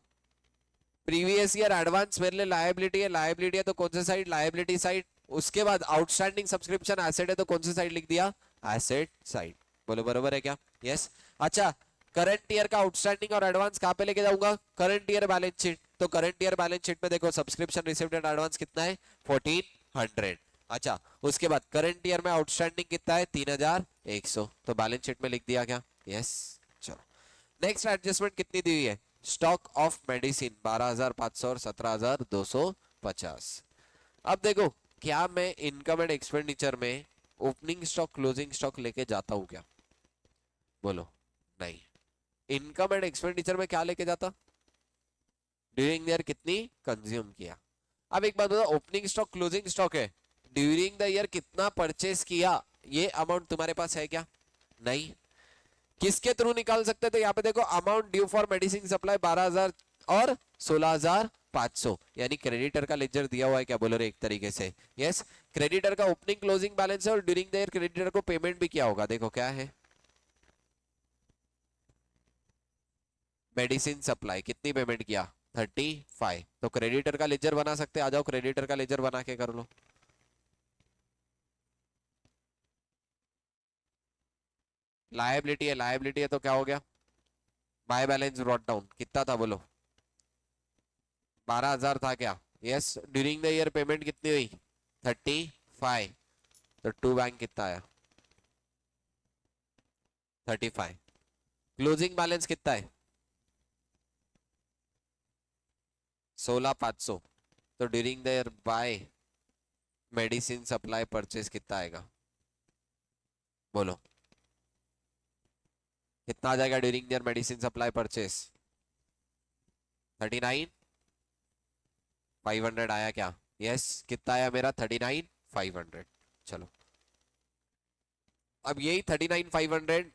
[SPEAKER 2] प्रीवियस ईयर एडवांस मेरे लिए लायबिलिटी है, लायबिलिटी है तो कौन सा साइड? Liability side. उसके बाद आउटस्टैंडिंग सब्सक्रिप्शन एसेट है, तो कौन सा साइड लिख दिया? Asset side. बोलो बरोबर है क्या? यस। अच्छा करंट ईयर का आउटस्टैंडिंग और एडवांस कहां पे लेके जाऊंगा? Current year balance sheet. तो करंट ईयर बैलेंस शीट में देखो सब्सक्रिप्शन रिसीव्ड एंड एडवांस कितना है? 1,400। अच्छा उसके बाद करंट ईयर में आउटस्टैंडिंग कितना है? 3,100। तो बैलेंस शीट में लिख दिया क्या? यस। चलो नेक्स्ट एडजस्टमेंट कितनी दी हुई है? स्टॉक ऑफ मेडिसिन 12,500 और 17,250। अब देखो क्या मैं इनकम एंड एक्सपेंडिचर में ओपनिंग स्टॉक क्लोजिंग स्टॉक लेके जाता हूं क्या? बोलो नहीं। इनकम एंड एक्सपेंडिचर में क्या लेके जाता? ड्यूरिंग द ईयर कितनी कंज्यूम किया। अब एक बात बताओ, ओपनिंग स्टॉक क्लोजिंग स्टॉक है, ड्यूरिंग द ईयर कितना परचेस किया, ये अमाउंट तुम्हारे पास है क्या? नहीं। किसके थ्रू निकाल सकते थे? यहाँ पे देखो amount due for medicine supply 12,000 और 16,500, यानी क्रेडिटर का लेजर दिया हुआ है क्या? बोलो रे एक तरीके से। यस। क्रेडिटर का ओपनिंग क्लोजिंग बैलेंस है और ड्यूरिंग द ईयर क्रेडिटर को पेमेंट भी किया होगा। देखो क्या है? मेडिसिन सप्लाई कितनी पेमेंट किया? 35। तो क्रेडिटर का लेजर बना सकते, आ जाओ क्रेडिटर का लेजर बना के कर लो। लायबिलिटी है, लायबिलिटी है तो क्या हो गया? बाय बैलेंस ब्रॉट डाउन कितना था? बोलो 12,000 था क्या? Yes. During the year payment कितनी हुई? 35। तो टू बैंक कितना आया? 35। क्लोजिंग बैलेंस कितना है? 16,500। तो during the year by medicine supply purchase कितना आएगा? बोलो कितना आ जाएगा during the year medicine supply purchase? 39,500 आया क्या? यस। कितना आया मेरा? 39,500। चलो अब यही 39,500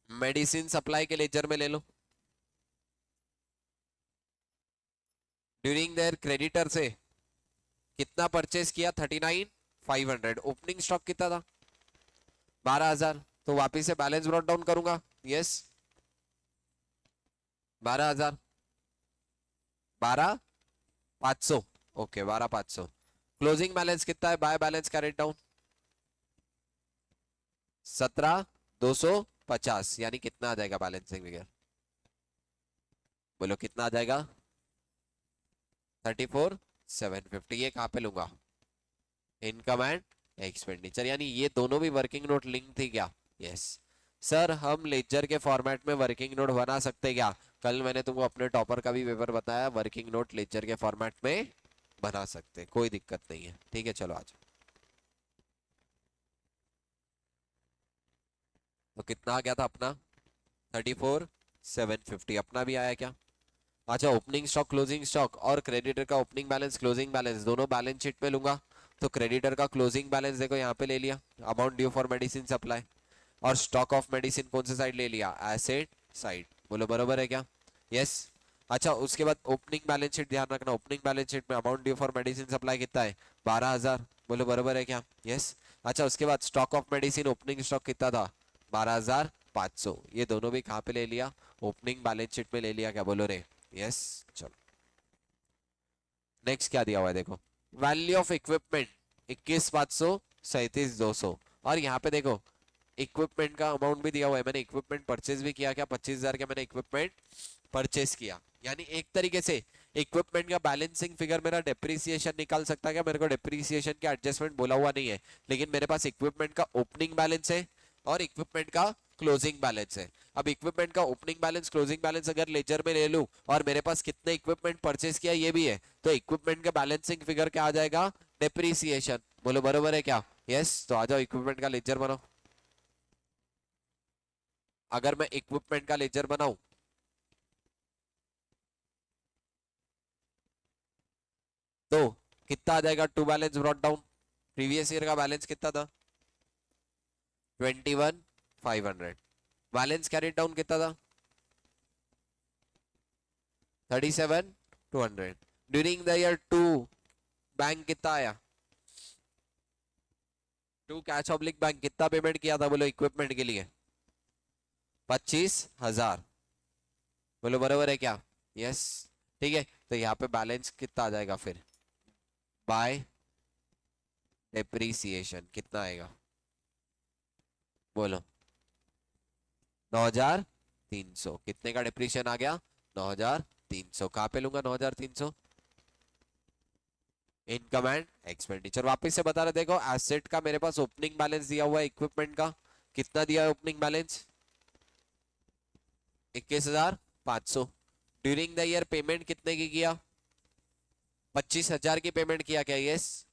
[SPEAKER 2] मेडिसिन सप्लाई के लेजर में ले लो। ड्यूरिंग देयर क्रेडिटर से कितना परचेस किया 39,500। ओपनिंग स्टॉक कितना था 12,000। तो वापिस से बैलेंस ब्रॉट डाउन करूंगा। यस 12,000 12,500। ओके 12,500। क्लोजिंग बैलेंस कितना है बाय बैलेंस कैरेट डाउन 17,250। यानी कितना आ जाएगा बैलेंसिंग फिगर बोलो कितना आ जाएगा 34,750। ये कहाँ पे लूंगा इनकम एंड एक्सपेंडिचर। यानी ये दोनों भी वर्किंग नोट लिंक थी क्या यस सर हम लेजर के फॉर्मेट में वर्किंग नोट बना सकते क्या। कल मैंने तुमको अपने टॉपर का भी पेपर बताया वर्किंग नोट लेजर के फॉर्मेट में बना सकते कोई दिक्कत नहीं है। ठीक है चलो आज तो कितना आ गया था अपना 34,750 अपना भी आया क्या। अच्छा ओपनिंग स्टॉक क्लोजिंग स्टॉक और क्रेडिटर का ओपनिंग बैलेंस क्लोजिंग बैलेंस दोनों बैलेंस शीट में लूंगा। तो क्रेडिटर का क्लोजिंग बैलेंस देखो यहाँ पे ले लिया amount due for medicine supply. और स्टॉक ऑफ मेडिसिन कौन से साइड ले लिया एसेट साइड बोलो बरोबर है क्या यस। अच्छा उसके बाद ओपनिंग बैलेंस शीट ध्यान रखना ओपनिंग बैलेंस शीट में amount due for medicine supply कितना है 12,000 बोलो बरोबर है क्या यस। अच्छा उसके बाद stock of medicine opening stock कितना था 12,500। ये दोनों भी कहाँ पे ले लिया ओपनिंग बैलेंस शीट में ले लिया क्या बोलो रे यस। चलो नेक्स्ट क्या दिया हुआ है देखो वैल्यू ऑफ इक्विपमेंट 21,500 37,200। और यहाँ पे देखो इक्विपमेंट का अमाउंट भी दिया हुआ है मैंने इक्विपमेंट परचेज भी किया क्या 25,000 का मैंने इक्विपमेंट परचेज किया। यानी एक तरीके से इक्विपमेंट का बैलेंसिंग फिगर मेरा डेप्रिसिएशन निकाल सकता है क्या। मेरे को डेप्रिसिएशन का एडजस्टमेंट बोला हुआ नहीं है लेकिन मेरे पास इक्विपमेंट का ओपनिंग बैलेंस है और इक्विपमेंट का क्लोजिंग बैलेंस है। अब इक्विपमेंट का ओपनिंग बैलेंस क्लोजिंग बैलेंस अगर लेजर में ले लूं और मेरे पास कितने इक्विपमेंट परचेज किया ये भी है तो इक्विपमेंट का बैलेंसिंग फिगर क्या आ जाएगा डेप्रिसिएशन बोलो बरोबर है क्या यस। तो आ जाओ इक्विपमेंट का लेजर बनाओ। अगर मैं इक्विपमेंट का लेजर बनाऊं तो कितना आ जाएगा to balance brought down previous year का बैलेंस कितना था 21,500। बैलेंस कैरी डाउन कितना था 37,200। During the year to bank कितना आया टू कैश ऑब्लिक बैंक कितना पेमेंट किया था बोलो इक्विपमेंट के लिए 25,000 बोलो बराबर है क्या यस। ठीक है तो यहाँ पे बैलेंस कितना आ जाएगा फिर बाय डेप्रीसिएशन कितना आएगा बोलो 9,300। कितने का डेप्रीशिएशन आ गया 9,300। कहाँ पे लूंगा 9,300 इनकम एंड एक्सपेंडिचर। वापस से बता रहे देखो एसेट का मेरे पास ओपनिंग बैलेंस दिया हुआ है इक्विपमेंट का कितना दिया है opening balance 21,500। During the year payment कितने की किया 25,000 की पेमेंट किया क्या यस।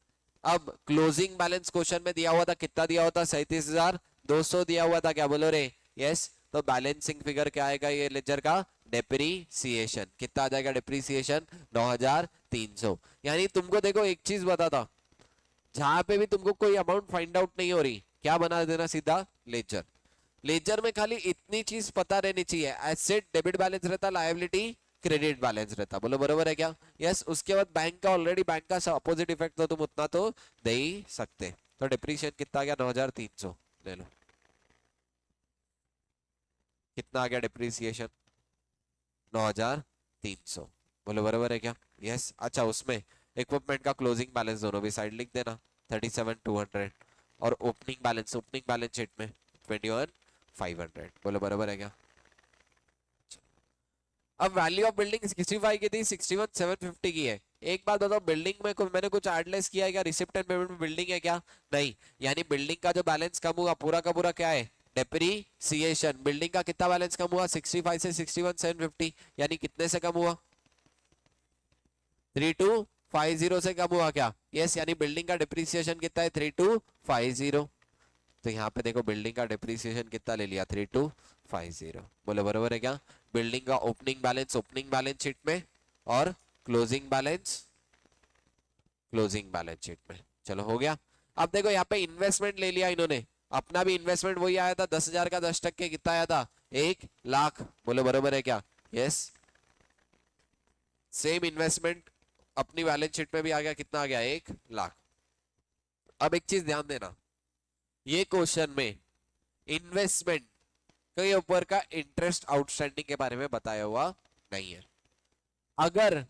[SPEAKER 2] अब क्लोजिंग बैलेंस क्वेश्चन में दिया हुआ था कितना दिया हुआ था 37,200 दिया हुआ था क्या बोलो रे यस। तो बैलेंसिंग फिगर क्या आएगा ये लेजर का डेप्रीसिएशन कितना आ जाएगा डेप्रीसिएशन 9,300। यानी तुमको देखो एक चीज बता था जहां पे भी तुमको कोई अमाउंट फाइंड आउट नहीं हो रही क्या बना देना सीधा लेजर। लेजर में खाली इतनी चीज पता रहनी चाहिए एसेट डेबिट बैलेंस रहता लायबिलिटी क्रेडिट बैलेंस रहता बोलो बरोबर है क्या यस। उसके बाद बैंक का ऑलरेडी बैंक का अपोजिट इफेक्ट तो तुम उतना तो दे ही सकते। तो डिप्रीशिएशन कितना आ गया 9,300 ले लो कितना आ गया डिप्रीसिएशन 9,300 बोलो बराबर है क्या यस। अच्छा उसमें इक्विपमेंट का क्लोजिंग बैलेंस दोनों भी साइड लिख देना 37,200 और ओपनिंग बैलेंस शीट में 21,500 बोलो बराबर है क्या। अब वैल्यू ऑफ बिल्डिंग 65 की थी 61,750 की है। एक बात बताओ बिल्डिंग में मैंने कुछ एडलेस किया है क्या रिसिप्ट एंड पेमेंट में बिल्डिंग है क्या नहीं। यानी बिल्डिंग का जो बैलेंस कम हुआ पूरा का पूरा क्या है डेप्रीसिएशन। बिल्डिंग का कितना बैलेंस कम हुआ 65 से 61,750 यानी कितने से कम हुआ 3,250 से कम हुआ क्या यस। यानी बिल्डिंग का डिप्रीसिएशन कितना है 3,250। तो यहाँ पे देखो बिल्डिंग का डिप्रीसिएशन कितना ले लिया 3,250 बोले बरोबर है क्या। बिल्डिंग का ओपनिंग बैलेंस शीट में और क्लोजिंग बैलेंस शीट में चलो हो गया। अब देखो यहाँ पे इन्वेस्टमेंट ले लिया इन्होंने अपना भी इन्वेस्टमेंट वही आया था 10,000 का 10% कितना आया था 1,00,000 बोले बरोबर है क्या यस। सेम इन्वेस्टमेंट अपनी बैलेंस शीट में भी आ गया, कितना आ गया 1 लाख। अब एक चीज ध्यान देना, ये क्वेश्चन में इन्वेस्टमेंट के ऊपर का इंटरेस्ट आउटस्टैंडिंग के बारे में बताया हुआ नहीं है। अगर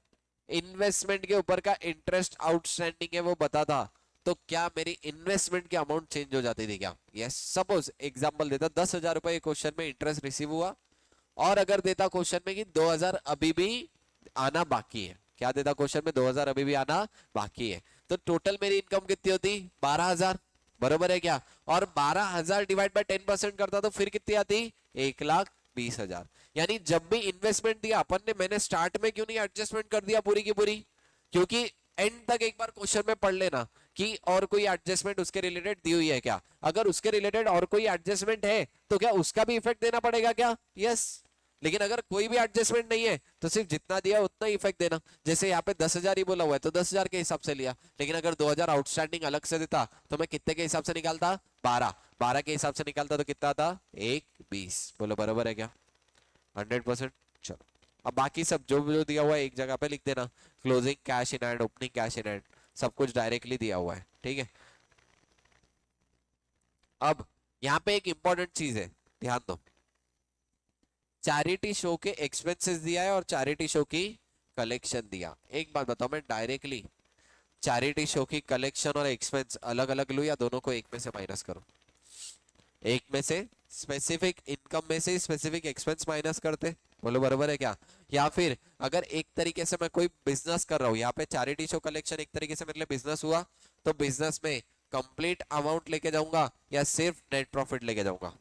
[SPEAKER 2] इन्वेस्टमेंट के ऊपर का इंटरेस्ट आउटस्टैंडिंग है वो बताता तो क्या मेरी इन्वेस्टमेंट की अमाउंट चेंज हो जाती थी क्या? यस। सपोज एग्जांपल देता 10,000 रुपए क्वेश्चन में इंटरेस्ट रिसीव हुआ, और अगर देता क्वेश्चन में कि 2,000 अभी भी आना बाकी है, क्या देता क्वेश्चन में 2,000 अभी भी आना बाकी है, तो टोटल मेरी इनकम कितनी होती? 12,000, बरोबर है क्या? और 12,000 डिवाइड बाय 10% करता तो फिर कितनी आती? 1,20,000। यानी जब भी इन्वेस्टमेंट दिया अपन ने, मैंने स्टार्ट में क्यों नहीं एडजस्टमेंट कर दिया पूरी की पूरी? क्योंकि एंड तक एक बार क्वेश्चन में पढ़ लेना कि और कोई एडजस्टमेंट उसके रिलेटेड दी हुई है क्या। अगर उसके रिलेटेड और कोई एडजस्टमेंट है तो क्या उसका भी इफेक्ट देना पड़ेगा क्या? यस। लेकिन अगर कोई भी एडजस्टमेंट नहीं है तो सिर्फ जितना दिया उतना ही इफेक्ट देना। जैसे यहाँ पे 10,000 ही बोला हुआ है तो 10,000 के हिसाब से लिया, लेकिन अगर 2,000 आउटस्टैंडिंग अलग से देता तो मैं कितने के हिसाब से निकालता? 12 के हिसाब से निकालता तो कितना था? 1,20। बोलो बराबर है क्या? 100%। चलो अब बाकी सब जो जो दिया हुआ है एक जगह पे लिख देना, closing cash in hand, opening cash in hand, सब कुछ डायरेक्टली दिया हुआ है, ठीक है। अब यहाँ पे एक इंपॉर्टेंट चीज है, ध्यान दो। चैरिटी शो के एक्सपेंसेस दिया है और चैरिटी शो की कलेक्शन दिया। एक बात बताओ, मैं डायरेक्टली चैरिटी शो की कलेक्शन और एक्सपेंस अलग अलग लूं या दोनों को एक में से माइनस करूं? एक में से स्पेसिफिक इनकम में से स्पेसिफिक एक्सपेंस माइनस करते, बोलो बरोबर है क्या? या फिर अगर एक तरीके से मैं कोई बिजनेस कर रहा हूँ, यहाँ पे चैरिटी शो कलेक्शन एक तरीके से मेरे लिए बिजनेस हुआ, तो बिजनेस में कंप्लीट अमाउंट लेके जाऊंगा या सिर्फ नेट प्रॉफिट लेके जाऊंगा?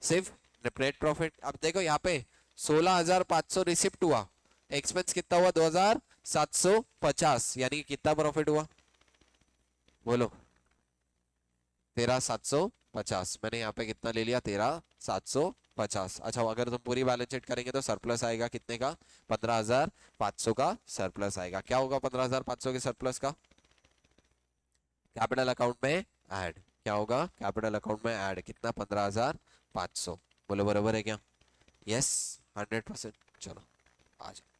[SPEAKER 2] सिर्फ नेट प्रॉफिट। अब देखो यहाँ पे 16,500 रिसिप्ट हुआ, एक्सपेंस कितना हुआ? 2,750, यानी कि कितना प्रॉफिट हुआ? बोलो 13,750। मैंने यहाँ पे कितना ले लिया? 13,750। अच्छा अगर तुम पूरी बैलेंस शीट करेंगे तो सरप्लस आएगा कितने का? 15,500 का सरप्लस आएगा। क्या होगा 15,500 के सरप्लस का? कैपिटल अकाउंट में ऐड। क्या होगा? कैपिटल अकाउंट में ऐड। कितना? 15,500। बोलो बराबर है क्या? यस 100%। चलो आ जाओ।